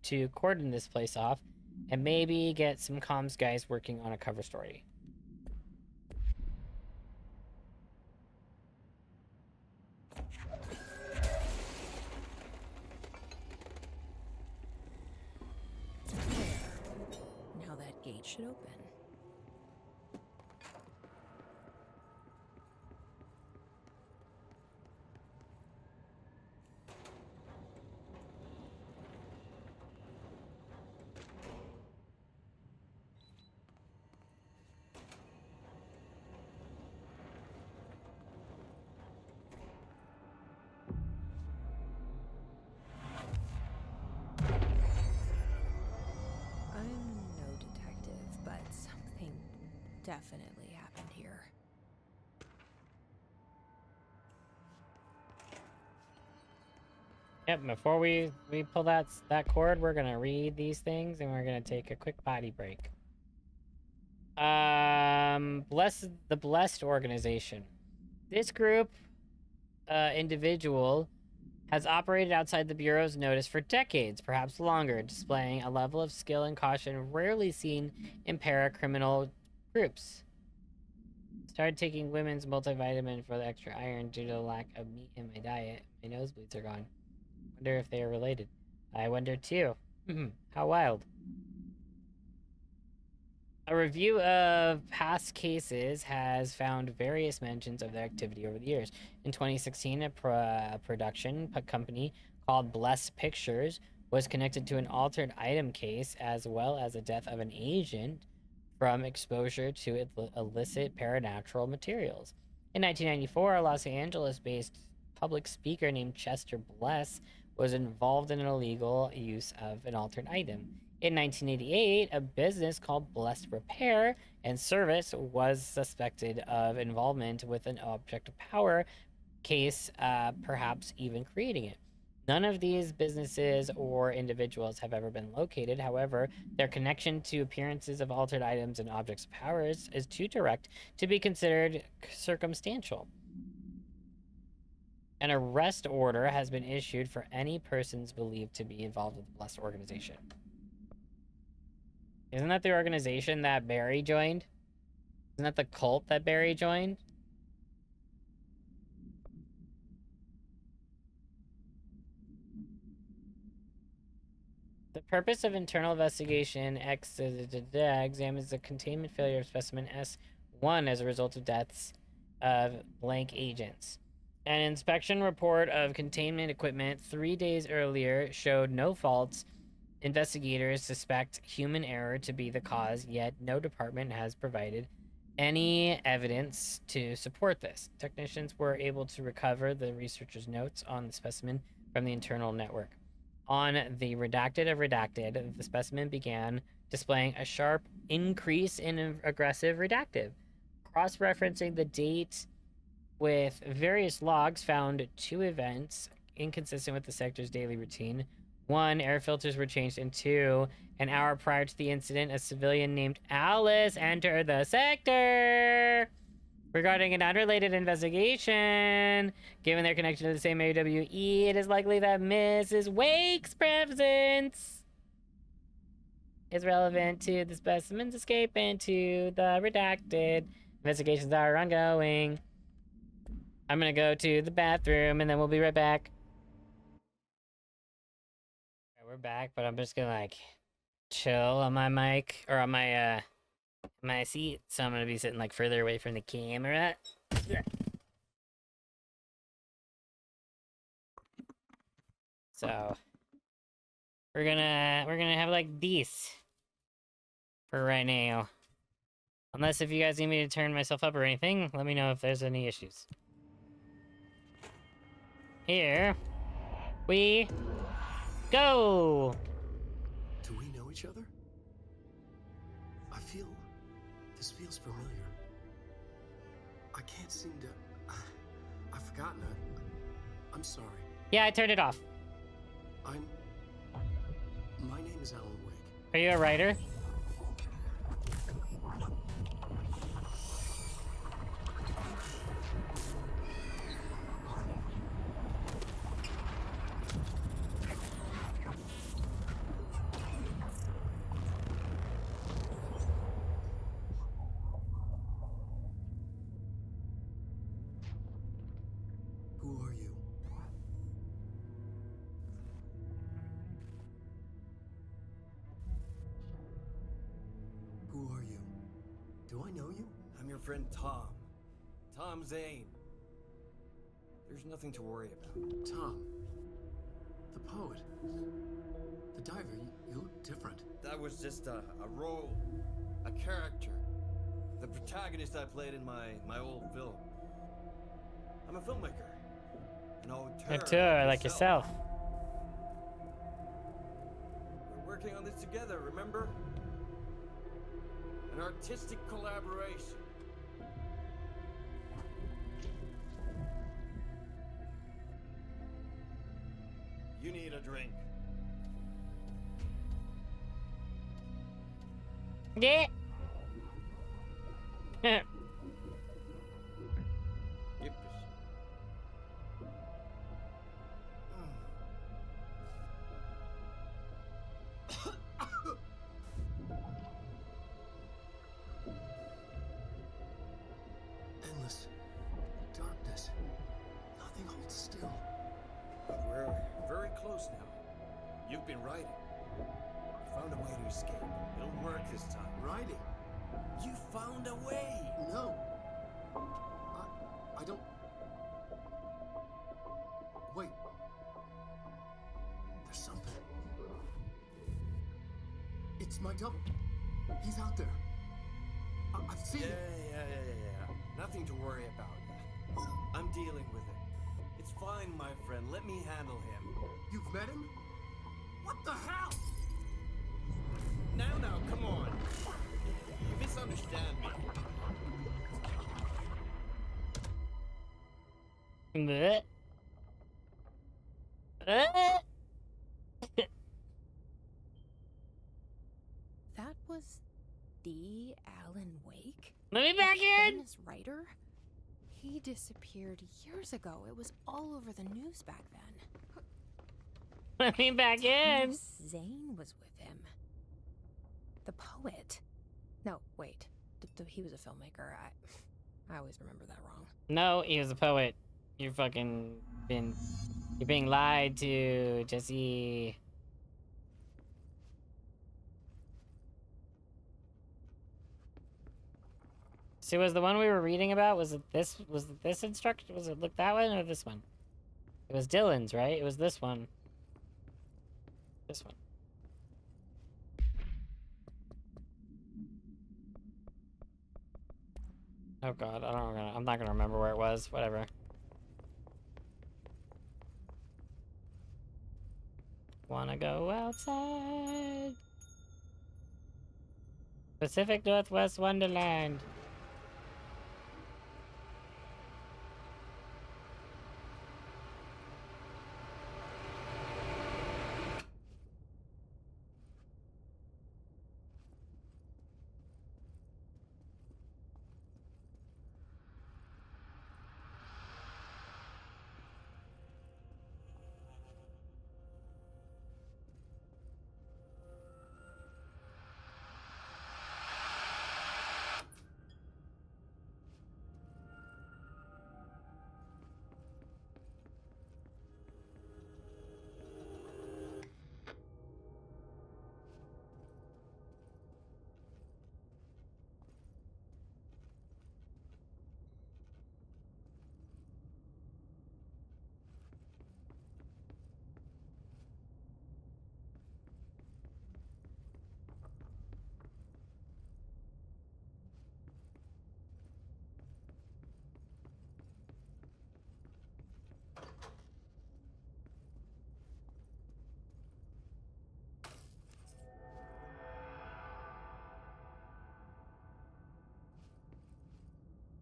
to cordon this place off and maybe get some comms guys working on a cover story. Now that gate should open. Definitely happened here. Yep, before we pull that cord, we're gonna read these things and we're gonna take a quick potty break. The Blessed Organization. This group, individual, has operated outside the Bureau's notice for decades, perhaps longer, displaying a level of skill and caution rarely seen in para-criminal groups. Started taking women's multivitamin for the extra iron due to the lack of meat in my diet. My nosebleeds are gone. Wonder if they are related. I wonder too. How wild. A review of past cases has found various mentions of their activity over the years. In 2016, a production company called Bless Pictures was connected to an altered item case as well as the death of an agent from exposure to illicit paranatural materials. In 1994, a Los Angeles-based public speaker named Chester Bless was involved in an illegal use of an altered item. In 1988, a business called Blessed Repair and Service was suspected of involvement with an object of power case, perhaps even creating it. None of these businesses or individuals have ever been located. However, their connection to appearances of altered items and objects of power is too direct to be considered circumstantial. An arrest order has been issued for any persons believed to be involved with the Blessed Organization. Isn't that the organization that Barry joined? Isn't that the cult that Barry joined? purpose of internal investigation X examines the containment failure of specimen S1 as a result of deaths of blank agents. An inspection report of containment equipment 3 days earlier showed no faults. Investigators suspect human error to be the cause, yet no department has provided any evidence to support this. Technicians were able to recover the researchers' notes on the specimen from the internal network. On the redacted of redacted, the specimen began displaying a sharp increase in aggressive redactive. Cross-referencing the date with various logs found 2 events inconsistent with the sector's daily routine. 1, air filters were changed, and 2, an hour prior to the incident, a civilian named Alice entered the sector. Regarding an unrelated investigation, given their connection to the same AWE, it is likely that Mrs. Wake's presence is relevant to the specimen's escape and to the redacted. Investigations are ongoing. I'm gonna go to the bathroom and then we'll be right back. Alright, we're back, but I'm just gonna like chill on my mic or on my seat, so I'm gonna be sitting like further away from the camera. So we're gonna have like this for right now. Unless if you guys need me to turn myself up or anything, let me know if there's any issues. Here we go. Do we know each other? This feels familiar. I can't seem to... I've forgotten it. I'm sorry. Yeah, I turned it off. My name is Alan Wake. Are you a writer? Who are you? Who are you? Do I know you? I'm your friend Tom. Tom Zane. There's nothing to worry about. Tom. The poet. The diver. You look different. That was just a role. A character. The protagonist I played in my old film. I'm a filmmaker. An auteur like yourself. We're working on this together, remember? An artistic collaboration. You need a drink. Yeah. Endless darkness. Nothing holds still. But we're very close now. You've been writing. You found a way to escape. It'll work this time. Writing? You found a way! No. I don't... Wait. There's something. It's my double. He's out there. I've seen him. Yeah. Nothing to worry about. I'm dealing with it. It's fine, my friend. Let me handle him. You've met him? What the hell? Now, come on. You misunderstand me. Bleh. That was the Alan Wake? Let me back in! Famous writer? He disappeared years ago. It was all over the news back then. Let me back in! Thomas Zane was with him. The poet. No, wait. He was a filmmaker. I always remember that wrong. No, he was a poet. You're being lied to, Jesse. See, was the one we were reading about, was it this instruction? Was it look that one or this one? It was Dylan's, right? It was this one. This one. Oh god, I'm not gonna remember where it was. Whatever. Wanna go outside? Pacific Northwest Wonderland.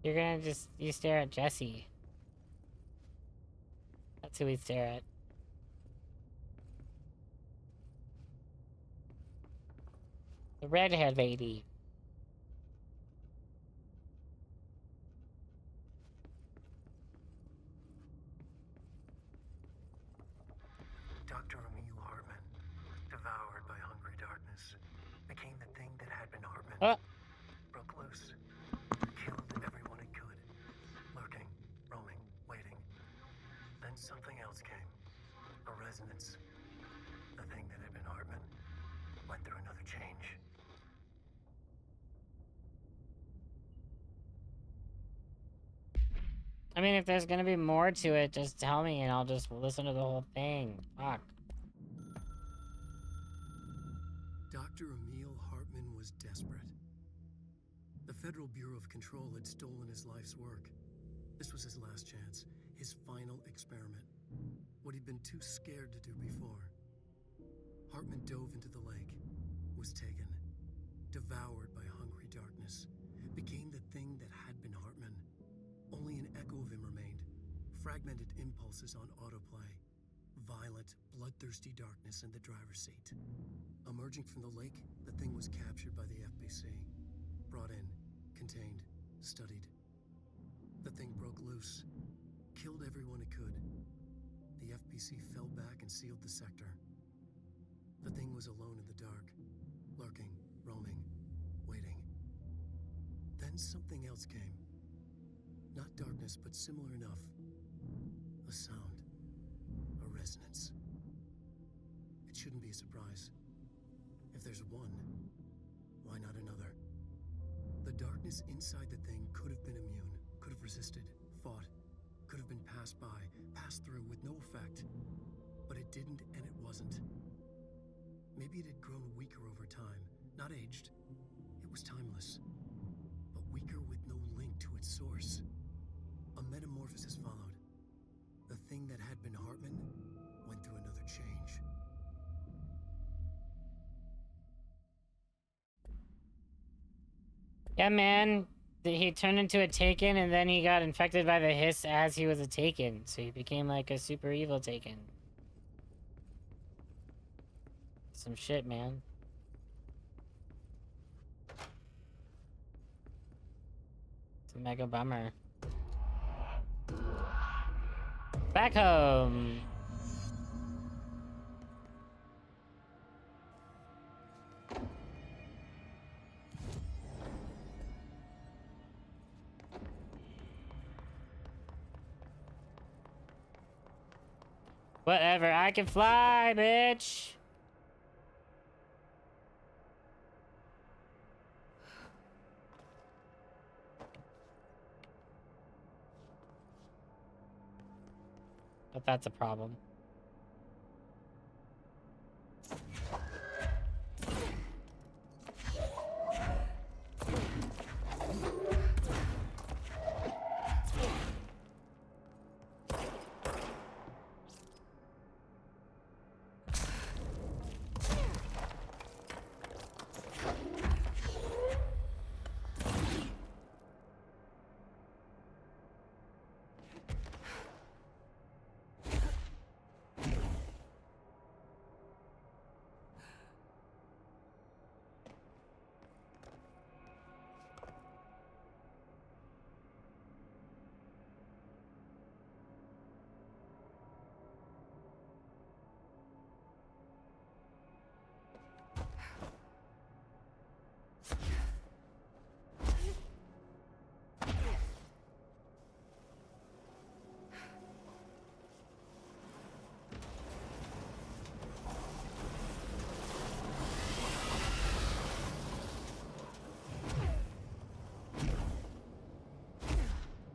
You're gonna you stare at Jesse. That's who we stare at. The redhead lady. Dr. Emil Hartman, devoured by hungry darkness, became the thing that had been Hartman. Broke loose, killed everyone it could, lurking, roaming, waiting. Then something else came, a resonance. The thing that had been Hartman went through another change. I mean, if there's gonna be more to it, just tell me and I'll just listen to the whole thing. Fuck. Dr. Emil Hartman was desperate. The Federal Bureau of Control had stolen his life's work. This was his last chance, his final experiment. What he'd been too scared to do before. Hartman dove into the lake, was taken, devoured by hungry darkness, became the thing that had been Hartman. Only an echo of him remained, fragmented impulses on autoplay, violent, bloodthirsty darkness in the driver's seat. Emerging from the lake, the thing was captured by the FBC, brought in, contained, studied. The thing broke loose, killed everyone it could. The FBC fell back and sealed the sector. The thing was alone in the dark, lurking, roaming, waiting. Then something else came. Not darkness, but similar enough. A sound. A resonance. It shouldn't be a surprise. If there's one, why not another? The darkness inside the thing could have been immune, could have resisted, fought, could have been passed by, passed through with no effect. But it didn't, and it wasn't. Maybe it had grown weaker over time, not aged. It was timeless, but weaker with no link to its source. A metamorphosis followed. The thing that had been Hartman went through another change. Yeah, man. He turned into a Taken, and then he got infected by the hiss as he was a Taken. So he became like a super evil Taken. Some shit, man. It's a mega bummer. Back home. Whatever, I can fly, bitch. but that's a problem.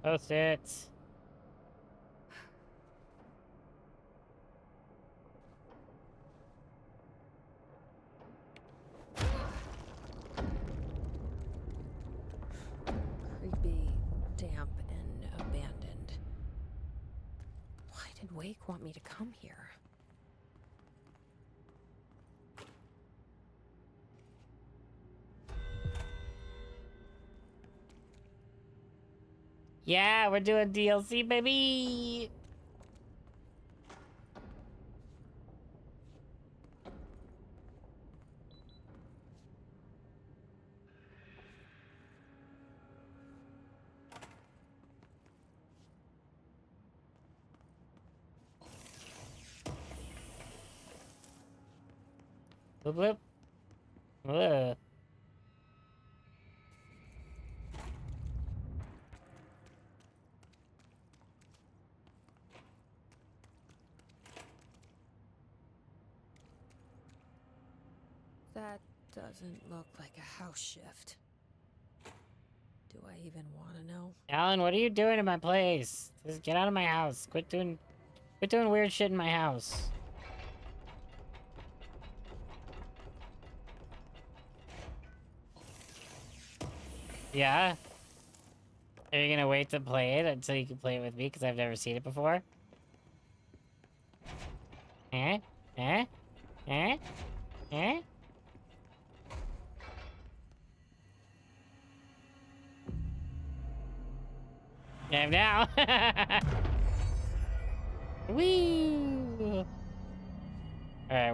Post it. Creepy, damp, and abandoned. Why did Wake want me to come here? Yeah, we're doing DLC, baby! Bloop, bloop. Ugh. That doesn't look like a house shift. Do I even want to know? Alan, what are you doing in my place? Just get out of my house. Quit doing weird shit in my house. Yeah? Are you gonna wait to play it until you can play it with me? Because I've never seen it before? Eh? Eh? Eh? Eh? Game now. Woo! Alright,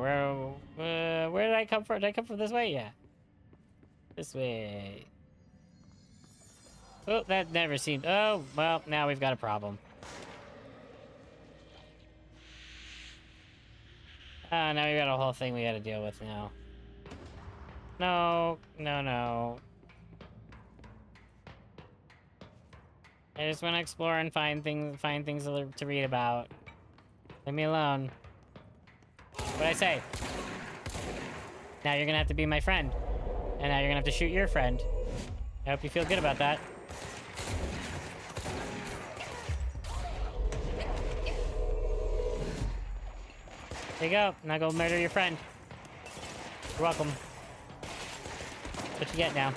where did I come from? Did I come from this way? Yeah. This way. Oh, that never seemed... Oh, well, now we've got a problem. Now we got a whole thing we gotta deal with now. No, no, no. I just want to explore and find things to read about. Leave me alone. What'd I say? Now you're gonna have to be my friend. And now you're gonna have to shoot your friend. I hope you feel good about that. There you go. Now go murder your friend. You're welcome. That's what you get now.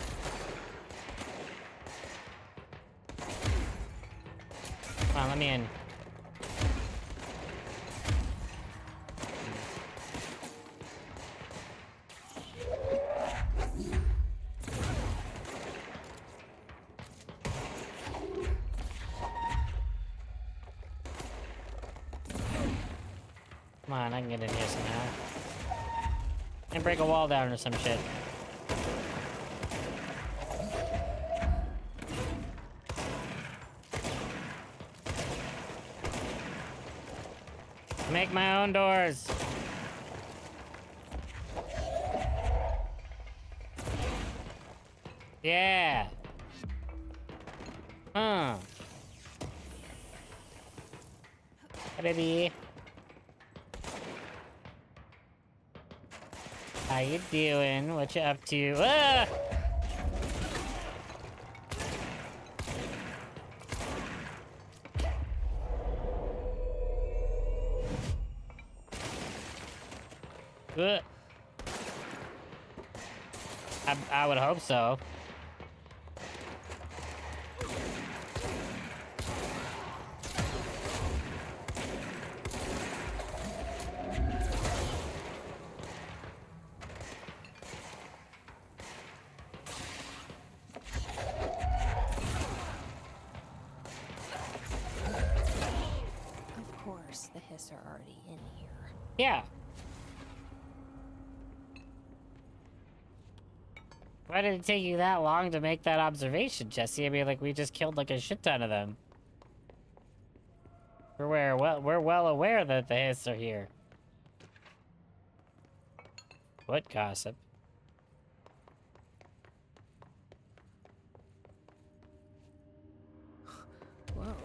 Come on, let me in. Come on, I can get in here somehow. And break a wall down or some shit. Make my own doors. Yeah. Huh. Hey, baby. How you doing? What you up to? Ah! Ugh. I would hope so. Of course, the Hiss are already in here. Yeah. Why did it take you that long to make that observation, Jesse? I mean, like, we just killed, like, a shit ton of them. We're well aware that the Hiss are here. What gossip? Whoa.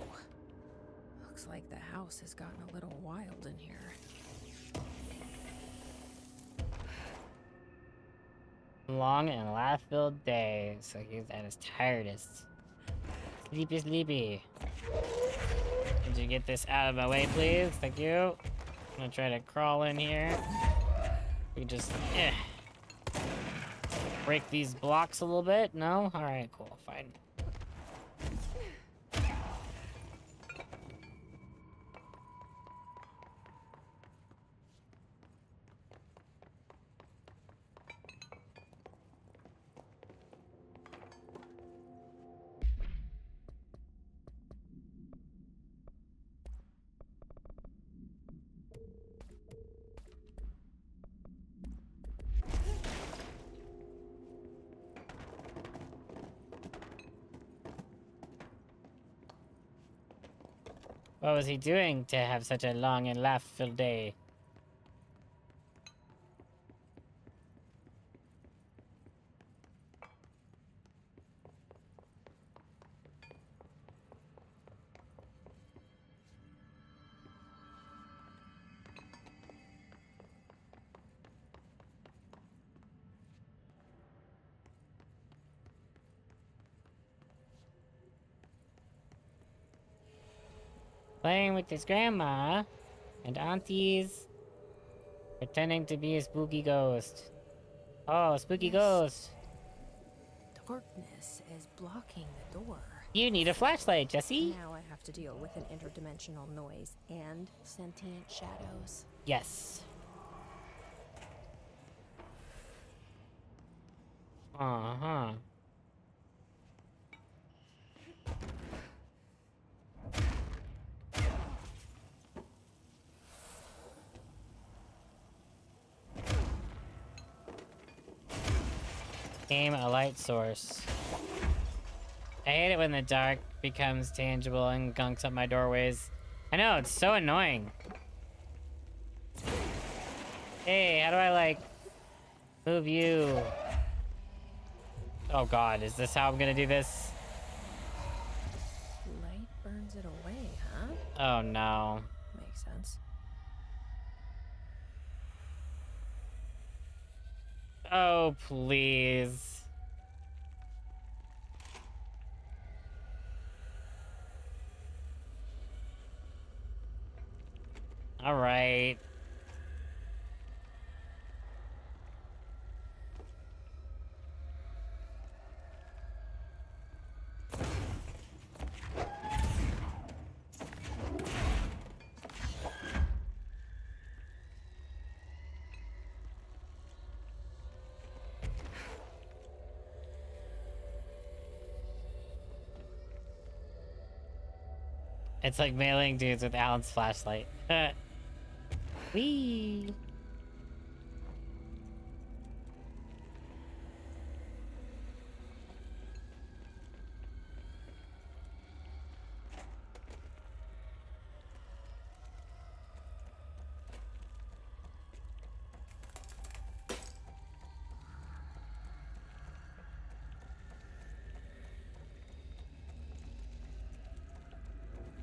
Looks like the house has gotten a little wild in here. Long and laugh-filled day, so he's at his tiredest. Sleepy, sleepy. Could you get this out of my way, please? Thank you. I'm gonna try to crawl in here. We just break these blocks a little bit. No? Alright, cool, fine. What was he doing to have such a long and laugh-filled day? Playing with his grandma and aunties, pretending to be a spooky ghost. Oh, spooky ghost. Darkness is blocking the door. You need a flashlight, Jesse. Now I have to deal with an interdimensional noise and sentient shadows. Yes. Uh-huh. Aim a light source. I hate it when the dark becomes tangible and gunks up my doorways. I know, it's so annoying. Hey, how do I, like, move you? Oh god, is this how I'm gonna do this? Light burns it away, huh? Oh no. Makes sense. Oh, please. All right. It's like mailing dudes with Alan's flashlight. Whee!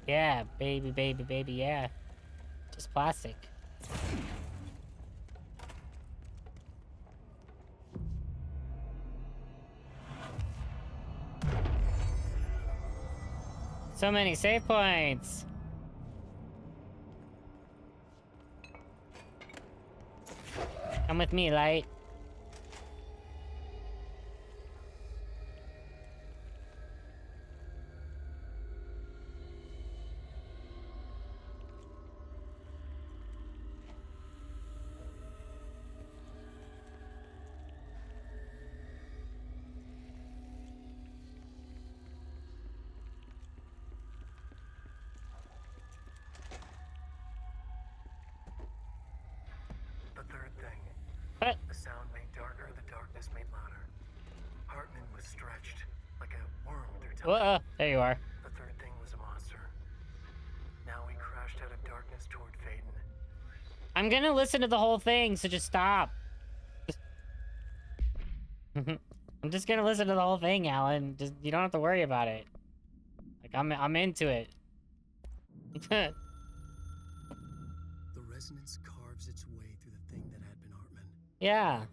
Yeah, baby, baby, baby, yeah. Just plastic. So many save points. Come with me, Light. The third thing. What? The sound made darker, the darkness made louder. Hartman was stretched like a worm through time. There you are. The third thing was a monster. Now he crashed out of darkness toward Phaeton. I'm gonna listen to the whole thing, so just stop. I'm just gonna listen to the whole thing, Alan. Just you don't have to worry about it. Like I'm into it. The resonance carves its way through the thing that had been Hartman. Yeah.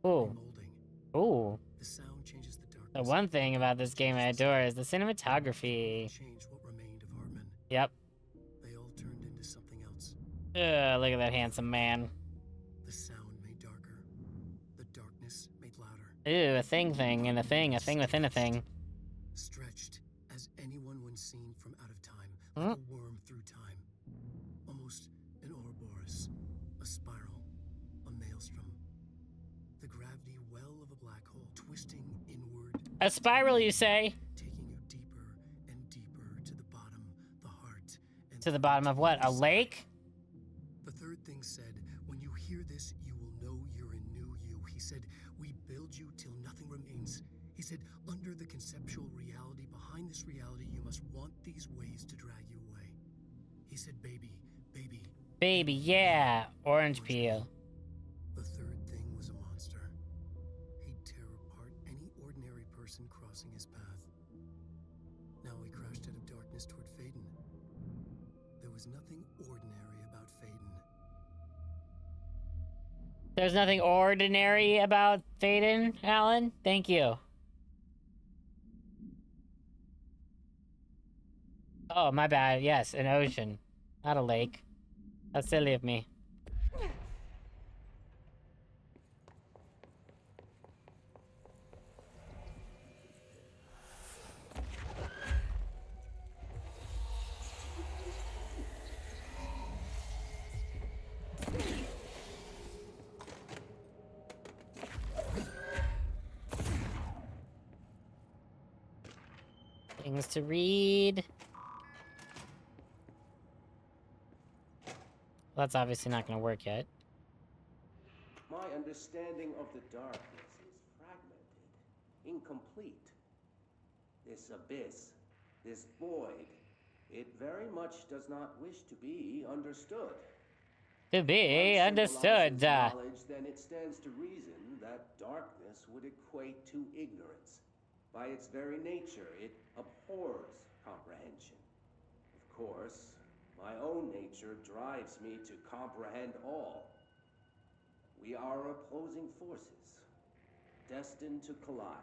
Ooh. Remolding. Ooh. The sound changes the darkness. The one thing about this game I adore is the cinematography. Changed what remained of Hartman. Yep. They all turned into something else. Look at that handsome man. The sound made darker. The darkness made louder. Ew, a thing and a thing within a thing. Stretched as anyone when seen from out of time, like a worm through time. Almost an Ouroboros, a spiral, a maelstrom. The gravity well of a black hole, twisting inward. A spiral, you say? Taking you deeper and deeper to the bottom, the heart. And to the bottom of what? A lake? The third thing said, when you hear this, you will know you're a new you. He said, we build you till nothing remains. He said, under the conceptual reality, behind this reality, you must want these ways to drag you away. He said, baby, baby. Baby, yeah. Orange peel. The third thing was a monster. He'd tear apart any ordinary person crossing his path. Now he crashed out of darkness toward Phaeton. There was nothing ordinary about Phaeton. There's nothing ordinary about Phaeton, Alan? Thank you. Oh, my bad. Yes, an ocean. Not a lake. How silly of me. Things to read. Well, that's obviously not going to work yet. My understanding of the darkness is fragmented, incomplete. This abyss, this void, it very much does not wish to be understood. To be understood. Knowledge, then it stands to reason that darkness would equate to ignorance. By its very nature, it abhors comprehension. Of course, my own nature drives me to comprehend all. We are opposing forces, destined to collide.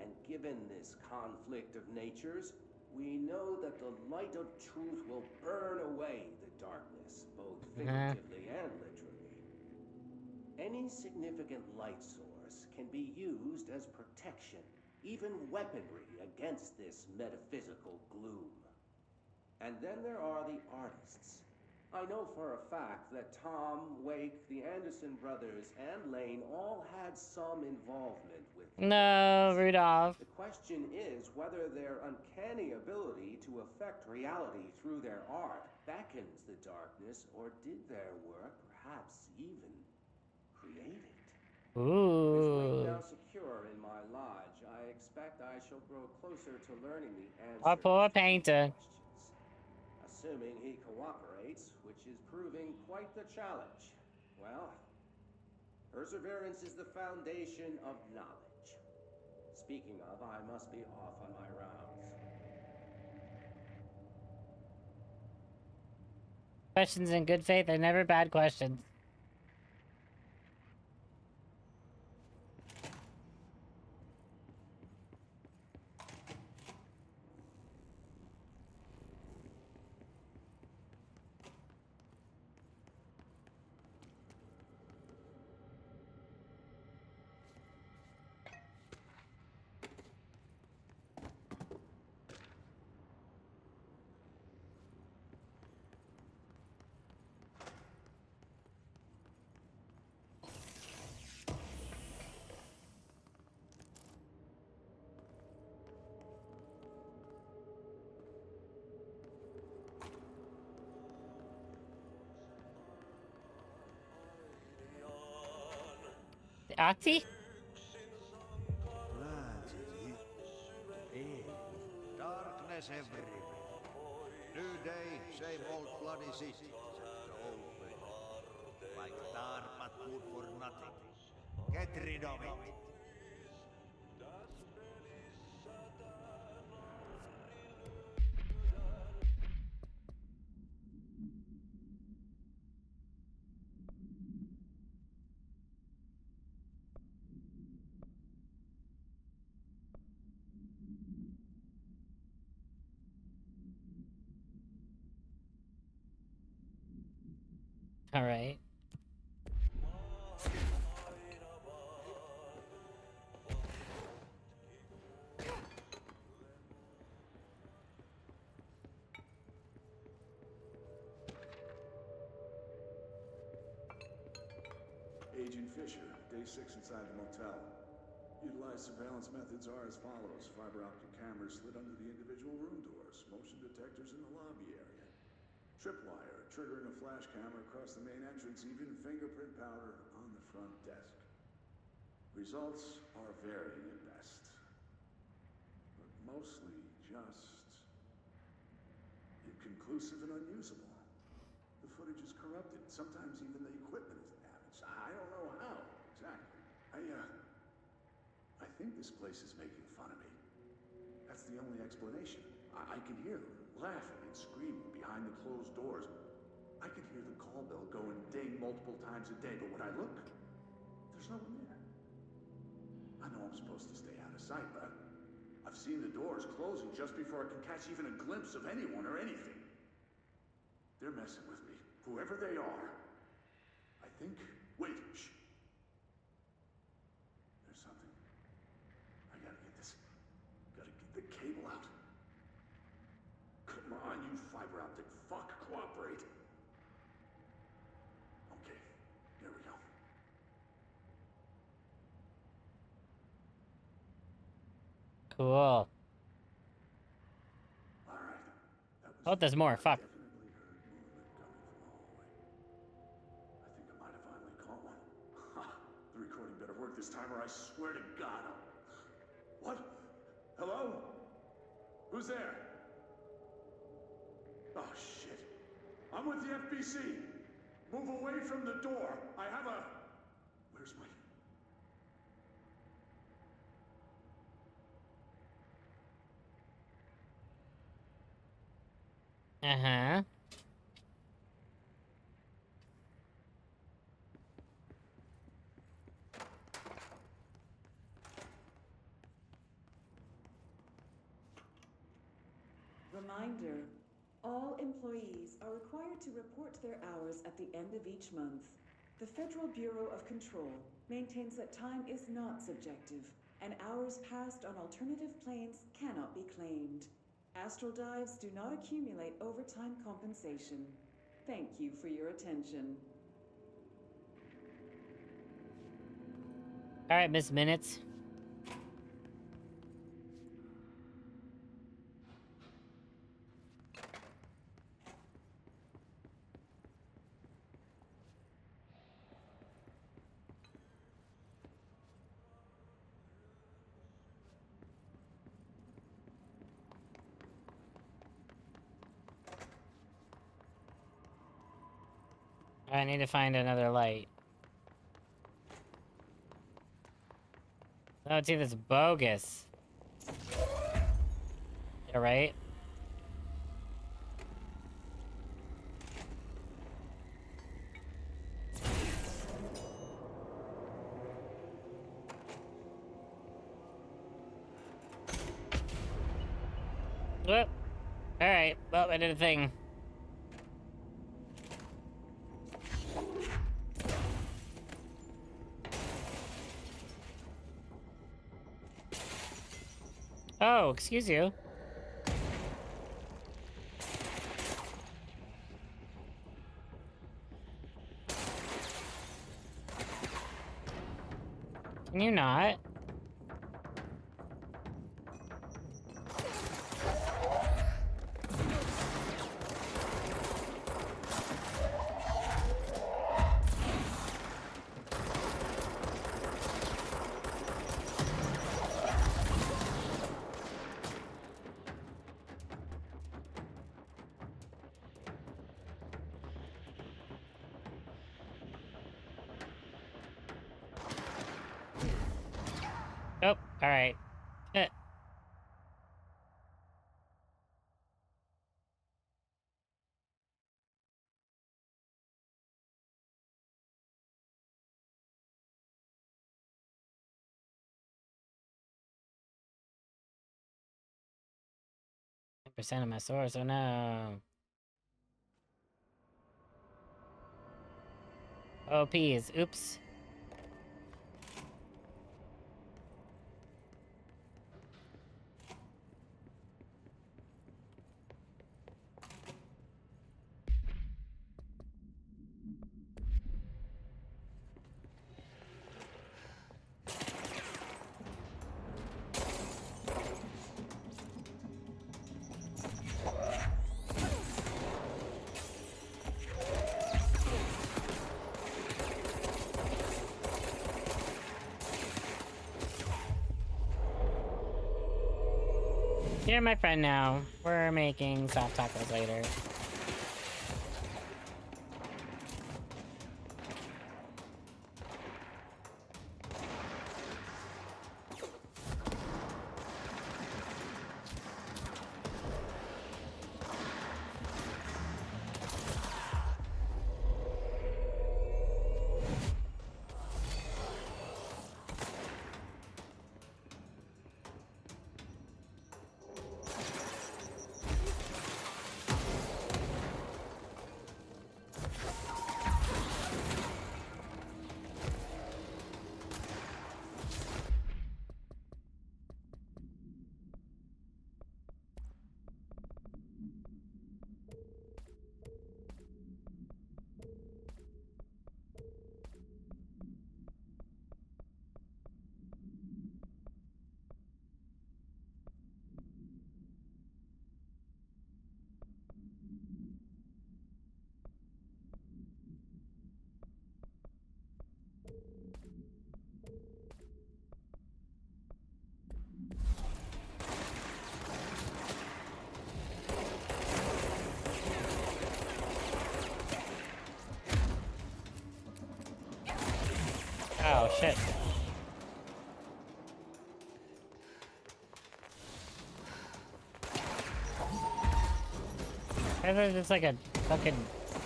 And given this conflict of natures, we know that the light of truth will burn away the darkness, both figuratively and literally. Any significant light source can be used as protection, even weaponry against this metaphysical gloom. And then there are the artists. I know for a fact that Tom, Wake, the Anderson brothers, and Lane all had some involvement with it. No, Rudolph. The question is whether their uncanny ability to affect reality through their art beckons the darkness, or did their work perhaps even create it? Ooh. With Wake now secure in my lodge, I expect I shall grow closer to learning the answers. Our poor painter. Assuming he cooperates, which is proving quite the challenge. Well, perseverance is the foundation of knowledge. Speaking of, I must be off on my rounds. Questions in good faith are never bad questions. Tati? Darkness everywhere. New day, same old bloody city. The old way. Like tar but good for nothing. Get rid of it. All right. Agent Fisher, day 6 inside the motel. Utilized surveillance methods are as follows. Fiber optic cameras slid under the individual room doors. Motion detectors in the lobby area. Tripwire, triggering a flash camera across the main entrance, even fingerprint powder on the front desk. Results are varying at best, but mostly just inconclusive and unusable. The footage is corrupted. Sometimes even the equipment is damaged. I don't know how exactly. I think this place is making fun of me. That's the only explanation. I can hear them laughing and screaming behind the closed doors. I can hear the call bell go and ding multiple times a day, but when I look, there's no one there. I know I'm supposed to stay out of sight, but I've seen the doors closing just before I can catch even a glimpse of anyone or anything. They're messing with me, whoever they are. I think... Wait, shh. There's something. I gotta get this... Gotta get the cable out. Come on, you fiber optic fuck, cooperate. Okay, there we go. Cool. Oh, there's more. Fuck. The recording better work this time or I swear to God I'll... What? Hello? Who's there? Oh, shit. I'm with the FBC. Move away from the door. I have a... Where's my... Uh-huh. Reminder, all employees are required to report their hours at the end of each month. The Federal Bureau of Control maintains that time is not subjective, and hours passed on alternative planes cannot be claimed. Astral dives do not accumulate overtime compensation. Thank you for your attention. All right, Miss Minutes. I need to find another light. Oh, see, that's bogus. Yeah, right? Whoop. Alright, well, I did a thing. Oh, excuse you. Can you not? Alright. Percent of my source, oh no. OPs, oops. You're my friend now. We're making soft tacos later. Oh shit. I thought it's like a fucking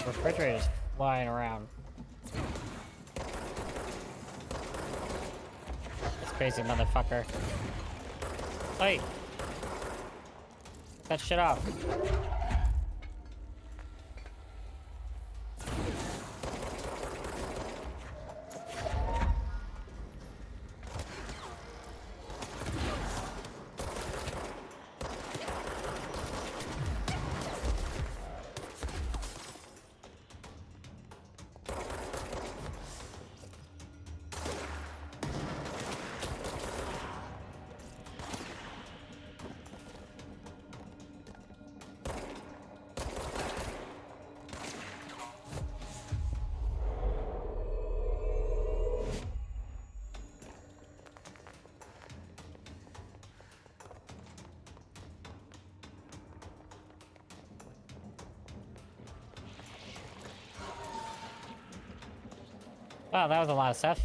refrigerator just flying around. This crazy motherfucker. Hey! That shit off. Wow, that was a lot of stuff.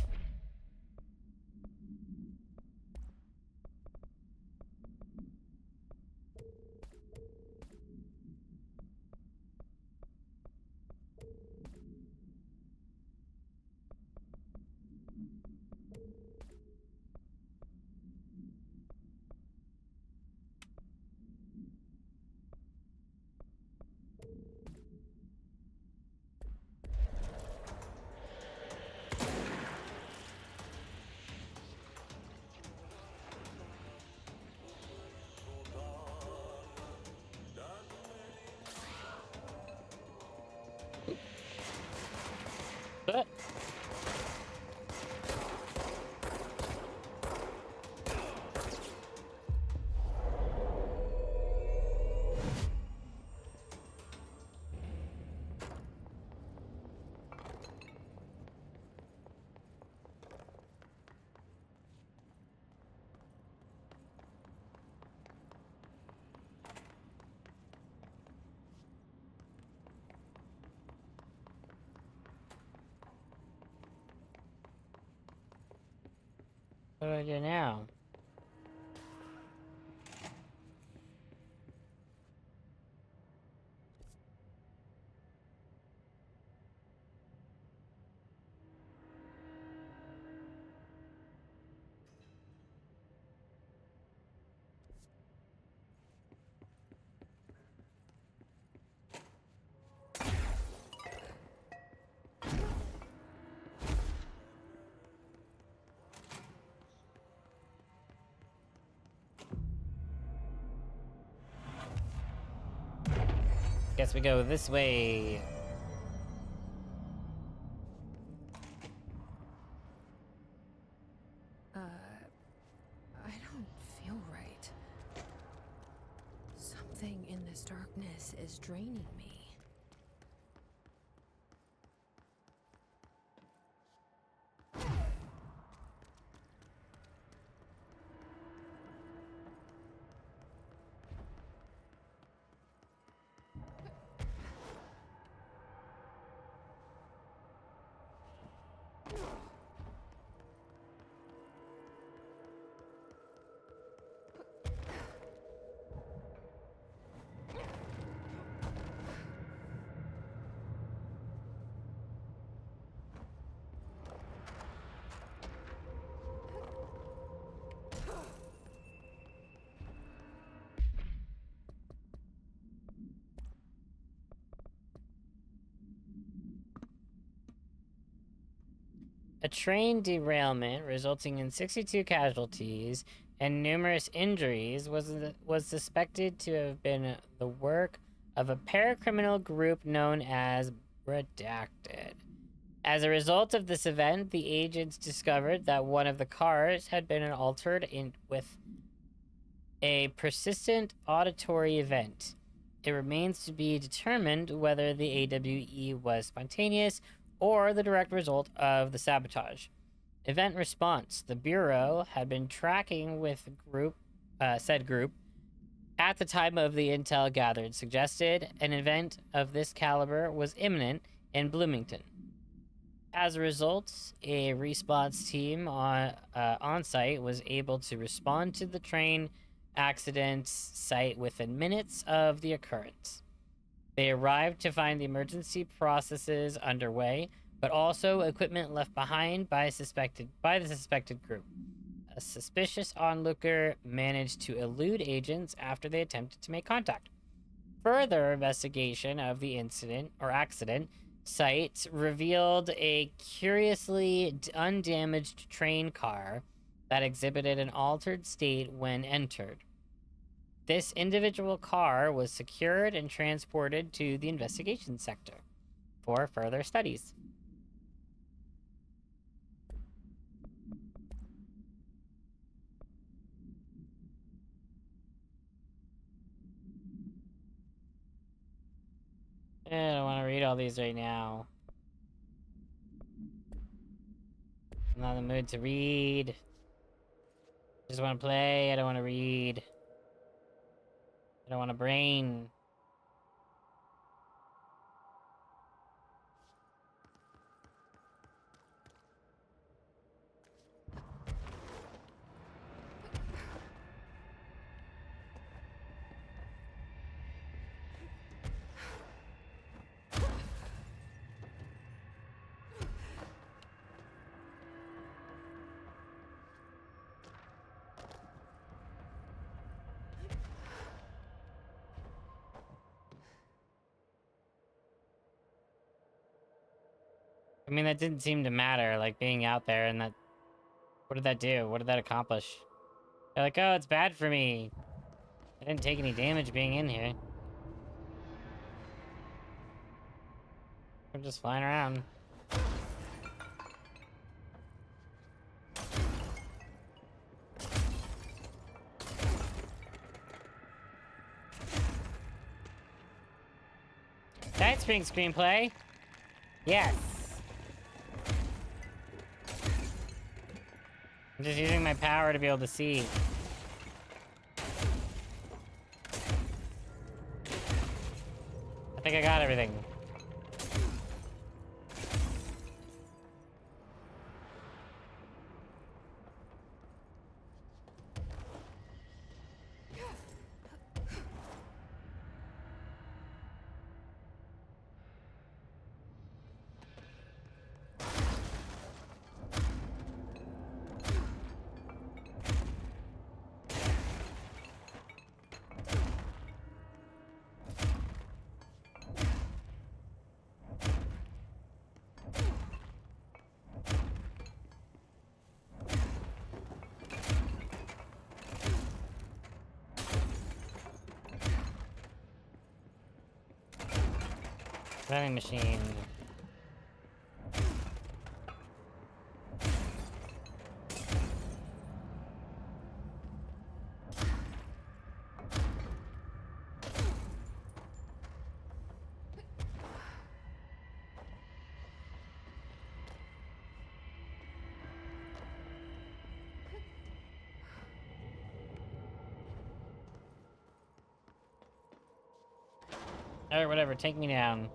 But what do I do now? Guess we go this way. I don't feel right. Something in this darkness is draining me. A train derailment resulting in 62 casualties and numerous injuries was suspected to have been the work of a paracriminal group known as Redacted. As a result of this event, the agents discovered that one of the cars had been altered with a persistent auditory event. It remains to be determined whether the AWE was spontaneous or the direct result of the sabotage. Event response. The Bureau had been tracking with said group at the time of the intel gathered, suggested an event of this caliber was imminent in Bloomington. As a result, a response team on site was able to respond to the train accident site within minutes of the occurrence. They arrived to find the emergency processes underway, but also equipment left behind by the suspected group. A suspicious onlooker managed to elude agents after they attempted to make contact. Further investigation of the accident site revealed a curiously undamaged train car that exhibited an altered state when entered. This individual car was secured and transported to the investigation sector for further studies. I don't want to read all these right now. I'm not in the mood to read. I just want to play. I don't want to read. I don't want a brain. I mean, that didn't seem to matter, like, being out there and that... What did that do? What did that accomplish? They're like, oh, it's bad for me. I didn't take any damage being in here. I'm just flying around. Side spring screenplay. Yes. I'm just using my power to be able to see. I think I got everything. Vending machine. Alright, whatever, take me down.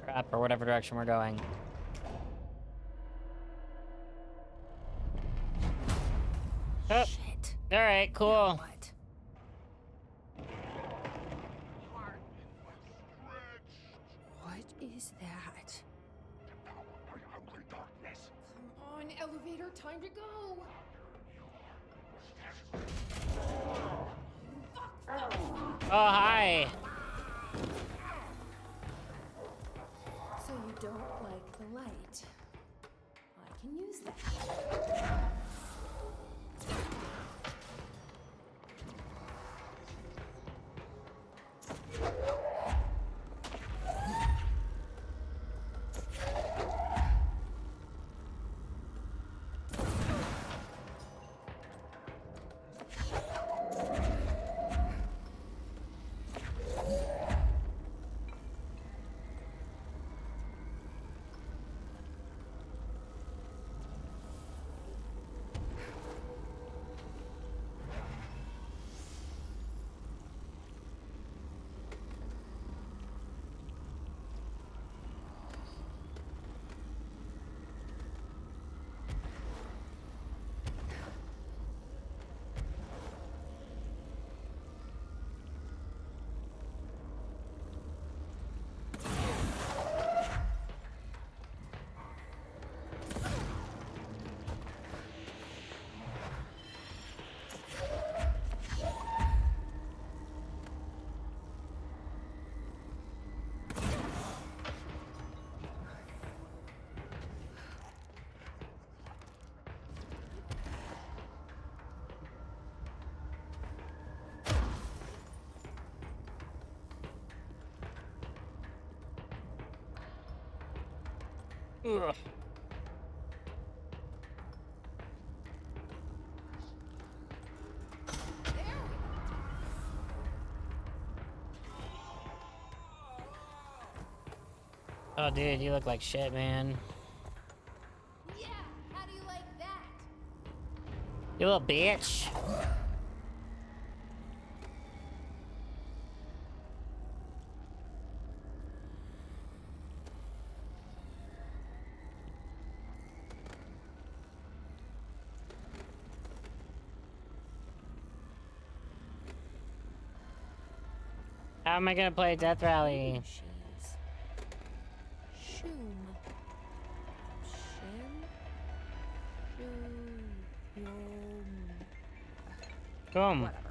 Or up, or whatever direction we're going. Oh. Shit. Alright, cool. What? What is that? Come on, elevator, time to go. Oh, hi. So you don't like the light? I can use that. Ugh. Oh, dude, you look like shit, man. Yeah, how do you like that? You little bitch. How am I gonna play Death Rally? Shoom. Shim. Shoom. Boom. Whatever.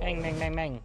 Bang, bang, bang, bang.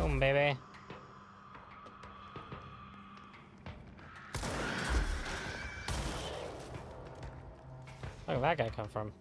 Boom, baby. Where did that guy come from?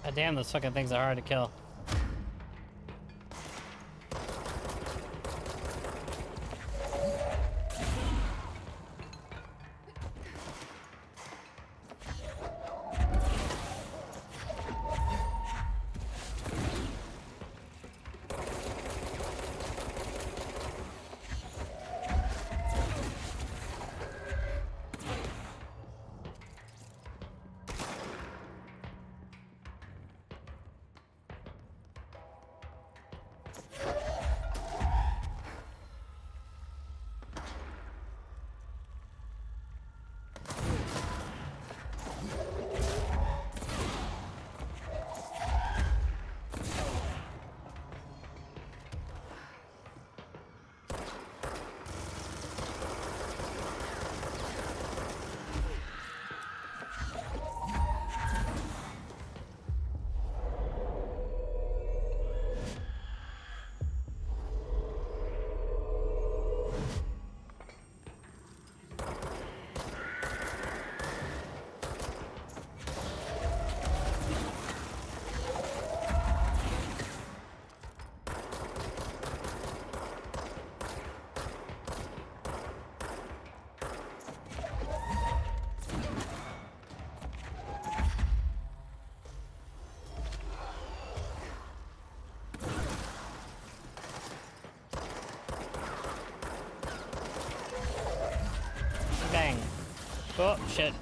God damn, those fucking things are hard to kill. Oh, shit.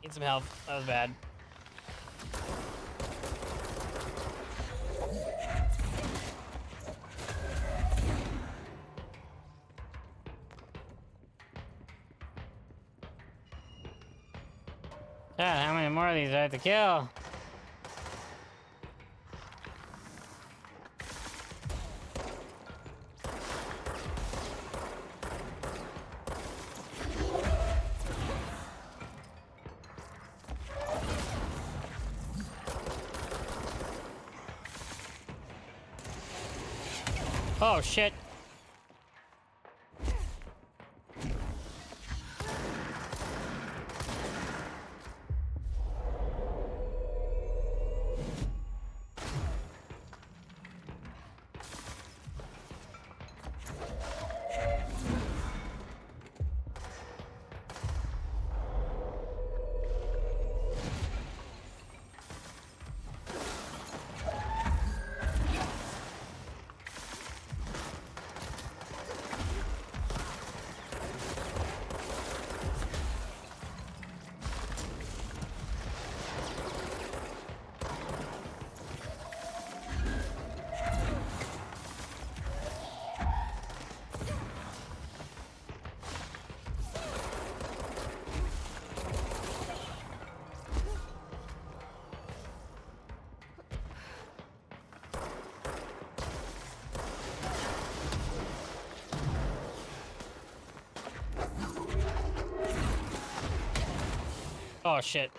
Need some help. That was bad. God, how many more of these do I have to kill? Oh, shit. Oh, shit.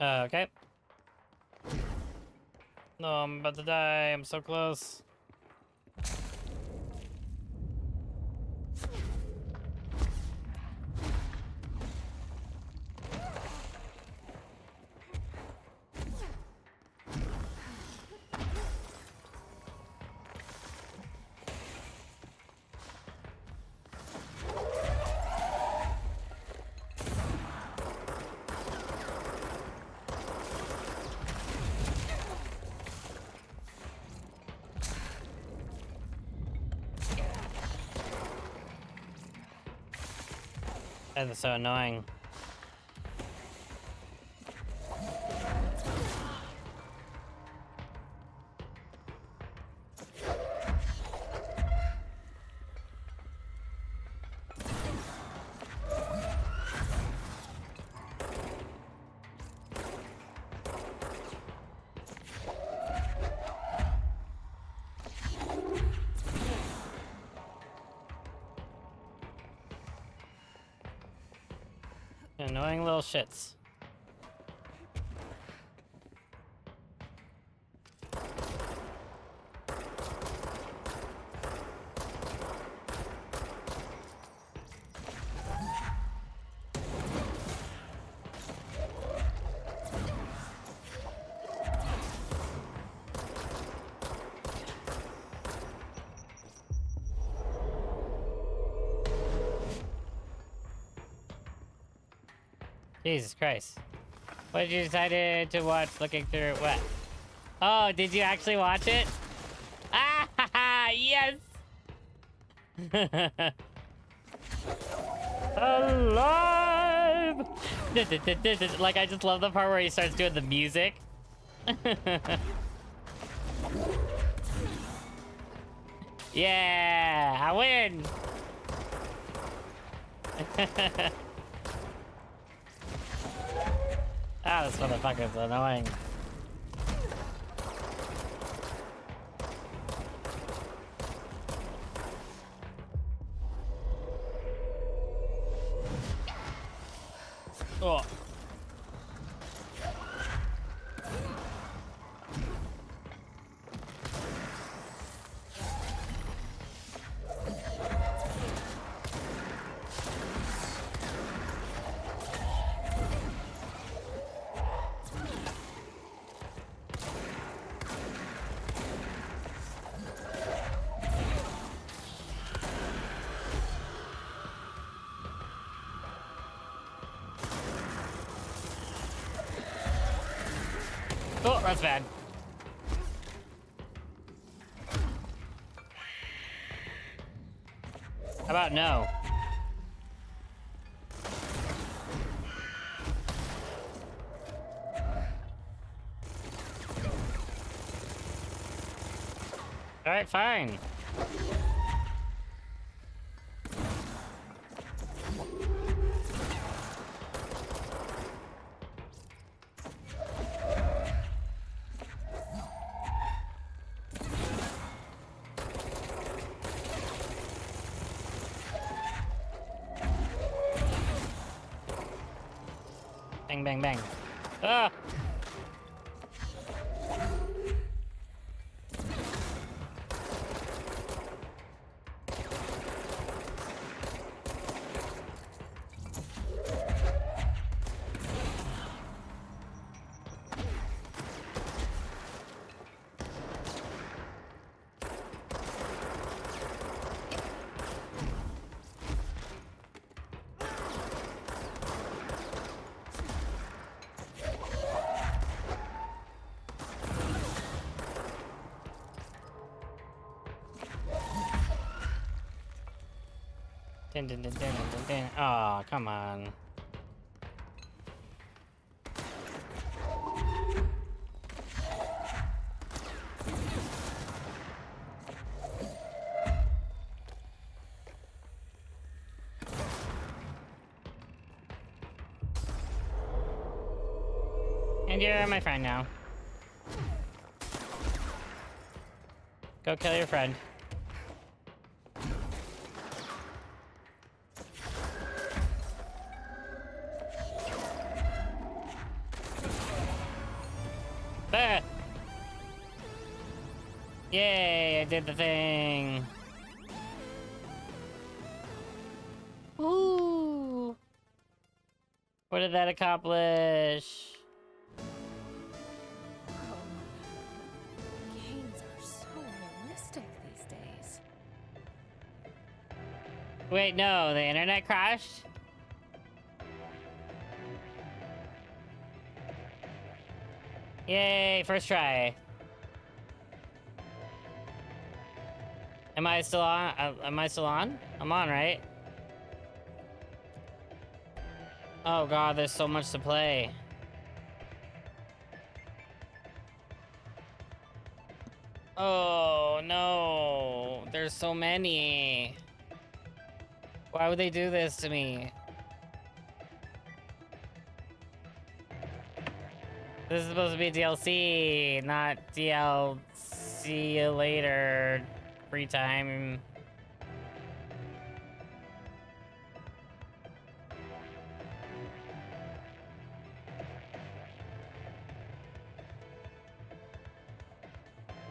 Okay. No, I'm about to die. I'm so close. That is so annoying. Annoying little shits. Jesus Christ. What did you decide to watch looking through what? Oh, did you actually watch it? Ah, yes! Alive! Like, I just love the part where he starts doing the music. Yeah, I win! Ah, this motherfucker's annoying. Oh. Oh, that's bad. How about no? All right, fine. Bang, bang, bang. Ah! Dun, dun, dun, dun, dun, dun. Oh, come on. And you're my friend now. Go kill your friend. Ah! Yay, I did the thing. Ooh. What did that accomplish? Games are so realistic these days. Wait, no, the internet crashed? Yay, first try. Am I still on? Am I still on? I'm on, right? Oh god, there's so much to play. Oh no, there's so many. Why would they do this to me? This is supposed to be DLC, not DLC you later. Free time.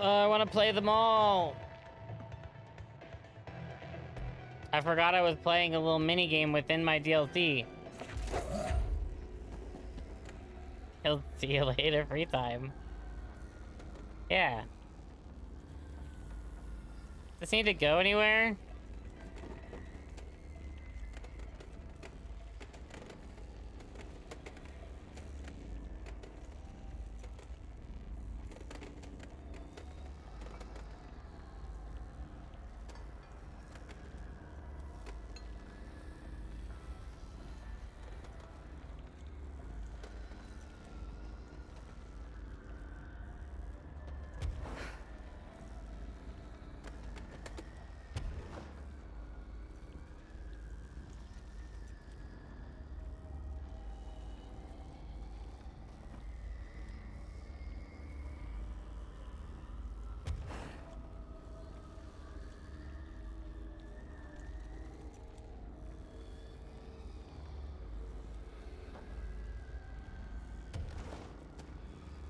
I want to play them all. I forgot I was playing a little mini game within my DLC. He'll see you later, free time. Yeah. Does this need to go anywhere?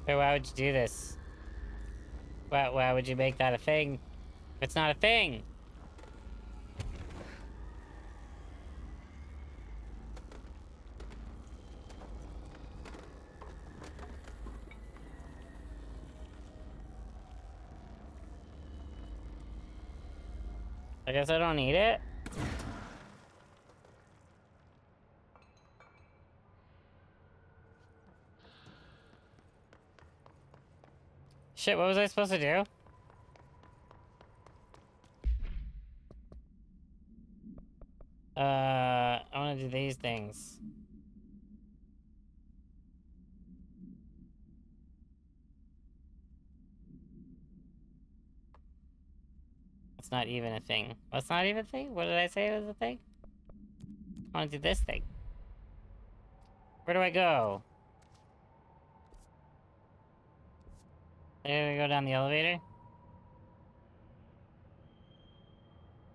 Wait, why would you do this? Why would you make that a thing? It's not a thing! I guess I don't need it? Shit, what was I supposed to do? I want to do these things. It's not even a thing. What's not even a thing? What did I say was a thing? I want to do this thing. Where do I go? There we go down the elevator.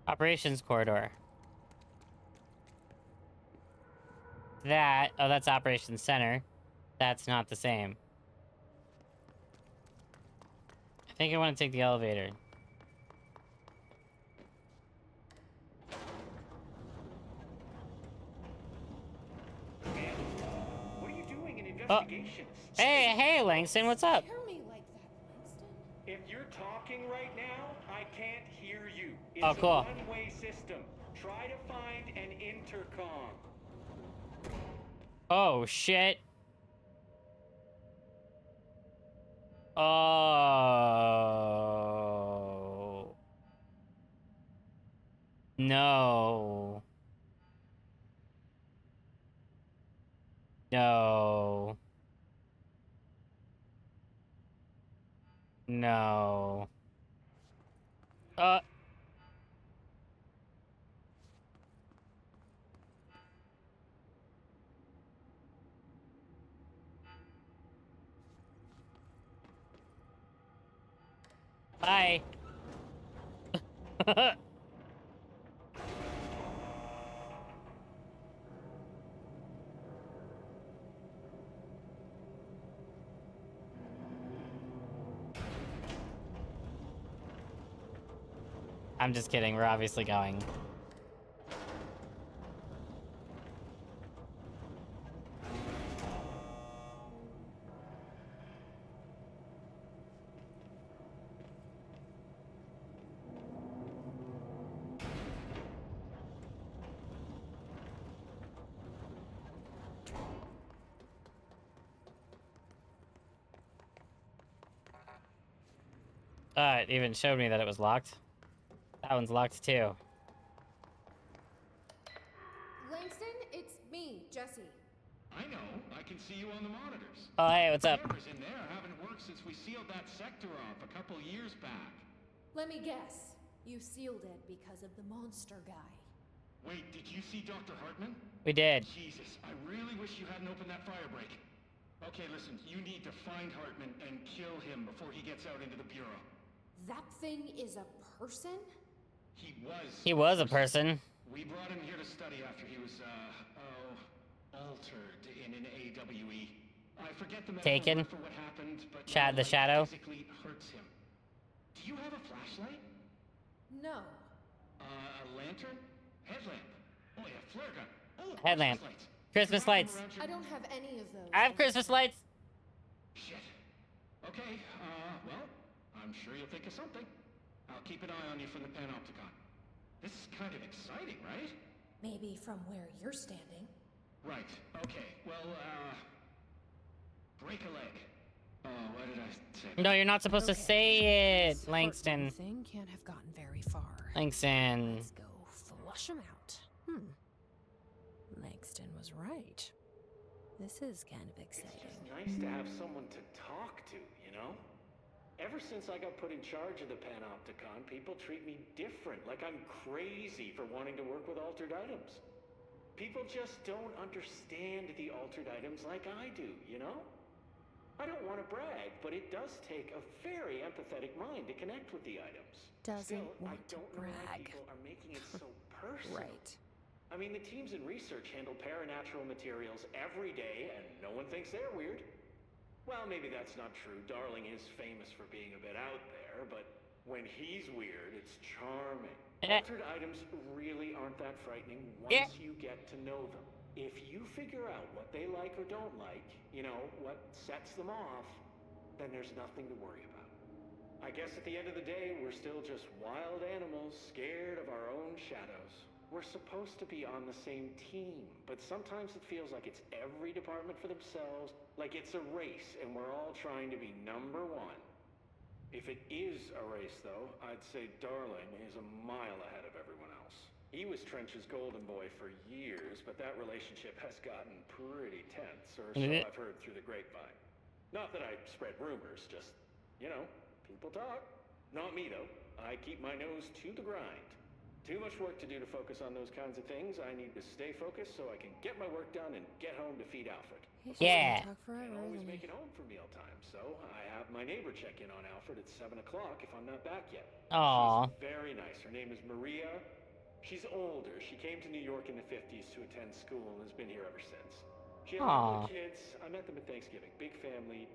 Operations corridor. That, oh, that's operations center. That's not the same. I think I want to take the elevator. What are you doing in investigations? Hey, Langston, what's up? Scare me like that, Langston. If you're talking right now, I can't hear you. It's Oh, cool. a one-way system. Try to find an intercom. Oh, shit. Oh. No. No. No. Bye. I'm just kidding. We're obviously going. It even showed me that it was locked. That one's locked too. Langston, it's me, Jesse. I know. I can see you on the monitors. Oh, hey, what's up? Cameras in there haven't worked since we sealed that sector off a couple years back. Let me guess. You sealed it because of the monster guy. Wait, did you see Dr. Hartman? We did. Jesus, I really wish you hadn't opened that fire break. Okay, listen, you need to find Hartman and kill him before he gets out into the Bureau. That thing is a person? He was a person. We brought him here to study after he was, altered in an AWE. I forget the metaphor Taken. for what happened, but The shadow. physically hurts him. Do you have a flashlight? No. A lantern? Headlamp? Oh yeah, flare gun. Oh, Headlamp. Christmas lights. I don't have any of those. I have Christmas lights. Shit. Okay, well, I'm sure you'll think of something. I'll keep an eye on you from the panopticon. This is kind of exciting, right? Maybe from where you're standing. Right, okay. Well, break a leg. Oh, why did I say that? No, you're not supposed to say it, This Langston. thing can't have gotten very far. Langston. Let's go flush him out. Langston was right. This is kind of exciting. It's nice to have someone to talk to, you know? Ever since I got put in charge of the Panopticon, people treat me different, like I'm crazy for wanting to work with altered items. People just don't understand the altered items like I do, you know? I don't want to brag, but it does take a very empathetic mind to connect with the items. Doesn't Still, want I don't to know why brag. people are making it so personal. Right. I mean, the teams in research handle paranatural materials every day, and no one thinks they're weird. Well, maybe that's not true. Darling is famous for being a bit out there, but when he's weird, it's charming. Altered items really aren't that frightening once you get to know them. If you figure out what they like or don't like, you know, what sets them off, then there's nothing to worry about. I guess at the end of the day, we're still just wild animals scared of our own shadows. We're supposed to be on the same team, but sometimes it feels like it's every department for themselves, like it's a race and we're all trying to be number one. If it is a race, though, I'd say Darling is a mile ahead of everyone else. He was Trench's golden boy for years, but that relationship has gotten pretty tense, or so I've heard through the grapevine. Not that I spread rumors, just, you know, people talk. Not me, though. I keep my nose to the grind. Too much work to do to focus on those kinds of things. I need to stay focused so I can get my work done and get home to feed Alfred. Yeah. Can't always make it home for mealtime, so I have my neighbor check in on Alfred at 7 o'clock if I'm not back yet. Aww. She's very nice. Her name is Maria. She's older. She came to New York in the 50s to attend school and has been here ever since. She has a couple of kids. I met them at Thanksgiving. Big family.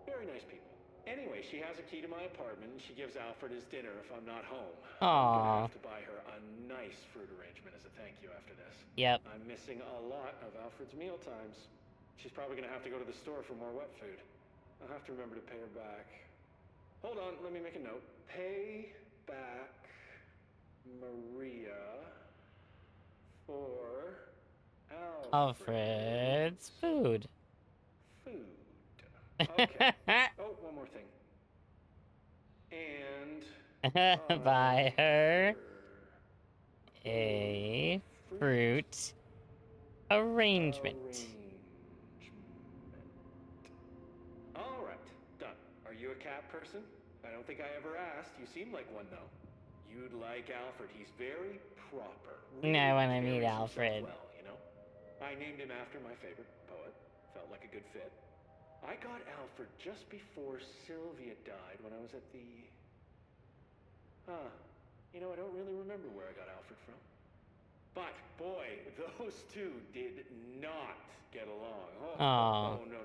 Very nice people. Anyway, she has a key to my apartment, and she gives Alfred his dinner if I'm not home. I'm gonna have to buy her a nice fruit arrangement as a thank you after this. Yep. I'm missing a lot of Alfred's meal times. She's probably gonna have to go to the store for more wet food. I'll have to remember to pay her back. Hold on, let me make a note. Pay back Maria for Alfred's food. Okay. Oh, one more thing. And buy her a fruit arrangement. All right, done. Are you a cat person? I don't think I ever asked. You seem like one, though. You'd like Alfred. He's very proper. No, I want to Carries meet himself Alfred. well, you know? I named him after my favorite poet. Felt like a good fit. I got Alfred just before Sylvia died when I was at the... You know, I don't really remember where I got Alfred from. But, boy, those two did not get along. Oh, no.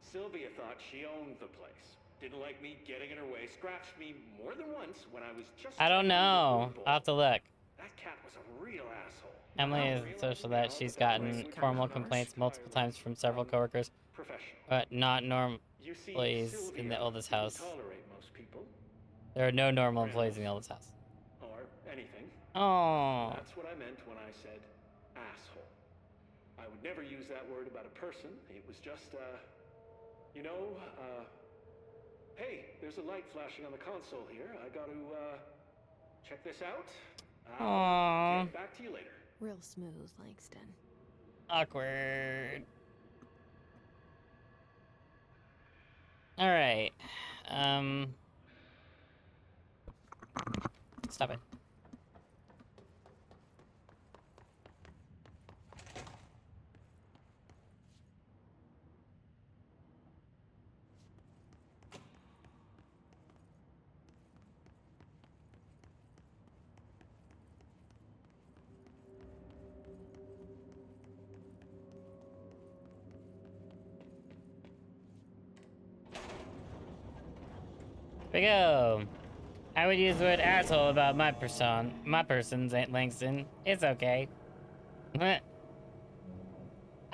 Sylvia thought she owned the place. Didn't like me getting in her way. Scratched me more than once when I was just... I don't know. I'll have to look. That cat was a real asshole. Emily is social that she's gotten formal complaints multiple times from several coworkers, but not normal employees in the oldest house. There are no normal employees in the oldest house. Or anything. Oh. That's what I meant when I said asshole. I would never use that word about a person. It was just, you know, hey, there's a light flashing on the console here. I got to, check this out. Aww. Get back to you later. Real smooth, Langston. Awkward. Alright. Stop it. Here we go. I would use the word asshole about my person, St. Langston. It's okay. I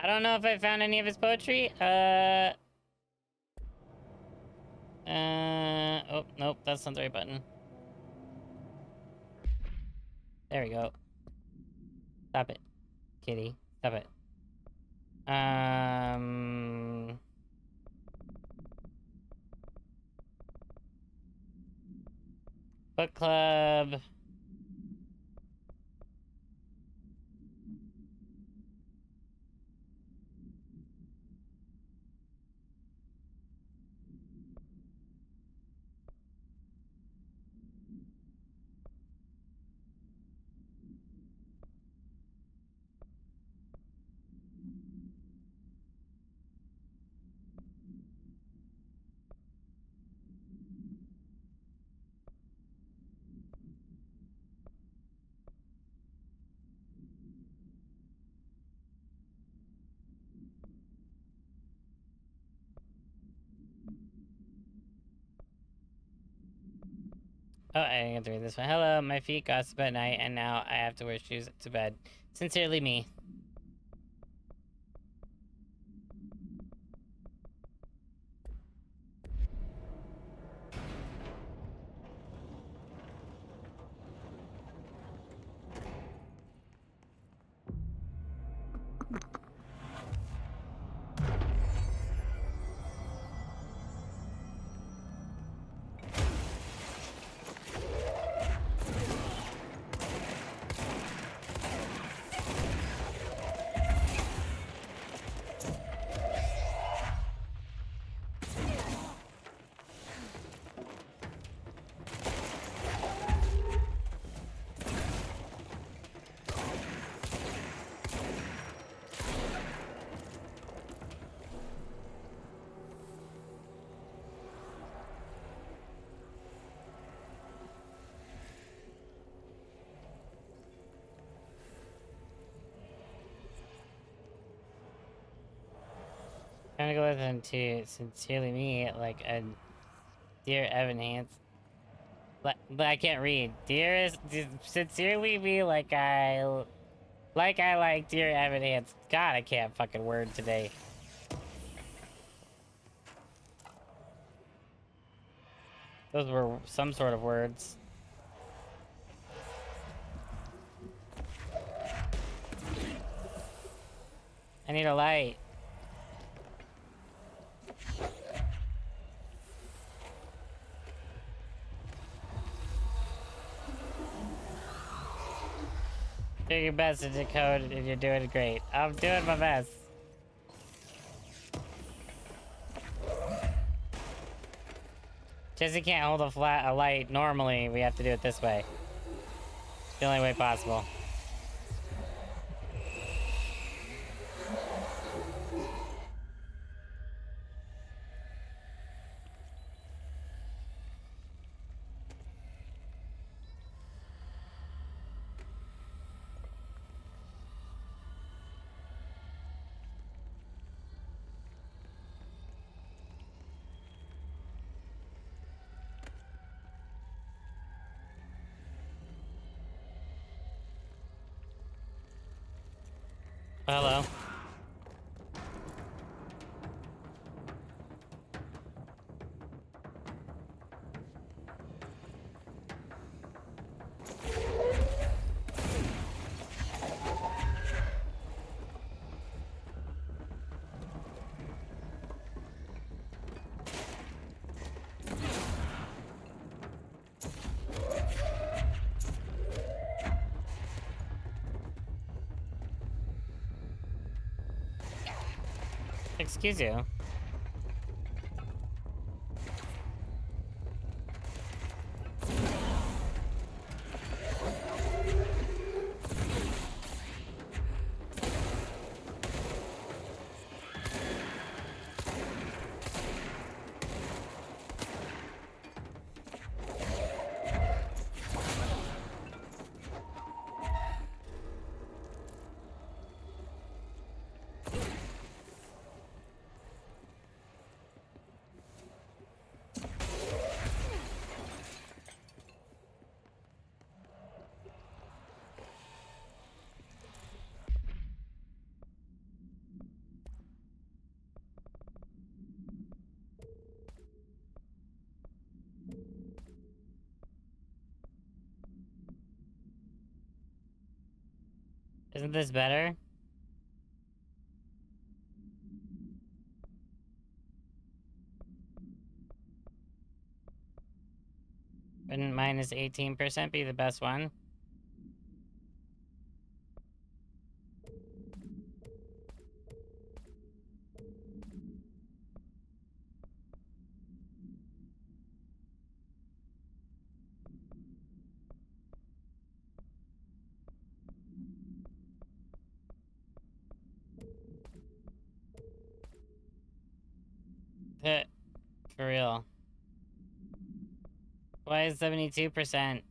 don't know if I found any of his poetry. Oh, nope, that's not the right button. There we go. Stop it, kitty. Stop it. Book club. Oh, I didn't get to read this one. Hello, my feet gossip at night, and now I have to wear shoes to bed. Sincerely, me. sincerely me, like a dear Evan Hans. But I can't read. Sincerely me, like I like dear Evan Hans. God, I can't fucking word today. Those were some sort of words. I need a light. Do your best to decode, and you're doing great. I'm doing my best. Jesse can't hold a light normally. We have to do it this way. The only way possible. Hello. Excuse you. Isn't this better? Wouldn't minus 18% be the best one? For real. Why is 72%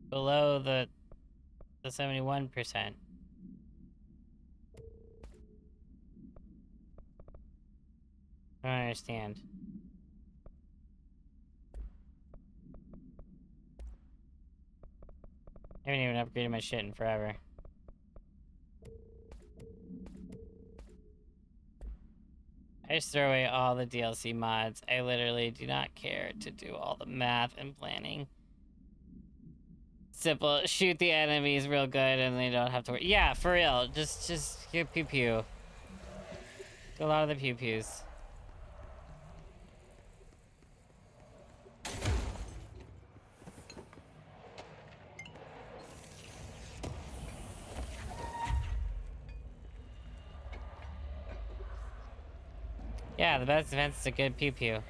below the 71%? I don't understand. I haven't even upgraded my shit in forever. I just throw away all the DLC mods. I literally do not care to do all the math and planning. Simple, shoot the enemies real good and they don't have to worry. Yeah, for real. Just get pew pew. Do a lot of the pew pews. Yeah, the best defense is a good pew pew.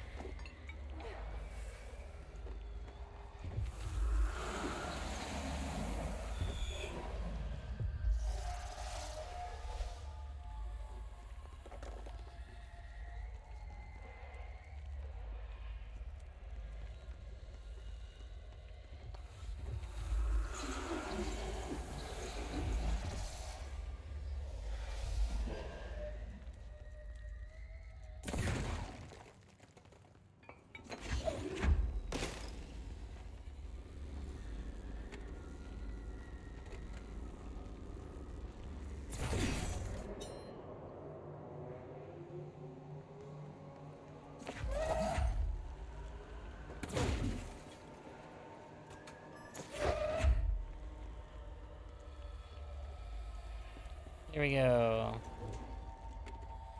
Here we go.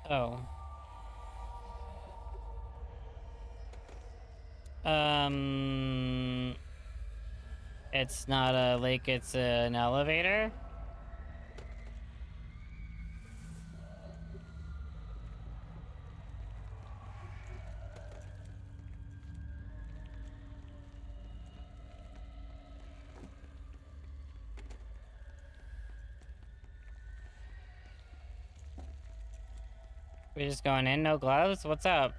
Oh. It's not a lake, it's an elevator. We're just going in, no gloves? What's up?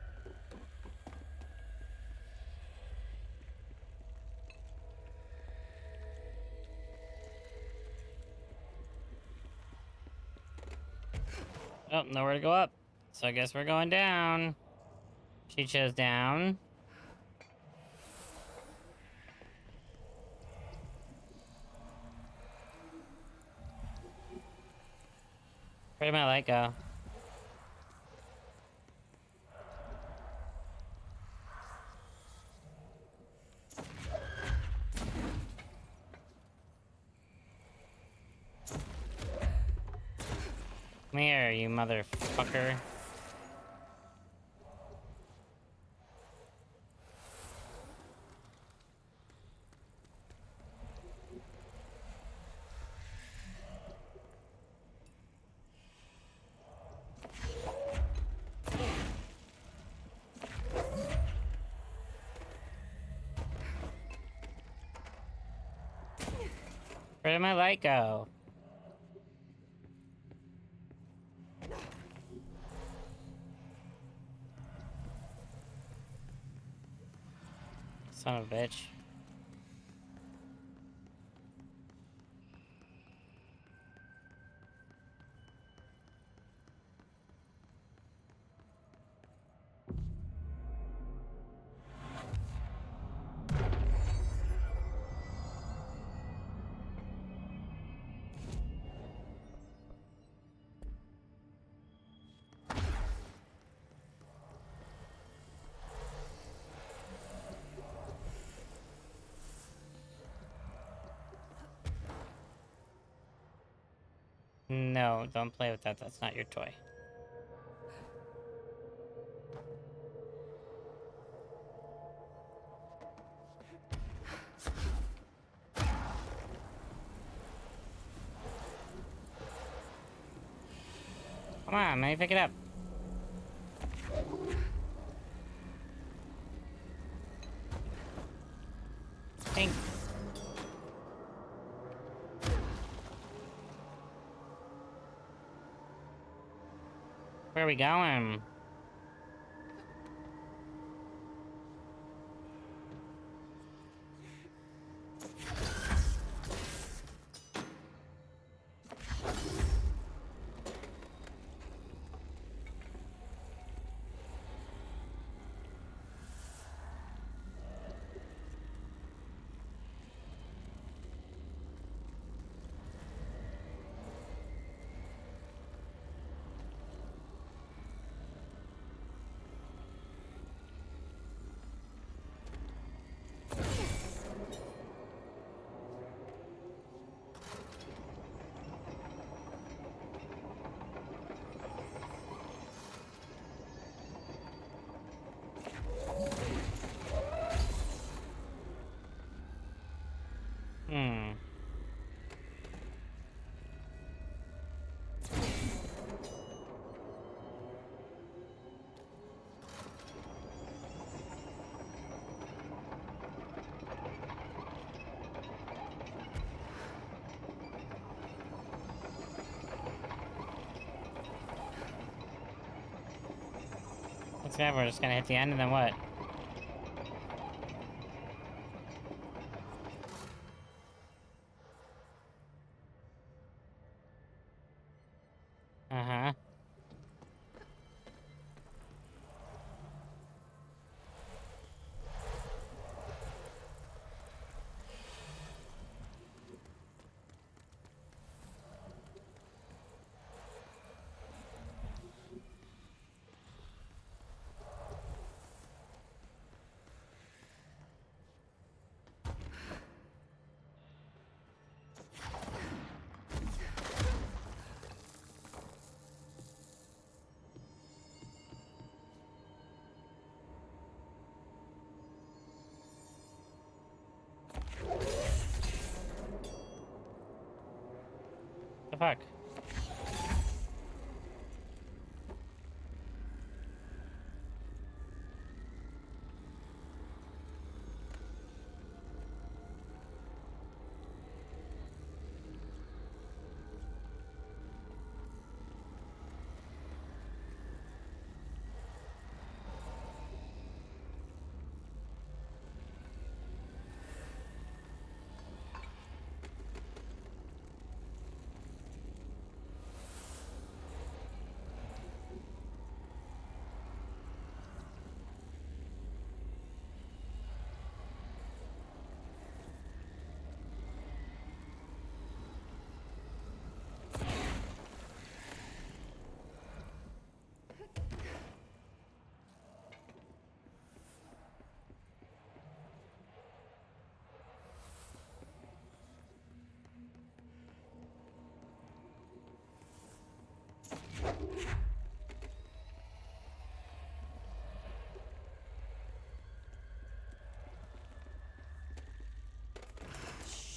Oh, nowhere to go up. So I guess we're going down. She chose down. Where did my light go? Come here, you motherfucker. Where did my light go? Son of a bitch. No, don't play with that. That's not your toy. Come on, let me pick it up. Thanks. Where are we going? Hmm. What's that? We're just gonna hit the end and then what? Uh-huh. fuck?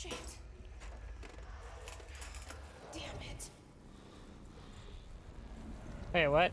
Shit. Damn it. Wait, what?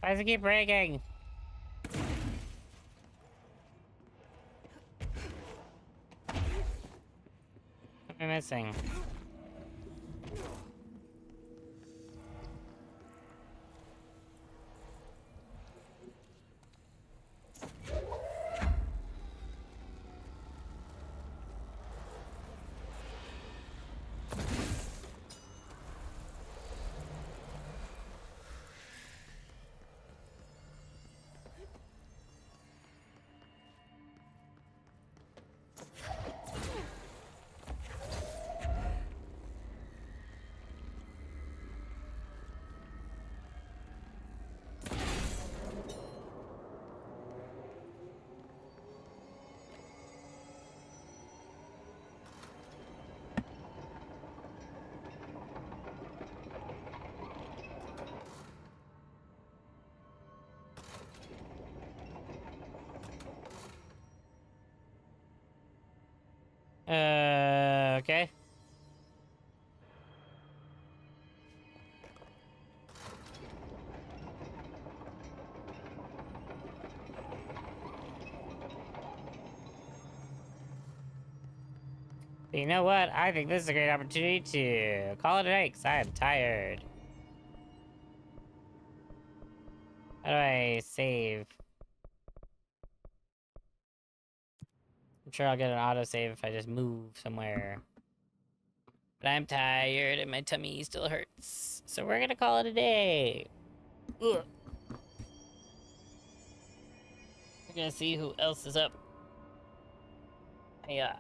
Why does it keep breaking? What am I missing? Okay. You know what? I think this is a great opportunity to call it a night, because I am tired. How do I save? I'm sure I'll get an autosave if I just move somewhere. But I'm tired and my tummy still hurts. So we're gonna call it a day. Ugh. We're gonna see who else is up. Yeah.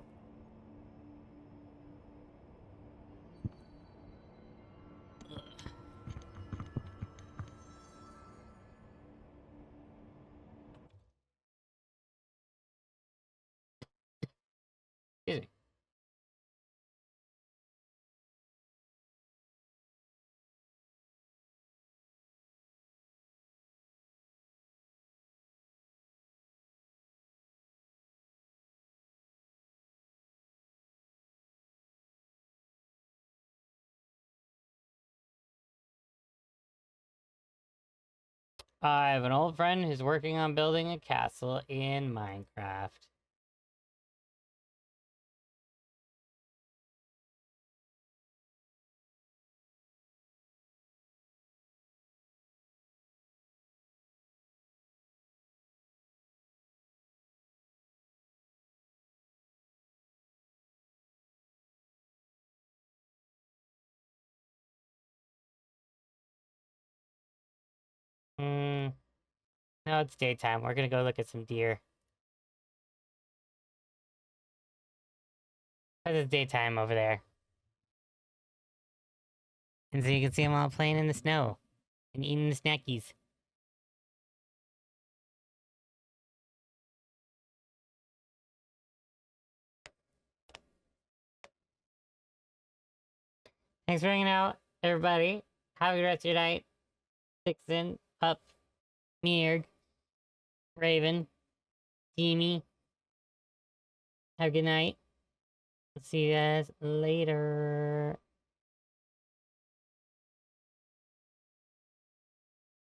Excuse me. I have an old friend who's working on building a castle in Minecraft. No, it's daytime. We're gonna go look at some deer. It's daytime over there. And so you can see them all playing in the snow. And eating the snackies. Thanks for hanging out, everybody. Have a good rest of your night. Dixon, Pup, Mearg, Raven, Teamy. Have a good night. See you guys later.